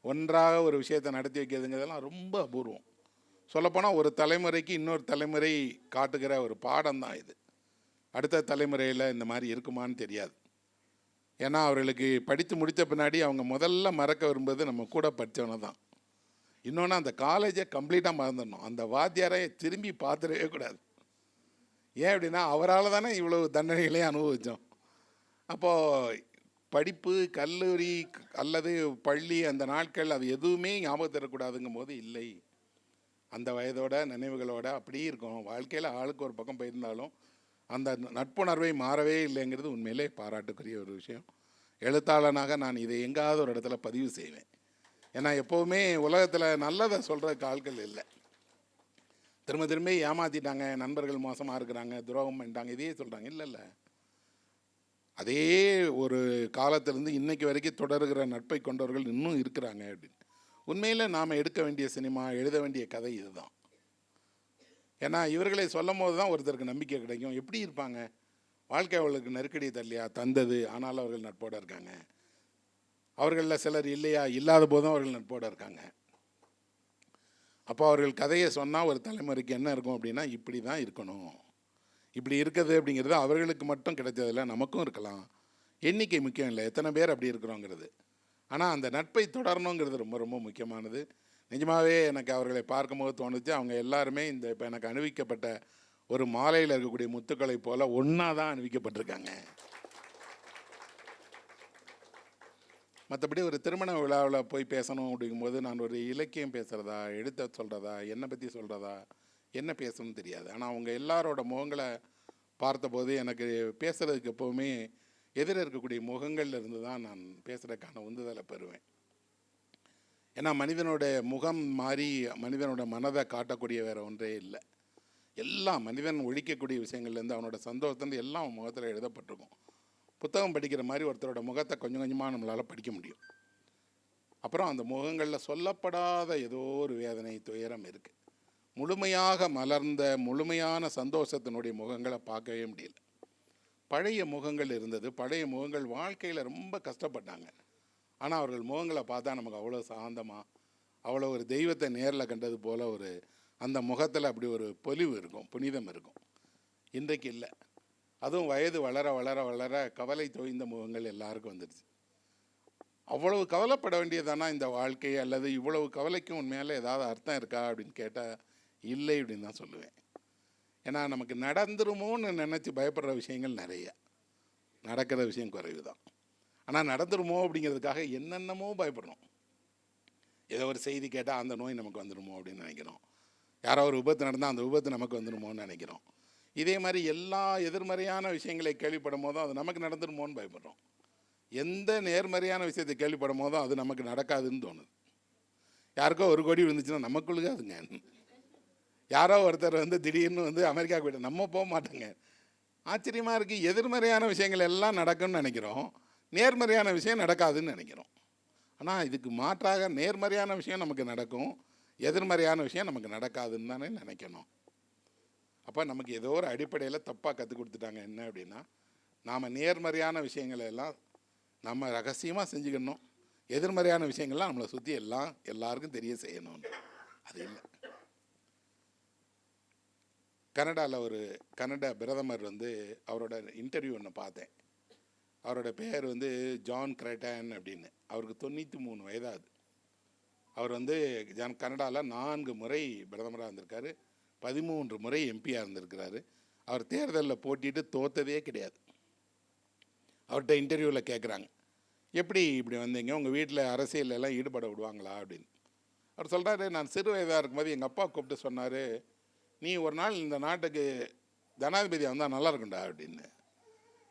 ஒன்றாக ஒரு விஷயத்தை நடத்தி வைக்கிறதுங்கிறதெல்லாம் ரொம்ப அபூர்வம். சொல்லப்போனால் ஒரு தலைமுறைக்கு இன்னொரு தலைமுறை காட்டுகிற ஒரு பாடம் தான் இது. அடுத்த தலைமுறையில் இந்த மாதிரி இருக்குமான்னு தெரியாது. ஏன்னா அவர்களுக்கு படித்து முடித்த பின்னாடி அவங்க முதல்ல மறக்க விரும்புவது நம்ம கூட படித்தவனை தான். இன்னொன்று, அந்த காலேஜை கம்ப்ளீட்டாக மறந்துடணும். அந்த வாத்தியாரை திரும்பி பார்த்துடவே கூடாது. ஏன் அப்படின்னா அவரால் தானே இவ்வளோ தண்டனைகளையும் அனுபவித்தோம். அப்போது படிப்பு, கல்லூரி அல்லது பள்ளி, அந்த நாட்கள் அது எதுவுமே ஞாபகம் தரக்கூடாதுங்கும் போது இல்லை, அந்த வயதோட நினைவுகளோட அப்படியே இருக்கும். வாழ்க்கையில் ஆளுக்கு ஒரு பக்கம் போயிருந்தாலும் அந்த நட்புணர்வை மாறவே இல்லைங்கிறது உண்மையிலே பாராட்டுக்குரிய ஒரு விஷயம். எழுத்தாளனாக நான் இதை எங்காவது ஒரு இடத்துல பதிவு செய்வேன். ஏன்னா எப்போவுமே உலகத்தில் நல்லதை சொல்கிறதுக்கு ஆட்கள் இல்லை. திரும்ப ஏமாற்றிட்டாங்க, நண்பர்கள் மோசமாக இருக்கிறாங்க, துரோகம் பண்ணிட்டாங்க, இதையே சொல்கிறாங்க. இல்லை, அதே ஒரு காலத்திலேருந்து இன்றைக்கு வரைக்கும் தொடர்கிற நட்பை கொண்டவர்கள் இன்னும் இருக்கிறாங்க அப்படின்னு. உண்மையில் நாம் எடுக்க வேண்டிய சினிமா, எழுத வேண்டிய கதை இதுதான். ஏன்னா இவர்களை சொல்லும் போது தான் ஒருத்தருக்கு நம்பிக்கை கிடைக்கும். எப்படி இருப்பாங்க, வாழ்க்கை அவர்களுக்கு நெருக்கடி தரலையா, தந்தது, ஆனாலும் அவர்கள் நட்போடு இருக்காங்க. அவர்களில் சிலர் இல்லையா, இல்லாத போதும் அவர்கள் நட்போடு இருக்காங்க. அப்போ அவர்கள் கதையை சொன்னால் ஒரு தலைமுறைக்கு என்ன இருக்கும் அப்படின்னா, இப்படி தான் இருக்கணும், இப்படி இருக்குது அப்படிங்கிறது அவர்களுக்கு மட்டும் கிடைச்சதில்லை, நமக்கும் இருக்கலாம். எண்ணிக்கை முக்கியம் இல்லை, எத்தனை பேர் அப்படி இருக்கிறோங்கிறது. ஆனால் அந்த நட்பை தொடரணுங்கிறது ரொம்ப ரொம்ப முக்கியமானது. நிஜமாகவே எனக்கு அவர்களை பார்க்கும்போது தோணுச்சு, அவங்க எல்லாருமே இந்த இப்போ எனக்கு அணிவிக்கப்பட்ட ஒரு மாலையில் இருக்கக்கூடிய முத்துக்களை போல் ஒன்றா தான் அணிவிக்கப்பட்டிருக்காங்க. மற்றபடி ஒரு திருமண விழாவில் போய் பேசணும் அப்படிங்கும்போது நான் ஒரு இலக்கியம் பேசுகிறதா, எழுத்த சொல்கிறதா, என்னை பற்றி சொல்கிறதா, என்ன பேசணும்னு தெரியாது. ஆனால் அவங்க எல்லாரோட முகங்களை பார்த்தபோது எனக்கு பேசுகிறதுக்கு எப்போவுமே எதிர இருக்கக்கூடிய முகங்கள்ல இருந்து தான் நான் பேசுகிறதுக்கான உந்துதலை பெறுவேன். ஏன்னா மனிதனோட முகம் மாறி மனிதனோட மனதை காட்டக்கூடிய வேறு ஒன்றே இல்லை. எல்லாம் மனிதன் ஒழிக்கக்கூடிய விஷயங்கள்லேருந்து அவனோட சந்தோஷத்துலேருந்து எல்லாம் அவன் முகத்தில் எழுதப்பட்டிருக்கும். புத்தகம் படிக்கிற மாதிரி ஒருத்தரோட முகத்தை கொஞ்சம் கொஞ்சமாக நம்மளால் படிக்க முடியும். அப்புறம் அந்த முகங்களில் சொல்லப்படாத ஏதோ ஒரு வேதனை, துயரம் இருக்குது. முழுமையாக மலர்ந்த முழுமையான சந்தோஷத்தினுடைய முகங்களை பார்க்கவே முடியல. பழைய முகங்கள் இருந்தது, பழைய முகங்கள் வாழ்க்கையில் ரொம்ப கஷ்டப்பட்டாங்க. ஆனால் அவர்கள் முகங்களை பார்த்தா நமக்கு அவ்வளோ சாந்தமாக, அவ்வளோ ஒரு தெய்வத்தை நேரில் கண்டது போல் ஒரு அந்த முகத்தில் அப்படி ஒரு பொலிவு இருக்கும், புனிதம் இருக்கும். இன்றைக்கு இல்லை. அதுவும் வயது வளர வளர வளர கவலை தோய்ந்த முகங்கள் எல்லாருக்கும் வந்துடுச்சு. அவ்வளவு கவலைப்பட வேண்டியதானா இந்த வாழ்க்கை, அல்லது இவ்வளவு கவலைக்கும் உண்மையால் ஏதாவது அர்த்தம் இருக்கா அப்படின்னு கேட்டால் இல்லை அப்படின்னு தான் சொல்லுவேன். ஏன்னா நமக்கு நடந்துருமோன்னு நினச்சி பயப்படுற விஷயங்கள் நிறைய, நடக்கிற விஷயம் குறைவு தான். ஆனால் நடந்துருமோ அப்படிங்கிறதுக்காக என்னென்னமோ பயப்படுறோம். ஏதோ ஒரு செய்தி கேட்டால் அந்த நோய் நமக்கு வந்துடுமோ அப்படின்னு நினைக்கிறோம். யாரோ ஒரு விபத்து நடந்தால் அந்த விபத்து நமக்கு வந்துடுமோன்னு நினைக்கிறோம். இதே மாதிரி எல்லா எதிர்மறையான விஷயங்களை கேள்விப்படும் போதும் அது நமக்கு நடந்துருமோன்னு பயப்படுறோம். எந்த நேர்மறையான விஷயத்தை கேள்விப்படும் போதும் அது நமக்கு நடக்காதுன்னு தோணுது. யாருக்கோ 1 கோடி விழுந்துச்சுன்னா நமக்குள்ளுக்கு அதுங்க. யாரோ ஒருத்தர் திடீர்னு அமெரிக்காவுக்கு போய்ட்டு நம்ம போக மாட்டோங்க. ஆச்சரியமாக இருக்குது. எதிர்மறையான விஷயங்கள் எல்லாம் நடக்கும்னு நினைக்கிறோம், நேர்மறையான விஷயம் நடக்காதுன்னு நினைக்கிறோம். ஆனால் இதுக்கு மாற்றாக நேர்மறையான விஷயம் நமக்கு நடக்கும், எதிர்மறையான விஷயம் நமக்கு நடக்காதுன்னு தானே நினைக்கணும். அப்போ நமக்கு ஏதோ ஒரு அடிப்படையில் தப்பாக கற்றுக் கொடுத்துட்டாங்க. என்ன அப்படின்னா, நாம் நேர்மறையான விஷயங்களை எல்லாம் நம்ம ரகசியமாக செஞ்சுக்கணும், எதிர்மறையான விஷயங்கள்லாம் நம்மளை சுற்றி எல்லாருக்கும் தெரிய செய்யணும்னு. அது இல்லை. கனடாவில் ஒரு கனடா பிரதமர் அவரோட இன்டர்வியூ ஒன்று பார்த்தேன். அவரோட பேர் ஜான் கிரேட்டன் அப்படின்னு. அவருக்கு 93 வயதாகுது. அவர் கனடாவில் 4 முறை பிரதமராக இருந்திருக்காரு, 13 முறை எம்பியாக இருந்திருக்கிறாரு. அவர் தேர்தலில் போட்டிட்டு தோற்றதே கிடையாது. அவர்கிட்ட இன்டர்வியூவில் கேட்குறாங்க, எப்படி இப்படி வந்தீங்க, உங்கள் வீட்டில் அரசியலெல்லாம் ஈடுபட விடுவாங்களா அப்படின்னு. அவர் சொல்கிறாரு, நான் சிறு வயதாக இருக்கும்போது எங்கள் அப்பா கூப்பிட்டு சொன்னார், நீ ஒரு நாள் இந்த நாட்டுக்கு ஜனாதிபதியாக வந்தால் நல்லா இருக்கும்டா அப்படின்னு.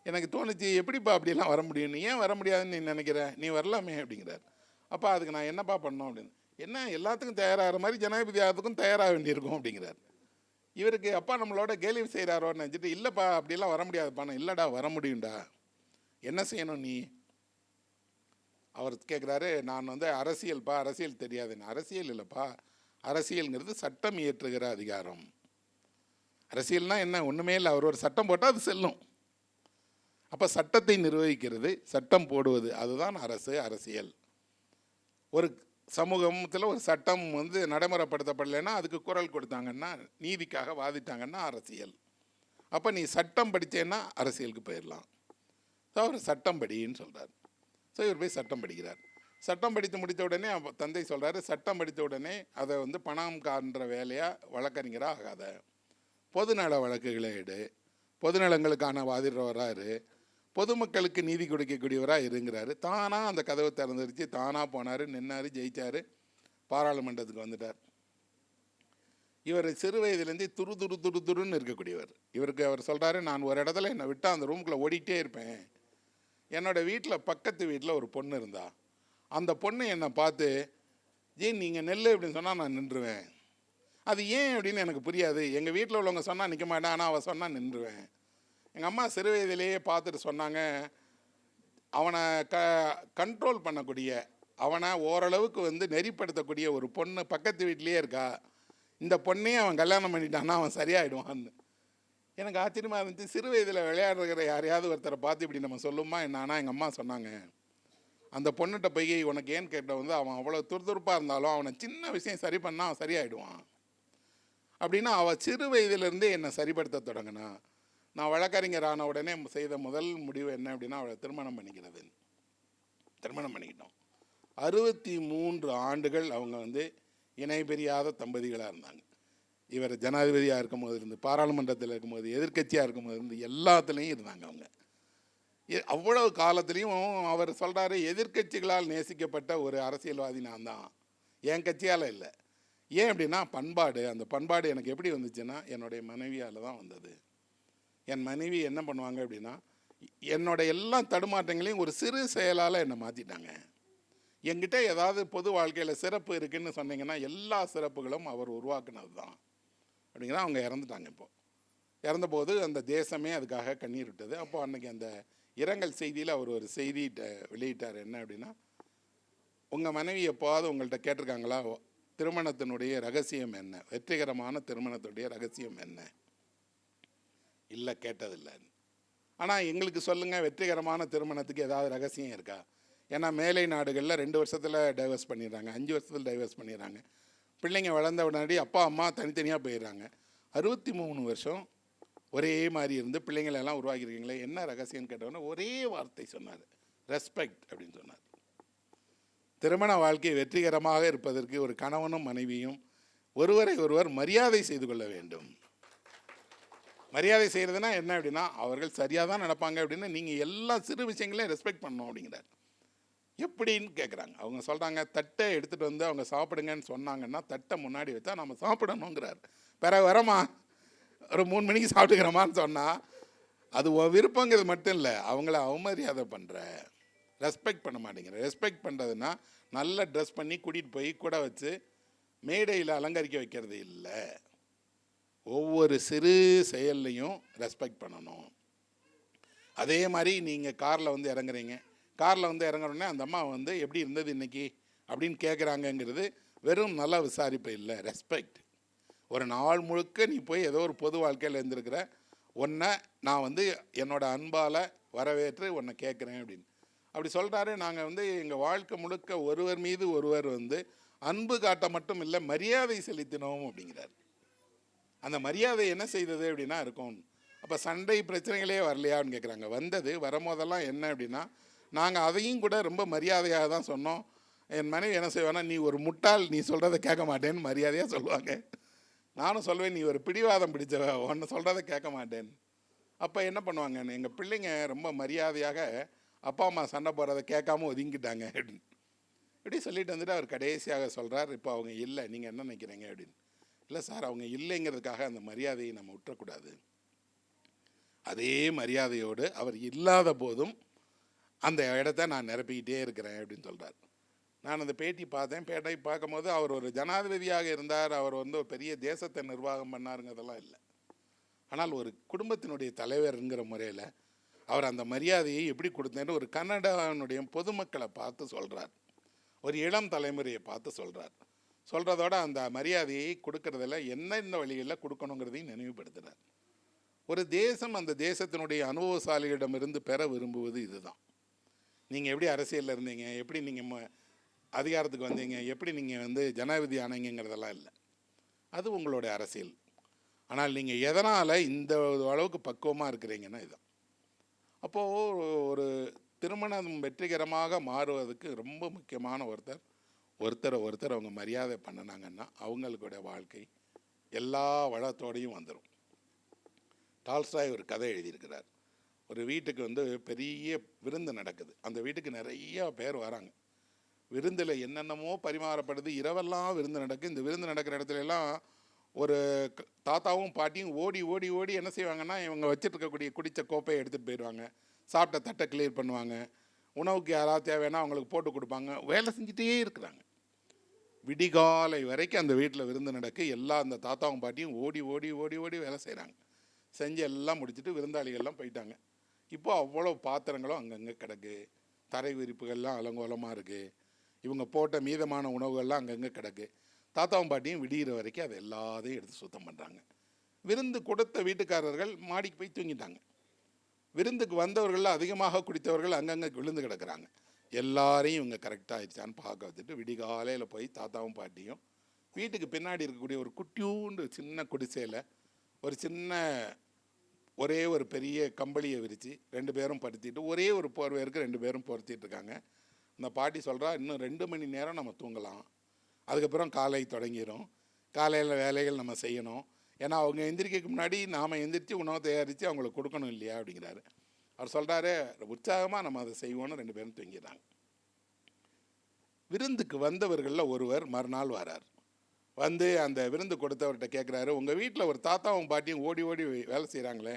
எனக்கு தோணுச்சு, எப்படிப்பா அப்படிலாம் வர முடியும், நீ ஏன் வர முடியாதுன்னு நீ நினைக்கிற, நீ வரலாமே அப்படிங்கிறார். அப்பா அதுக்கு நான் என்னப்பா பண்ணோம் அப்படின்னு. என்ன எல்லாத்துக்கும் தயாராகிற மாதிரி ஜனாதிபதி ஆகிறதுக்கும் தயாராக வேண்டியிருக்கும் அப்படிங்கிறார். இவருக்கு அப்பா நம்மளோட கேள்வி செய்கிறாரோன்னு நினச்சிட்டு, இல்லைப்பா அப்படிலாம் வர முடியாதுப்பா. நான் இல்லைடா வர முடியும்டா, என்ன செய்யணும் நீ. அவர் கேட்குறாரு, நான் அரசியல்ப்பா, அரசியல் தெரியாதுன்னு. அரசியல் இல்லைப்பா, அரசியல்ங்கிறது சட்டம் இயற்றுகிற அதிகாரம். அரசியல்னால் என்ன, ஒன்றுமே இல்லை, அவர் ஒரு சட்டம் போட்டால் அது செல்லும். அப்போ சட்டத்தை நிர்வகிக்கிறது, சட்டம் போடுவது, அதுதான் அரசு, அரசியல். ஒரு சமூகத்தில் ஒரு சட்டம் நடைமுறைப்படுத்தப்படலைன்னா அதுக்கு குரல் கொடுத்தாங்கன்னா, நீதிக்காக வாதிட்டாங்கன்னா அரசியல். அப்போ நீ சட்டம் படித்தேன்னா அரசியலுக்கு போயிடலாம். ஸோ அவர் சட்டம் படின்னு சொல்கிறார். ஸோ இவர் போய் சட்டம் படிக்கிறார். சட்டம் படித்து முடித்த உடனே தந்தை சொல்கிறாரு, சட்டம் படித்த உடனே அதை பணம் காண்ற வேலையாக வழக்கறிஞராக ஆகாத, பொதுநல வழக்குகளை எடு, பொதுநலங்களுக்கான வாதிடுறவராக இரு, பொதுமக்களுக்கு நீதி கொடுக்கக்கூடியவராக இருங்கிறாரு. தானாக அந்த கதவை திறந்துருச்சு, தானாக போனார், நின்னார், ஜெயித்தார், பாராளுமன்றத்துக்கு வந்துட்டார். இவர் சிறு வயதுலேருந்தே துருன்னு இருக்கக்கூடியவர். இவருக்கு அவர் சொல்கிறாரு, நான் ஒரு இடத்துல என்னை விட்டால் அந்த ரூமுக்குள்ளே ஓடிட்டே இருப்பேன். என்னோடய வீட்டில் பக்கத்து வீட்டில் ஒரு பொண்ணு இருந்தா, அந்த பொண்ணு என்னை பார்த்து, நீங்கள் நெல் அப்படின்னு சொன்னால் நான் நின்றுவேன். அது ஏன் அப்படின்னு எனக்கு புரியாது. எங்கள் வீட்டில் உள்ளவங்க சொன்னால் நிற்க மாட்டேன், ஆனால் அவள் சொன்னால் நின்றுவேன். எங்கள் அம்மா சிறு வயதிலேயே பார்த்துட்டு சொன்னாங்க, அவனை கண்ட்ரோல் பண்ணக்கூடிய, அவனை ஓரளவுக்கு நெறிப்படுத்தக்கூடிய ஒரு பொண்ணு பக்கத்து வீட்டிலேயே இருக்கா, இந்த பொண்ணையே அவன் கல்யாணம் பண்ணிட்டான்னா அவன் சரியாயிடுவான்னு. எனக்கு ஆச்சரியமாக இருந்துச்சு. சிறு வயதில் விளையாடுற யாரையாவது ஒருத்தரை பார்த்து இப்படி நம்ம சொல்லுமா என்னன்னா, எங்கள் அம்மா சொன்னாங்க, அந்த பொண்ணுகிட்ட போய் உனக்கு ஏன்னு கேட்ட அவன் அவ்வளோ துருதுருப்பாக இருந்தாலும் அவனை சின்ன விஷயம் சரி பண்ணால் அவன் சரியாயிடுவான் அப்படின்னா, அவள் சிறு வயதிலேருந்தே என்னை சரிப்படுத்த தொடங்கினா. நான் வழக்கறிஞர் ஆன உடனே செய்த முதல் முடிவு என்ன அப்படின்னா, அவளை திருமணம் பண்ணிக்கிறது. திருமணம் பண்ணிக்கிட்டோம். 63 ஆண்டுகள் அவங்க இணை பிரியாத தம்பதிகளாக இருந்தாங்க. இவர் ஜனாதிபதியாக இருக்கும்போது இருந்து, பாராளுமன்றத்தில் இருக்கும்போது, எதிர்க்கட்சியாக இருக்கும்போது இருந்து, எல்லாத்துலேயும் இருந்தாங்க அவங்க. அவ்வளவு காலத்துலேயும் அவர் சொல்கிறாரு, எதிர்க்கட்சிகளால் நேசிக்கப்பட்ட ஒரு அரசியல்வாதி நான் தான், என் கட்சியால் இல்லை. ஏன் அப்படின்னா பண்பாடு. அந்த பண்பாடு எனக்கு எப்படி வந்துச்சுன்னா, என்னுடைய மனைவியால் தான் வந்தது. என் மனைவி என்ன பண்ணுவாங்க அப்படின்னா, என்னோட எல்லா தடுமாற்றங்களையும் ஒரு சிறு செயலால் என்னை மாற்றிட்டாங்க. என்கிட்ட ஏதாவது பொது வாழ்க்கையில் சிறப்பு இருக்குதுன்னு சொன்னீங்கன்னா, எல்லா சிறப்புகளும் அவர் உருவாக்குனது தான் அப்படிங்கிற. அவங்க இறந்துட்டாங்க. இப்போது இறந்தபோது அந்த தேசமே அதுக்காக கண்ணீர் விட்டது. அப்போது அன்றைக்கி அந்த இரங்கல் செய்தியில் அவர் ஒரு செய்தி வெளியிட்டார். என்ன அப்படின்னா, உங்கள் மனைவி எப்போவாவது உங்கள்கிட்ட கேட்டிருக்காங்களா, திருமணத்தினுடைய ரகசியம் என்ன, வெற்றிகரமான திருமணத்துடைய ரகசியம் என்ன? இல்லை, கேட்டதில்லை. ஆனால் எங்களுக்கு சொல்லுங்கள், வெற்றிகரமான திருமணத்துக்கு ஏதாவது ரகசியம் இருக்கா? ஏன்னா மேலை நாடுகளில் 2 வருஷத்தில் டைவர்ஸ் பண்ணிடுறாங்க, 5 வருஷத்தில் டைவர்ஸ் பண்ணிடுறாங்க. பிள்ளைங்க வளர்ந்த உடனே அப்பா அம்மா தனித்தனியாக போயிடுறாங்க. 63 வருஷம் ஒரே மாதிரி இருந்து பிள்ளைங்களெல்லாம் உருவாக்கியிருக்கீங்களே, என்ன ரகசியம்னு கேட்டவுடனே ஒரே வார்த்தை சொன்னார், ரெஸ்பெக்ட் அப்படின்னு சொன்னார். திருமண வாழ்க்கை வெற்றிகரமாக இருப்பதற்கு ஒரு கணவனும் மனைவியும் ஒருவரை ஒருவர் மரியாதை செய்து கொள்ள வேண்டும். மரியாதை செய்கிறதுனா என்ன அப்படின்னா, அவர்கள் சரியாக தான் நடப்பாங்க அப்படின்னு நீங்கள் எல்லா சிறு விஷயங்களையும் ரெஸ்பெக்ட் பண்ணணும் அப்படிங்கிறார். எப்படின்னு கேட்குறாங்க. அவங்க சொல்கிறாங்க, தட்டை எடுத்துகிட்டு வந்து அவங்க சாப்பிடுங்கன்னு சொன்னாங்கன்னா தட்டை முன்னாடி வச்சா நம்ம சாப்பிடணுங்கிறார். பிறகு வரமா ஒரு 3 மணிக்கு சாப்பிட்டுக்கிறோமான்னு சொன்னால் அது விருப்பங்கிறது மட்டும் இல்லை, அவங்கள அவமரியாதை பண்ணுற, ரெஸ்பெக்ட் பண்ண மாட்டேங்கிற. ரெஸ்பெக்ட் பண்ணுறதுன்னா நல்லா ட்ரெஸ் பண்ணி கூட்டிகிட்டு போய் கூட வச்சு மேடையில் அலங்கரிக்க வைக்கிறது இல்லை. ஒவ்வொரு சிறு செயல்லையும் ரெஸ்பெக்ட் பண்ணணும். அதே மாதிரி நீங்கள் காரில் வந்து இறங்குறீங்க, காரில் வந்து இறங்குறோடனே அந்த அம்மா வந்து எப்படி இருந்தது இன்றைக்கி அப்படின்னு கேட்குறாங்கங்கிறது வெறும் நல்லா விசாரிப்பு இல்லை, ரெஸ்பெக்ட். ஒரு நாள் முழுக்க நீ போய் ஏதோ ஒரு பொது வாழ்க்கையில் இருந்திருக்கிற உன்னை நான் வந்து என்னோட அன்பால் வரவேற்று உன்னை கேட்குறேன் அப்படின்னு அப்படி சொல்கிறாரு. நாங்கள் வந்து எங்கள் வாழ்க்கை முழுக்க ஒருவர் மீது ஒருவர் வந்து அன்பு காட்ட மட்டும் இல்லை, மரியாதை செலுத்தினோம் அப்படிங்கிறார். அந்த மரியாதை என்ன செய்தது அப்படின்னா இருக்கும். அப்போ சண்டை பிரச்சனைகளே வரலையான்னு கேட்குறாங்க. வந்தது. வரும்போதெல்லாம் என்ன அப்படின்னா, நாங்கள் அதையும் கூட ரொம்ப மரியாதையாக தான் சொன்னோம். என் மனைவி என்ன செய்வானா, நீ ஒரு முட்டாள், நீ சொல்கிறத கேட்க மாட்டேன்னு மரியாதையாக சொல்லுவாங்க. நானும் சொல்வேன், நீ ஒரு பிடிவாதம் பிடிச்சவ, ஒன்று சொல்கிறத கேட்க மாட்டேன். அப்போ என்ன பண்ணுவாங்க, எங்கள் பிள்ளைங்க ரொம்ப மரியாதையாக அப்பா அம்மா சண்டை போடுறதை கேட்காம ஒதுங்கிட்டாங்க அப்படின்னு இப்படி சொல்லிட்டு வந்துட்டு அவர் கடைசியாக சொல்கிறார், இப்போ அவங்க இல்லை, நீங்கள் என்ன நினைக்கிறீங்க அப்படின்னு. இல்லை சார், அவங்க இல்லைங்கிறதுக்காக அந்த மரியாதையை நம்ம விட்டுறக்கூடாது. அதே மரியாதையோடு அவர் இல்லாத போதும் அந்த இடத்த நான் நிரப்பிக்கிட்டே இருக்கிறேன் அப்படின்னு சொல்கிறார். நான் அந்த பேட்டி பார்த்தேன். பேட்டி பார்க்கும்போது அவர் ஒரு ஜனாதிபதியாக இருந்தார், அவர் வந்து ஒரு பெரிய தேசத்தை நிர்வாகம் பண்ணாருங்கிறதெல்லாம் இல்லை. ஆனால் ஒரு குடும்பத்தினுடைய தலைவருங்கிற முறையில் அவர் அந்த மரியாதையை எப்படி கொடுத்தேன்னு ஒரு கன்னடாவினுடைய பொதுமக்களை பார்த்து சொல்கிறார், ஒரு இளம் தலைமுறையை பார்த்து சொல்கிறார். சொல்கிறதோட அந்த மரியாதையை கொடுக்கறதில் என்னென்ன வழிகளில் கொடுக்கணுங்கிறதையும் நினைவுபடுத்துகிறார். ஒரு தேசம் அந்த தேசத்தினுடைய அனுபவசாலிகளிடமிருந்து பெற விரும்புவது இதுதான். நீங்கள் எப்படி அரசியலில் இருந்தீங்க, எப்படி நீங்கள் அதிகாரத்துக்கு வந்தீங்க, எப்படி நீங்கள் வந்து ஜனாதிபதி ஆனீங்கிறதெல்லாம் இல்லை. அது உங்களுடைய அரசியல். ஆனால் நீங்கள் எதனால் இந்த அளவுக்கு பக்குவமாக இருக்கிறீங்கன்னா இதுதான். அப்போது ஒரு திருமணம் வெற்றிகரமாக மாறுவதற்கு ரொம்ப முக்கியமான ஒருத்தர் அவங்க மரியாதை பண்ணினாங்கன்னா அவங்களுடைய வாழ்க்கை எல்லா வளத்தோடையும் வந்துடும். டால்ஸ்டாய் ஒரு கதை எழுதியிருக்கிறார். ஒரு வீட்டுக்கு வந்து பெரிய விருந்து நடக்குது. அந்த வீட்டுக்கு நிறைய பேர் வராங்க. விருந்தில் என்னென்னமோ பரிமாறப்படுது. இரவெல்லாம் விருந்து நடக்குது. இந்த விருந்து நடக்கிற இடத்துல எல்லாம் ஒரு தாத்தாவும் பாட்டியும் ஓடி ஓடி ஓடி என்ன செய்வாங்கன்னா, இவங்க வச்சுட்டு இருக்கக்கூடிய குடித்த கோப்பையை எடுத்துகிட்டு போயிடுவாங்க. சாப்பிட்ட தட்டை கிளியர் பண்ணுவாங்க. உணவுக்கு யாராவது தேவைன்னா அவங்களுக்கு போட்டு கொடுப்பாங்க. வேலை செஞ்சுட்டே இருக்கிறாங்க. விடிகாலை வரைக்கும் அந்த வீட்டில் விருந்து நடக்கு. எல்லா அந்த தாத்தாவும் பாட்டியும் ஓடி ஓடி ஓடி ஓடி வேலை செய்கிறாங்க. செஞ்சு எல்லாம் முடிச்சுட்டு விருந்தாளிகள்லாம் போயிட்டாங்க. இப்போது அவ்வளோ பாத்திரங்களும் அங்கங்கே கிடக்கு. தரை விரிப்புகள்லாம் அலங்கோலமாக இருக்குது. இவங்க போட்ட மீதமான உணவுகள்லாம் அங்கங்கே கிடக்கு. தாத்தாவும் பாட்டியும் விடிகிற வரைக்கும் அதை எல்லாத்தையும் எடுத்து சுத்தம் பண்ணுறாங்க. விருந்து கொடுத்த வீட்டுக்காரர்கள் மாடிக்கு போய் தூங்கிட்டாங்க. விருந்துக்கு வந்தவர்கள் அதிகமாக குடித்தவர்கள் அங்கங்கே விழுந்து கிடக்கிறாங்க. எல்லாரையும் இவங்க கரெக்டாக ஆயிடுச்சான்னு பார்க்க வச்சுட்டு விடிகாலையில் போய் தாத்தாவும் பாட்டியும் வீட்டுக்கு பின்னாடி இருக்கக்கூடிய ஒரு குட்டியூண்டு சின்ன குடிசையில் ஒரு சின்ன ஒரே ஒரு பெரிய கம்பளியை விரித்து 2 பேரும் படுத்திட்டு, ஒரே ஒரு போர்வையருக்கு 2 பேரும் பொருத்திட்டு இருக்காங்க. அந்த பாட்டி சொல்கிறா, இன்னும் 2 மணி நேரம் நம்ம தூங்கலாம், அதுக்கப்புறம் காலை தொடங்கிடும், காலையில் வேலைகள் நம்ம செய்யணும். ஏன்னா அவங்க எந்திரிக்க முன்னாடி நாம் எந்திரிச்சு உணவை தயாரித்து அவங்களுக்கு கொடுக்கணும் இல்லையா அப்படிங்கிறாரு. அவர் சொல்கிறாரு, உற்சாகமாக நம்ம அதை செய்வோன்னு 2 பேரும் தூங்கிடுறாங்க. விருந்துக்கு வந்தவர்களில் ஒருவர் மறுநாள் வரார். வந்து அந்த விருந்து கொடுத்தவர்கிட்ட கேட்குறாரு, உங்கள் வீட்டில் ஒரு தாத்தாவும் பாட்டியும் ஓடி ஓடி வேலை செய்கிறாங்களே,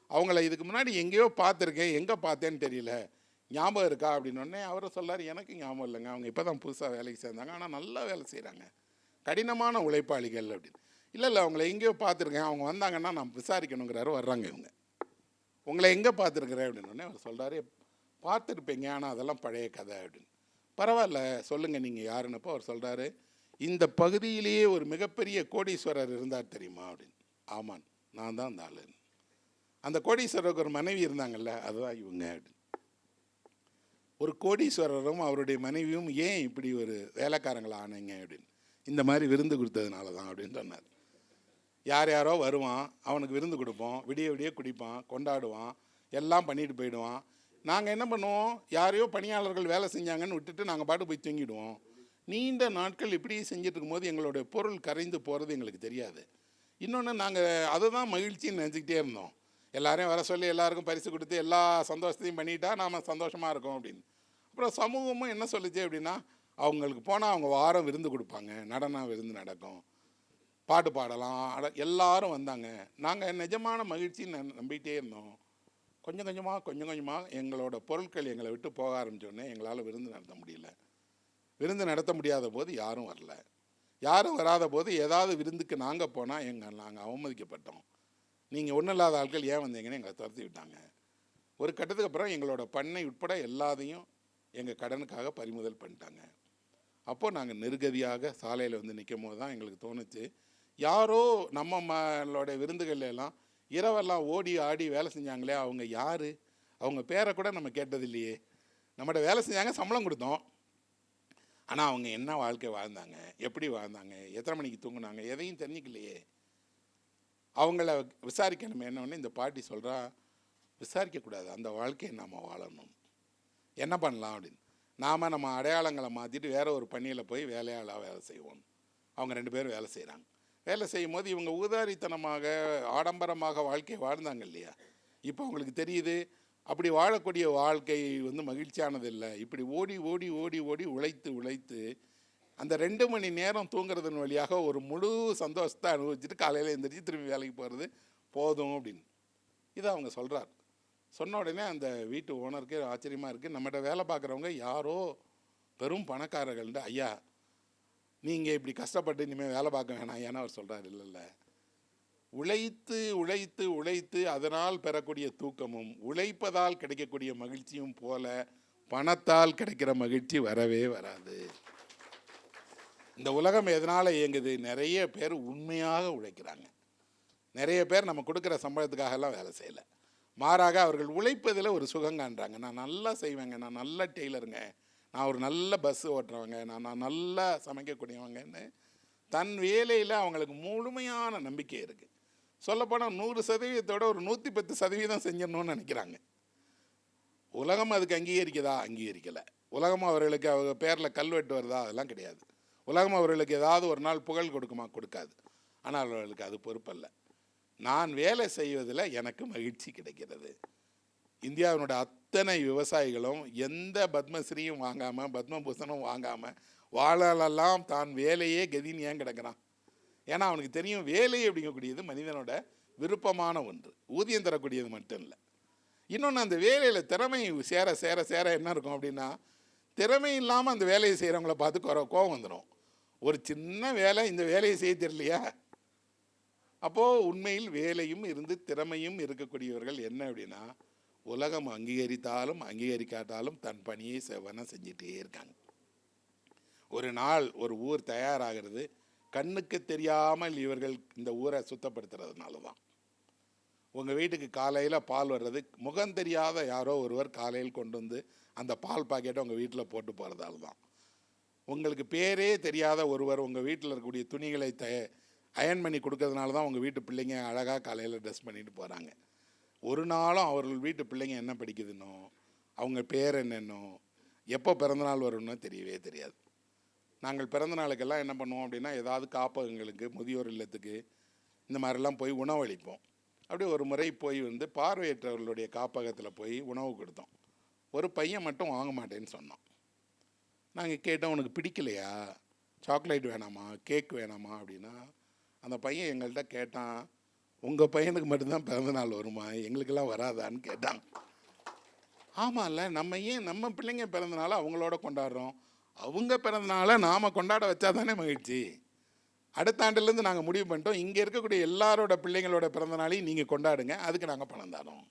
அவங்கள இதுக்கு முன்னாடி எங்கேயோ பார்த்துருக்கேன், எங்கே பார்த்தேன்னு தெரியல, ஞாபகம் இருக்கா அப்படின்னோடனே அவரை சொல்லார், எனக்கு ஞாபகம் இல்லைங்க, அவங்க இப்போ தான் புதுசாக வேலைக்கு சேர்ந்தாங்க, ஆனால் நல்லா வேலை செய்கிறாங்க, கடினமான உழைப்பாளிகள் அப்படின்னு. இல்லை அவங்கள எங்கேயோ பார்த்துருக்கேன், அவங்க வந்தாங்கன்னா நான் விசாரிக்கணுங்கிறாரு. வர்றாங்க இவங்க, உங்களை எங்கே பார்த்துருக்குறேன் அப்படின்னோடனே அவர் சொல்கிறாரு, பார்த்துருப்பீங்க, ஆனால் அதெல்லாம் பழைய கதை அப்படின்னு. பரவாயில்ல சொல்லுங்கள் நீங்கள் யாருன்னப்போ அவர் சொல்கிறாரு, இந்த பகுதியிலேயே ஒரு மிகப்பெரிய கோடீஸ்வரர் இருந்தார் தெரியுமா அப்படின்னு. ஆமான், நான் தான் அந்த ஆளு. அந்த கோடீஸ்வரருக்கு ஒரு மனைவி இருந்தாங்கல்ல, அதுதான் இவங்க அப்படின்னு. ஒரு கோடீஸ்வரரும் அவருடைய மனைவியும் ஏன் இப்படி ஒரு வேலைக்காரங்களா ஆனீங்க அப்படின்னு. இந்த மாதிரி விருந்து கொடுத்ததுனால தான் அப்படின்னு சொன்னார். யார் யாரோ வருவான், அவனுக்கு விருந்து கொடுப்போம், விடிய விடிய குடிப்பான், கொண்டாடுவான், எல்லாம் பண்ணிட்டு போயிடுவான். நாங்கள் என்ன பண்ணுவோம், யாரையோ பணியாளர்கள் வேலை செஞ்சாங்கன்னு விட்டுட்டு நாங்கள் பாட்டு போய் தூங்கிடுவோம். நீண்ட நாட்கள் இப்படி செஞ்சுட்டு இருக்கும்போது எங்களுடைய பொருள் கரைந்து போகிறது எங்களுக்கு தெரியாது. இன்னொன்று, நாங்கள் அதை தான் மகிழ்ச்சின்னு நினச்சிக்கிட்டே இருந்தோம். எல்லாரையும் வர சொல்லி எல்லாருக்கும் பரிசு கொடுத்து எல்லா சந்தோஷத்தையும் பண்ணிட்டா நாம் சந்தோஷமாக இருக்கோம் அப்படின்னு. அப்புறம் சமூகமும் என்ன சொல்லுச்சு அப்படின்னா, அவங்களுக்கு போனால் அவங்க வாரம் விருந்து கொடுப்பாங்க, நடன விருந்து நடக்கும், பாட்டு பாடலாம், எல்லாரும் வந்தாங்க. நாங்கள் நிஜமான மகிழ்ச்சின்னு நம்பிக்கிட்டே இருந்தோம். கொஞ்சம் கொஞ்சமாக எங்களோட பொருட்கள் எங்களை விட்டு போக ஆரம்பித்தோடனே எங்களால் விருந்து நடத்த முடியல. விருந்து நடத்த முடியாத போது யாரும் வரல. யாரும் வராத போது ஏதாவது விருந்துக்கு நாங்கள் போனால் நாங்கள் அவமதிக்கப்பட்டோம். நீங்கள் ஒன்றும் இல்லாத ஆட்கள் ஏன் வந்தீங்கன்னு எங்களை துரத்தி விட்டாங்க. ஒரு கட்டத்துக்கு அப்புறம் எங்களோட பண்ணை உட்பட எல்லாத்தையும் எங்கள் கடனுக்காக பறிமுதல் பண்ணிட்டாங்க. அப்போது நாங்கள் நிர்கதியாக சாலையில் வந்து நிற்கும் போது தான் எங்களுக்கு தோணுச்சு, யாரோ நம்மளோட விருந்துகள் எல்லாம் இரவெல்லாம் ஓடி ஆடி வேலை செஞ்சாங்களே, அவங்க யார்? அவங்க பேரை கூட நம்ம கேட்டது இல்லையே. நம்மகிட்ட வேலை செஞ்சாங்க, சம்பளம் கொடுத்தோம். ஆனால் அவங்க என்ன வாழ்க்கை வாழ்ந்தாங்க, எப்படி வாழ்ந்தாங்க, எத்தனை மணிக்கு தூங்குனாங்க, எதையும் தெரிஞ்சிக்கலையே. அவங்கள விசாரிக்கணும். என்னொன்று இந்த பாட்டி சொல்கிறா, விசாரிக்கக்கூடாது, அந்த வாழ்க்கையை நாம் வாழணும். என்ன பண்ணலாம் அப்படின்னு. நாம் நம்ம அடையாளங்களை மாற்றிட்டு வேறு ஒரு பணியில் போய் வேலையாளாக வேலை செய்வோம். அவங்க 2 பேரும் வேலை செய்கிறாங்க. வேலை செய்யும் போது இவங்க ஊதாரித்தனமாக ஆடம்பரமாக வாழ்க்கையை வாழ்ந்தாங்க இல்லையா. இப்போ அவங்களுக்கு தெரியுது, அப்படி வாழக்கூடிய வாழ்க்கை வந்து மகிழ்ச்சியானது இல்லை. இப்படி ஓடி ஓடி ஓடி ஓடி உழைத்து அந்த 2 மணி நேரம் தூங்குறதன் வழியாக ஒரு முழு சந்தோஷத்தை அனுபவிச்சுட்டு காலையில் எழுந்திரிச்சு திரும்பி வேலைக்கு போகிறது போதும் அப்படின்னு. இதை அவங்க சொல்கிறார். சொன்ன உடனே அந்த வீட்டு ஓனருக்கு ஆச்சரியமாக இருக்குது. நம்மகிட்ட வேலை பார்க்குறவங்க யாரோ பெரும் பணக்காரர்கள்ட்ட, ஐயா நீங்கள் இப்படி கஷ்டப்பட்டு இனிமேல் வேலை பார்க்க வேணாம் ஏன்னா அவர் சொல்கிறார், இல்லை உழைத்து உழைத்து உழைத்து அதனால் பெறக்கூடிய தூக்கமும் உழைப்பதால் கிடைக்கக்கூடிய மகிழ்ச்சியும் போல பணத்தால் கிடைக்கிற மகிழ்ச்சி வரவே வராது. இந்த உலகம் எதனால் இயங்குது? நிறைய பேர் உண்மையாக உழைக்கிறாங்க. நிறைய பேர் நம்ம கொடுக்குற சம்பளத்துக்காகலாம் வேலை செய்யலை. மாறாக அவர்கள் உழைப்பதில் ஒரு சுகம் காண்றாங்க. நான் நல்லா செய்வேங்க, நான் நல்ல டெய்லருங்க, நான் ஒரு நல்ல பஸ்ஸு ஓட்டுறவங்க, நான் நல்லா சமைக்கக்கூடியவங்கன்னு தன் வேலையில் அவங்களுக்கு முழுமையான நம்பிக்கை இருக்குது. சொல்லப்போனால் 100% ஒரு 110% செஞ்சிடணும்னு நினைக்கிறாங்க. உலகம் அதுக்கு அங்கீகரிக்குதா? அங்கீகரிக்கலை. உலகம் அவர்களுக்கு அவங்க பேரில் கல்வெட்டு வருதா? அதெல்லாம் கிடையாது. உலகம் அவர்களுக்கு ஏதாவது ஒரு நாள் புகழ் கொடுக்குமா? கொடுக்காது. ஆனால் அவர்களுக்கு அது பொறுப்பல்ல. நான் வேலை செய்வதில் எனக்கு மகிழ்ச்சி கிடைக்கிறது. இந்தியாவினோட அத்தனை விவசாயிகளும் எந்த பத்மஸ்ரீயும் வாங்காமல் பத்மபூஷனும் வாங்காமல் வாழலாம் தான் வேலையே கதின்னு ஏன் கிடக்கிறான்? ஏன்னா அவனுக்கு தெரியும், வேலை அப்படிங்கக்கூடியது மனிதனோட விருப்பமான ஒன்று, ஊதியம் தரக்கூடியது மட்டும் இல்லை. இன்னொன்று, அந்த வேலையில் திறமை சேர சேர சேர என்ன இருக்கும் அப்படின்னா, திறமை இல்லாமல் அந்த வேலையை செய்கிறவங்கள பார்த்து கோபம் வந்துடும். ஒரு சின்ன வேலை, இந்த வேலையை செய்ய தெரியலையா? அப்போது உண்மையில் வேலையும் இருந்து திறமையும் இருக்கக்கூடியவர்கள் என்ன அப்படின்னா, உலகம் அங்கீகரித்தாலும் அங்கீகரிக்காட்டாலும் தன் பணியை செவ்வன செஞ்சிட்டே இருக்காங்க. ஒரு நாள் ஒரு ஊர் தயாராகிறது கண்ணுக்கு தெரியாமல் இவர்கள் இந்த ஊரை சுத்தப்படுத்துறதுனால தான். உங்கள் வீட்டுக்கு காலையில் பால் வர்றது முகம் தெரியாத யாரோ ஒருவர் காலையில் கொண்டு வந்து அந்த பால் பாக்கெட்டை உங்கள் வீட்டில் போட்டு போகிறதால தான். உங்களுக்கு பேரே தெரியாத ஒருவர் உங்கள் வீட்டில் இருக்கக்கூடிய துணிகளை அயன் பண்ணி கொடுக்கறதுனால தான் உங்கள் வீட்டு பிள்ளைங்க அழகாக காலையில் ட்ரெஸ் பண்ணிட்டு போகிறாங்க. ஒரு நாளும் அவர்கள் வீட்டு பிள்ளைங்க என்ன படிக்குதுன்னோ, அவங்க பேர் என்னன்னோ, எப்போ பிறந்தநாள் வரும்னு தெரியவே தெரியாது. நாங்கள் பிறந்த நாளுக்கெல்லாம் என்ன பண்ணுவோம் அப்படின்னா, ஏதாவது காப்பகங்களுக்கு, முதியோர் இல்லத்துக்கு இந்த மாதிரிலாம் போய் உணவளிப்போம். அப்படி ஒரு முறை போய் வந்து பார்வையற்றவர்களுடைய காப்பகத்தில் போய் உணவு கொடுத்தோம். ஒரு பையன் மட்டும் வாங்க மாட்டேன்னு சொன்னான். நாங்கள் கேட்டோம், உனக்கு பிடிக்கலையா, சாக்லேட் வேணாமா, கேக் வேணாமா அப்படின்னா, அந்த பையன் எங்கள்கிட்ட கேட்டான், உங்கள் பையனுக்கு மட்டும்தான் பிறந்தநாள் வருமா, எங்களுக்கெல்லாம் வராதான்னு கேட்டான். ஆமாம்ல, நம்ம ஏன் நம்ம பிள்ளைங்க பிறந்தநாளை அவங்களோட கொண்டாடுறோம்? அவங்க பிறந்தநாளை நாம் கொண்டாட வச்சா தானே மகிழ்ச்சி. அடுத்த ஆண்டுலேருந்து நாங்கள் முடிவு பண்ணிட்டோம், இங்கே இருக்கக்கூடிய எல்லாரோட பிள்ளைங்களோட பிறந்தநாளையும் நீங்கள் கொண்டாடுங்க, அதுக்கு நாங்கள் பணம் தரோம்.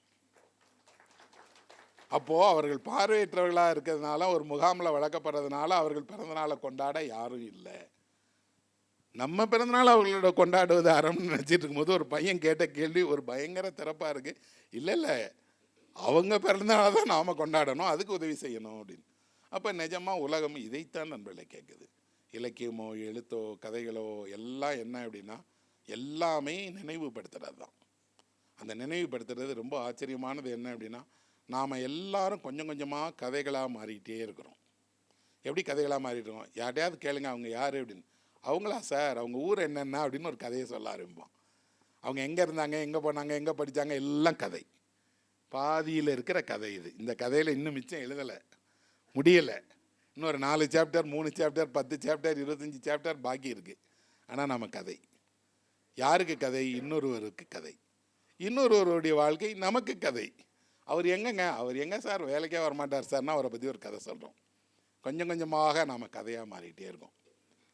அப்போது அவர்கள் பார்வையற்றவர்களாக இருக்கிறதுனால, ஒரு முகாமில் வளர்க்கப்படுறதுனால அவர்கள் பிறந்தநாளை கொண்டாட யாரும் இல்லை. நம்ம பிறந்தநாள் அவர்களோட கொண்டாடுவது அறம்னு நினச்சிட்டு இருக்கும்போது ஒரு பையன் கேட்ட கேள்வி ஒரு பயங்கர திறப்பாக இருக்குது. இல்லை அவங்க பிறந்தநாளை தான் நாம் கொண்டாடணும், அதுக்கு உதவி செய்யணும் அப்படின்னு. அப்போ நிஜமாக உலகம் இதைத்தான் நண்பர்களை கேட்குது. இலக்கியமோ எழுத்தோ கதைகளோ எல்லாம் என்ன அப்படின்னா, எல்லாமே நினைவுபடுத்துறது தான். அந்த நினைவுபடுத்துறது ரொம்ப ஆச்சரியமானது என்ன அப்படின்னா, நாம் எல்லாரும் கொஞ்சம் கொஞ்சமாக கதைகளாக மாறிக்கிட்டே இருக்கிறோம். எப்படி கதைகளாக மாறிடுவோம்? யார்ட்டையாவது கேளுங்க அவங்க யார் அப்படின்னு. அவங்களா சார், அவங்க ஊர் என்னென்ன அப்படின்னு ஒரு கதையை சொல்ல ஆரம்பிப்போம். அவங்க எங்கே இருந்தாங்க, எங்கே போனாங்க, எங்கே படித்தாங்க, எல்லாம் கதை. பாதியில் இருக்கிற கதை இது. இந்த கதையில் இன்னும் மிச்சம் எழுதலை, முடியலை. இன்னொரு 4 சாப்டர், 3 சாப்டர், 10 சாப்டர், 25 சாப்டர் பாக்கி இருக்குது. ஆனால் நம்ம கதை யாருக்கு கதை? இன்னொருவருக்கு கதை. இன்னொருவருடைய வாழ்க்கை நமக்கு கதை. அவர் எங்கே சார் வேலைக்கே வரமாட்டார் சார்னா அவரை பற்றி ஒரு கதை சொல்கிறோம். கொஞ்சம் கொஞ்சமாக நாம் கதையாக மாறிக்கிட்டே இருக்கோம்.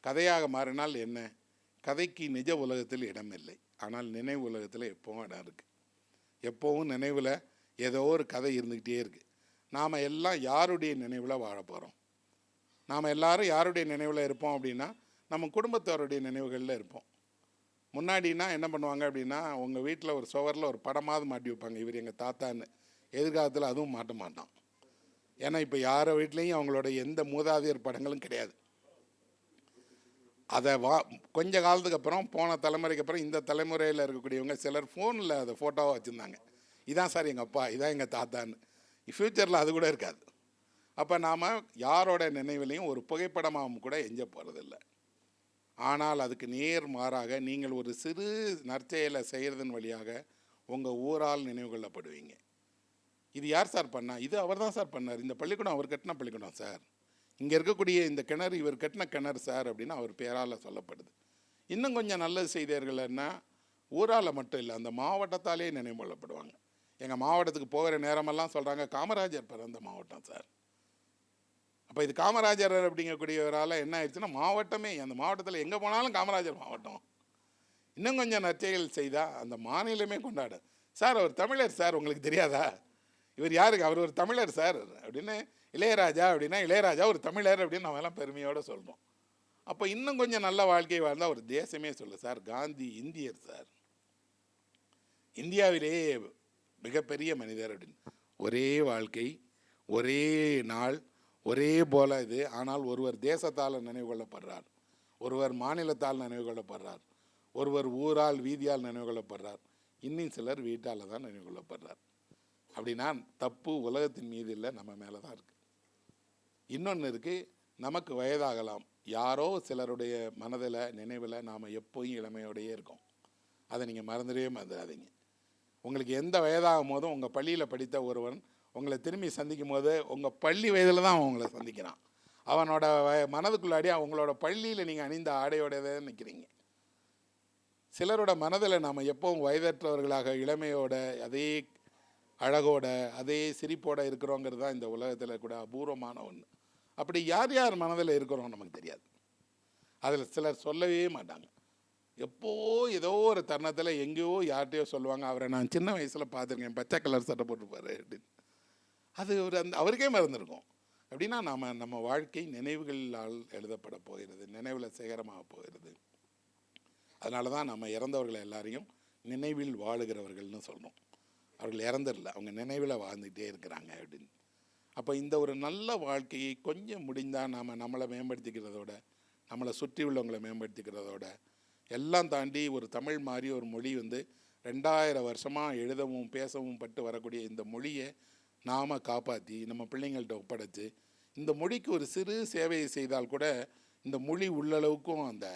கதையாக மாறினால் என்ன? கதைக்கு நிஜ உலகத்தில் இடம் இல்லை, ஆனால் நினைவு உலகத்தில் எப்போவும் இடம் இருக்குது. எப்போவும் நினைவில் ஏதோ ஒரு கதை இருந்துக்கிட்டே இருக்குது. நாம் எல்லாம் யாருடைய நினைவில் வாழ போகிறோம்? நாம் எல்லாரும் யாருடைய நினைவில் இருப்போம் அப்படின்னா நம்ம குடும்பத்தாருடைய நினைவுகளில் இருப்போம். முன்னாடினா என்ன பண்ணுவாங்க அப்படின்னா, உங்கள் வீட்டில் ஒரு சுவரில் ஒரு படமாவது மாட்டி வைப்பாங்க, இவர் எங்கள் தாத்தான்னு. எதிர்காலத்தில் அதுவும் மாட்ட மாட்டான். ஏன்னா இப்போ யார் வீட்லேயும் அவங்களோட எந்த மூதாதையர் படங்களும் கிடையாது. அதை கொஞ்ச காலத்துக்கு அப்புறம், போன தலைமுறைக்கு அப்புறம் இந்த தலைமுறையில் இருக்கக்கூடியவங்க சிலர் ஃபோனில் அதை ஃபோட்டோவாக வச்சுருந்தாங்க. இதான் சார் எங்கள் அப்பா, இதான் எங்கள் தாத்தான்னு. ஃப்யூச்சரில் அது கூட இருக்காது. அப்போ நாம் யாரோட நினைவிலையும் ஒரு புகைப்படமாக கூட எஞ்ச போகிறதில்ல. ஆனால் அதுக்கு நேர் மாறாக நீங்கள் ஒரு சிறு நற்செயலை செய்கிறதன் வழியாக உங்கள் ஊரால் நினைவு கொள்ளப்படுவீங்க. இது யார் சார் பண்ணா? இது அவர் தான் சார் பண்ணார். இந்த பள்ளிக்கூடம் அவர் கட்டின பள்ளிக்கூடம் சார். இங்கே இருக்கக்கூடிய இந்த கிணறு இவர் கட்டின கிணறு சார் அப்படின்னு அவர் பேரால் சொல்லப்படுது. இன்னும் கொஞ்சம் நல்லது செய்தார்கள்னா ஊரால் மட்டும் இல்லை, அந்த மாவட்டத்தாலே நினைவு கொள்ளப்படுவாங்க. எங்கள் மாவட்டத்துக்கு போகிற நேரமெல்லாம் சொல்கிறாங்க, காமராஜர் பிறந்த மாவட்டம் சார். அப்போ இது காமராஜர் அப்படிங்கக்கூடியவரால் என்ன ஆயிடுச்சுன்னா, மாவட்டமே, அந்த மாவட்டத்தில் எங்கே போனாலும் காமராஜர் மாவட்டம். இன்னும் கொஞ்சம் நற்செயல் செய்தால் அந்த மாநிலமே கொண்டாடும். சார் அவர் தமிழர் சார், உங்களுக்கு தெரியாதா? இவர் யாருக்கு? அவர் ஒரு தமிழர் சார் அப்படின்னு. இளையராஜா அப்படின்னா இளையராஜா ஒரு தமிழர் அப்படின்னு நம்ம எல்லாம் பெருமையோடு சொல்கிறோம். அப்போ இன்னும் கொஞ்சம் நல்ல வாழ்க்கையை வாழ்ந்தால் ஒரு தேசமே சொல்லு சார். காந்தி இந்தியர் சார், இந்தியாவிலேயே மிகப்பெரிய மனிதர் அப்படின்னு. ஒரே வாழ்க்கை, ஒரே நாள், ஒரே போல இது. ஆனால் ஒருவர் தேசத்தால் நினைவு கொள்ளப்படுறார், ஒருவர் மாநிலத்தால் நினைவு கொள்ளப்படுறார், ஒருவர் ஊரால் வீதியால் நினைவு கொள்ளப்படுறார், இன்னும் சிலர் வீட்டால் தான் நினைவு கொள்ளப்படுறார். அப்படின்னா தப்பு உலகத்தின் மீது இல்லை, நம்ம மேலே தான் இருக்குது. இன்னொன்று இருக்குது, நமக்கு வயதாகலாம், யாரோ சிலருடைய மனதில் நினைவில் நாம் எப்போயும் இளமையோடையே இருக்கோம். அதை நீங்கள் மறந்துடாதீங்க. உங்களுக்கு எந்த வயதாகும் போதும் உங்கள் பள்ளியில் படித்த ஒருவன் உங்களை திரும்பி சந்திக்கும் போது உங்கள் பள்ளி வயதில் தான் அவன் உங்களை சந்திக்கிறான். அவனோட மனதுக்குள்ளாடி அவங்களோட பள்ளியில் நீங்கள் அணிந்த ஆடையோட நிற்கிறீங்க. சிலரோட மனதில் நாம் எப்போவும் வயதற்றவர்களாக இளமையோட அதே அழகோட அதே சிரிப்போடு இருக்கிறோங்கிறது தான் இந்த உலகத்தில் கூட அபூர்வமான ஒன்று. அப்படி யார் யார் மனதில் இருக்கிறோம் நமக்கு தெரியாது. அதில் சிலர் சொல்லவே மாட்டாங்க. எப்போ ஏதோ ஒரு தருணத்தில் எங்கேயோ யார்கிட்டையோ சொல்லுவாங்க, அவரை நான் சின்ன வயசில் பார்த்துருக்கேன், பச்சை கலர் சட்டை போட்டுருப்பாரு அப்படின்னு. அது ஒரு அவருக்கே மறந்துருக்கும். அப்படின்னா நம்ம வாழ்க்கை நினைவுகளால் எழுதப்பட போகிறது, நினைவில் சேகரமாக போகிறது. அதனால தான் நம்ம இறந்தவர்களை எல்லாரையும் நினைவில் வாழுகிறவர்கள்னு சொல்கிறோம். அவர்கள் இறந்துடல, அவங்க நினைவில் வாழ்ந்துகிட்டே இருக்கிறாங்க அப்படின்னு. அப்போ இந்த ஒரு நல்ல வாழ்க்கையை கொஞ்சம் முடிந்தால் நம்மளை மேம்படுத்திக்கிறதோட, நம்மளை சுற்றி உள்ளவங்களை மேம்படுத்திக்கிறதோட, எல்லாம் தாண்டி ஒரு தமிழ் மாதிரி ஒரு மொழி 2000 வருஷமாக எழுதவும் பேசவும் பட்டு வரக்கூடிய இந்த மொழியை நாம் காப்பாற்றி நம்ம பிள்ளைங்கள்ட்ட ஒப்படைச்சு இந்த மொழிக்கு ஒரு சிறு சேவையை செய்தால் கூட இந்த மொழி உள்ளளவுக்கும் அந்த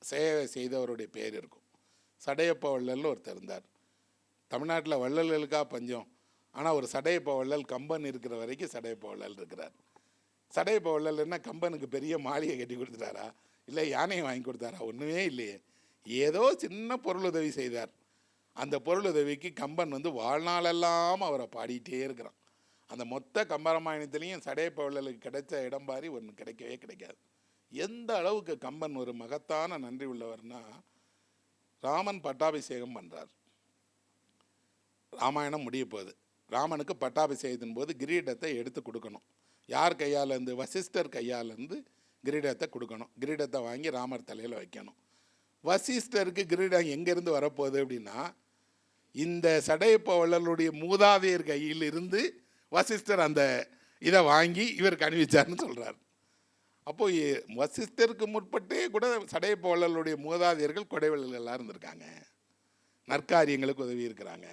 சேவை செய்தவருடைய பேர் இருக்கும். சடையப்ப வள்ளல்னு ஒருத்தர் இருந்தார். தமிழ்நாட்டில் வள்ளல்களுக்காக பஞ்சம், ஆனால் ஒரு சடையப்ப வள்ளல் கம்பன் இருக்கிற வரைக்கும் சடையப்ப வள்ளல் இருக்கிறார். சடையப்ப வள்ளல் என்ன கம்பனுக்கு பெரிய மாளிகை கட்டி கொடுத்துட்டாரா, இல்லை யானையை வாங்கி கொடுத்தாரா? ஒன்றுமே இல்லையே. ஏதோ சின்ன பொருளுதவி செய்தார். அந்த பொருளுதவிக்கு கம்பன் வாழ்நாளெல்லாம் அவரை பாடிட்டே இருக்கிறான். அந்த மொத்த கம்பராமாயணத்துலேயும் சடையப்ப வள்ளலுக்கு கிடைச்ச இடம் பாரி ஒன்று கிடைக்கவே கிடைக்காது. எந்த அளவுக்கு கம்பன் ஒரு மகத்தான நன்றி உள்ளவர்னா, ராமன் பட்டாபிஷேகம் பண்ணுறார். ராமாயணம் முடிய போகுது. ராமனுக்கு பட்டாபிஷேகத்தின் போது கிரீடத்தை எடுத்து கொடுக்கணும். யார் கையாலேருந்து? வசிஷ்டர் கையாலேருந்து கிரீடத்தை கொடுக்கணும். கிரீடத்தை வாங்கி ராமர் தலையில் வைக்கணும். வசிஷ்டருக்கு கிரீடம் எங்கேருந்து வரப்போகுது அப்படின்னா, இந்த சடையப்ப வள்ளலுடைய மூதாதையர் கையில் இருந்து வசிஷ்டர் அந்த இதை வாங்கி இவருக்கு அணிவிச்சார்னு சொல்கிறார். அப்போது வசிஷ்டருக்கு முற்பட்டே கூட சடையப்ப வள்ளலுடைய மூதாதையர்கள் கொடைவள்ளல்களாக இருந்திருக்காங்க, நற்காரியங்களுக்கு உதவி இருக்கிறாங்க.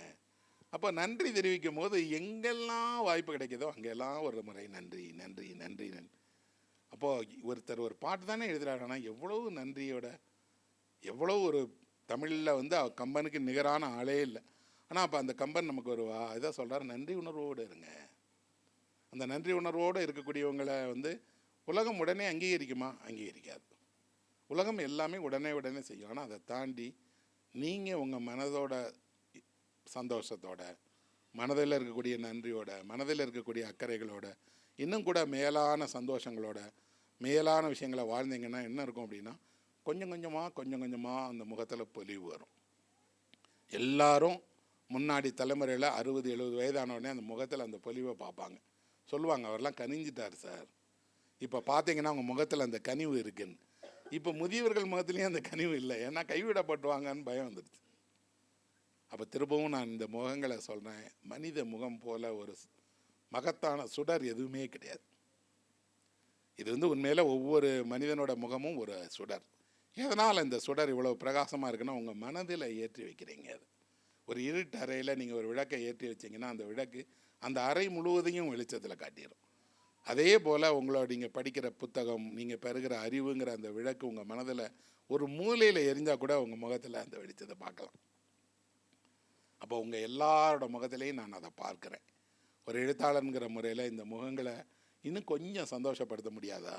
அப்போ நன்றி தெரிவிக்கும் போது எங்கெல்லாம் வாய்ப்பு கிடைக்குதோ அங்கெல்லாம் ஒரு முறை நன்றி நன்றி நன்றி நன்றி. அப்போது ஒருத்தர் ஒரு பாட்டு தானே எழுதுகிறாங்கன்னா எவ்வளவு நன்றியோட, எவ்வளோ ஒரு தமிழில் வந்து கம்பனுக்கு நிகரான ஆளே இல்லை. ஆனால் அப்போ அந்த கம்பன் நமக்கு ஒரு இதாக சொல்கிறார், நன்றி உணர்வோடு இருங்க. அந்த நன்றி உணர்வோடு இருக்கக்கூடியவங்களை வந்து உலகம் உடனே அங்கீகரிக்குமா? அங்கீகரிக்காது. உலகம் எல்லாமே உடனே செய்யும். ஆனால் அதை தாண்டி நீங்கள் உங்கள் மனதோட சந்தோஷத்தோட, மனதில் இருக்கக்கூடிய நன்றியோட, மனதில் இருக்கக்கூடிய அக்கறைகளோட, இன்னும் கூட மேலான சந்தோஷங்களோட, மேலான விஷயங்களை வாழ்ந்தீங்கன்னா என்ன இருக்கும் அப்படின்னா, கொஞ்சம் கொஞ்சமாக அந்த முகத்தில் பொலிவு வரும். எல்லாரும் முன்னாடி தலைமுறையில் 60-70 வயதானவுடனே அந்த முகத்தில் அந்த பொலிவை பார்ப்பாங்க. சொல்லுவாங்க, அவரெல்லாம் கனிஞ்சிட்டார் சார். இப்போ பார்த்தீங்கன்னா அவங்க முகத்தில் அந்த கனிவு இருக்குன்னு. இப்போ முதியவர்கள் முகத்துலேயும் அந்த கனிவு இல்லை. ஏன்னா கைவிடப்பட்டுவாங்கன்னு பயம் வந்துடுச்சு. அப்போ திரும்பவும் நான் இந்த முகங்களை சொல்கிறேன், மனித முகம் போல் ஒரு மகத்தான சுடர் எதுவுமே கிடையாது. இது வந்து உண்மையில் ஒவ்வொரு மனிதனோட முகமும் ஒரு சுடர். எதனால் இந்த சுடர் இவ்வளோ பிரகாசமாக இருக்குன்னா, உங்கள் மனதில் ஏற்றி வைக்கிறீங்க. அது ஒரு இருட்டு அறையில் நீங்கள் ஒரு விளக்கை ஏற்றி வச்சிங்கன்னா அந்த விளக்கு அந்த அறை முழுவதையும் வெளிச்சத்தில் காட்டிடும். அதே போல் உங்களோட நீங்கள் படிக்கிற புத்தகம், நீங்கள் பெறுகிற அறிவுங்கிற அந்த விளக்கு உங்கள் மனதில் ஒரு மூலையில் எரிஞ்சால் கூட உங்கள் முகத்தில் அந்த வெளிச்சத்தை பார்க்கலாம். அப்போ உங்கள் எல்லாரோட முகத்திலையும் நான் அதை பார்க்குறேன். ஒரு எழுத்தாளருங்கிற முறையில் இந்த முகங்களை இன்னும் கொஞ்சம் சந்தோஷப்படுத்த முடியாதா?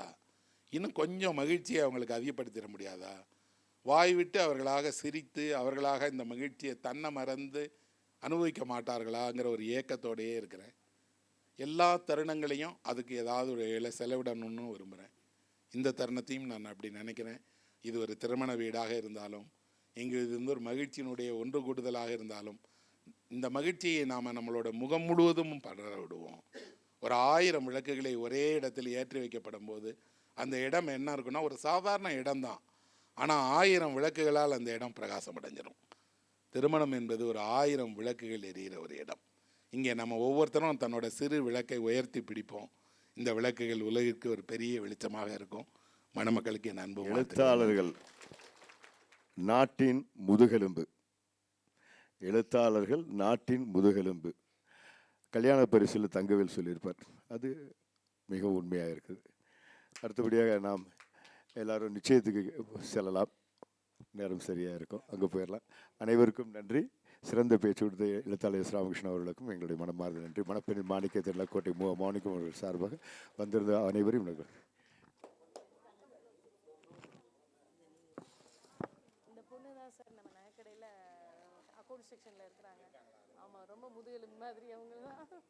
இன்னும் கொஞ்சம் மகிழ்ச்சியை அவங்களுக்கு அதிகப்படுத்திட முடியாதா? வாய் விட்டு அவர்களாக சிரித்து அவர்களாக இந்த மகிழ்ச்சியை தன்னை மறந்து அனுபவிக்க மாட்டார்களாங்கிற ஒரு ஏக்கத்தோடையே இருக்கிறேன். எல்லா தருணங்களையும் அதுக்கு ஏதாவது ஒரு செலவிடணும்னு விரும்புகிறேன். இந்த தருணத்தையும் நான் அப்படி நினைக்கிறேன். இது ஒரு திருமண வீடாக இருந்தாலும், இங்கு இது வந்து ஒரு மகிழ்ச்சியினுடைய ஒன்று கூடுதலாக இருந்தாலும், இந்த மகிழ்ச்சியை நாம் நம்மளோட முகம் முழுவதும் படர விடுவோம். ஒரு 1000 விளக்குகளை ஒரே இடத்தில் ஏற்றி வைக்கப்படும் போது அந்த இடம் என்ன இருக்குன்னா, ஒரு சாதாரண இடம்தான், ஆனால் 1000 விளக்குகளால் அந்த இடம் பிரகாசம் அடைஞ்சிடும். திருமணம் என்பது ஒரு 1000 விளக்குகள் எரிகிற ஒரு இடம். இங்கே நம்ம ஒவ்வொருத்தரும் தன்னோட சிறு விளக்கை உயர்த்தி பிடிப்போம். இந்த விளக்குகள் உலகிற்கு ஒரு பெரிய வெளிச்சமாக இருக்கும். மணமக்களுக்கு என் அன்பு. எழுத்தாளர்கள் நாட்டின் முதுகெலும்பு. எழுத்தாளர்கள் நாட்டின் முதுகெலும்பு. கல்யாண பரிசில் தங்கவேல் சொல்லியிருப்பார். அது மிக உண்மையாக இருக்குது. அடுத்தபடியாக நாம் எல்லாரும் நிச்சயத்துக்கு செல்லலாம். நேரம் சரியாக இருக்கும், அங்கே போயிடலாம். அனைவருக்கும் நன்றி. சிறந்த பேச்சு கொடுத்த எழுத்தாளர் எஸ். ராமகிருஷ்ணன் அவர்களுக்கும் எங்களுடைய மனமார்ந்த நன்றி. மணப்பெண் மாணிக்க தெருளக்கோட்டை மௌனிகம் அவர்கள் சார்பாக வந்திருந்த அனைவரும் இந்த பொண்ணு தான் சார் நம்ம நகைக்கடையில் அக்கௌண்ட் செக்ஷனில் இருக்கிறாங்க. ஆமாம், ரொம்ப முதுகெலும்பு மாதிரி அவங்க தான்.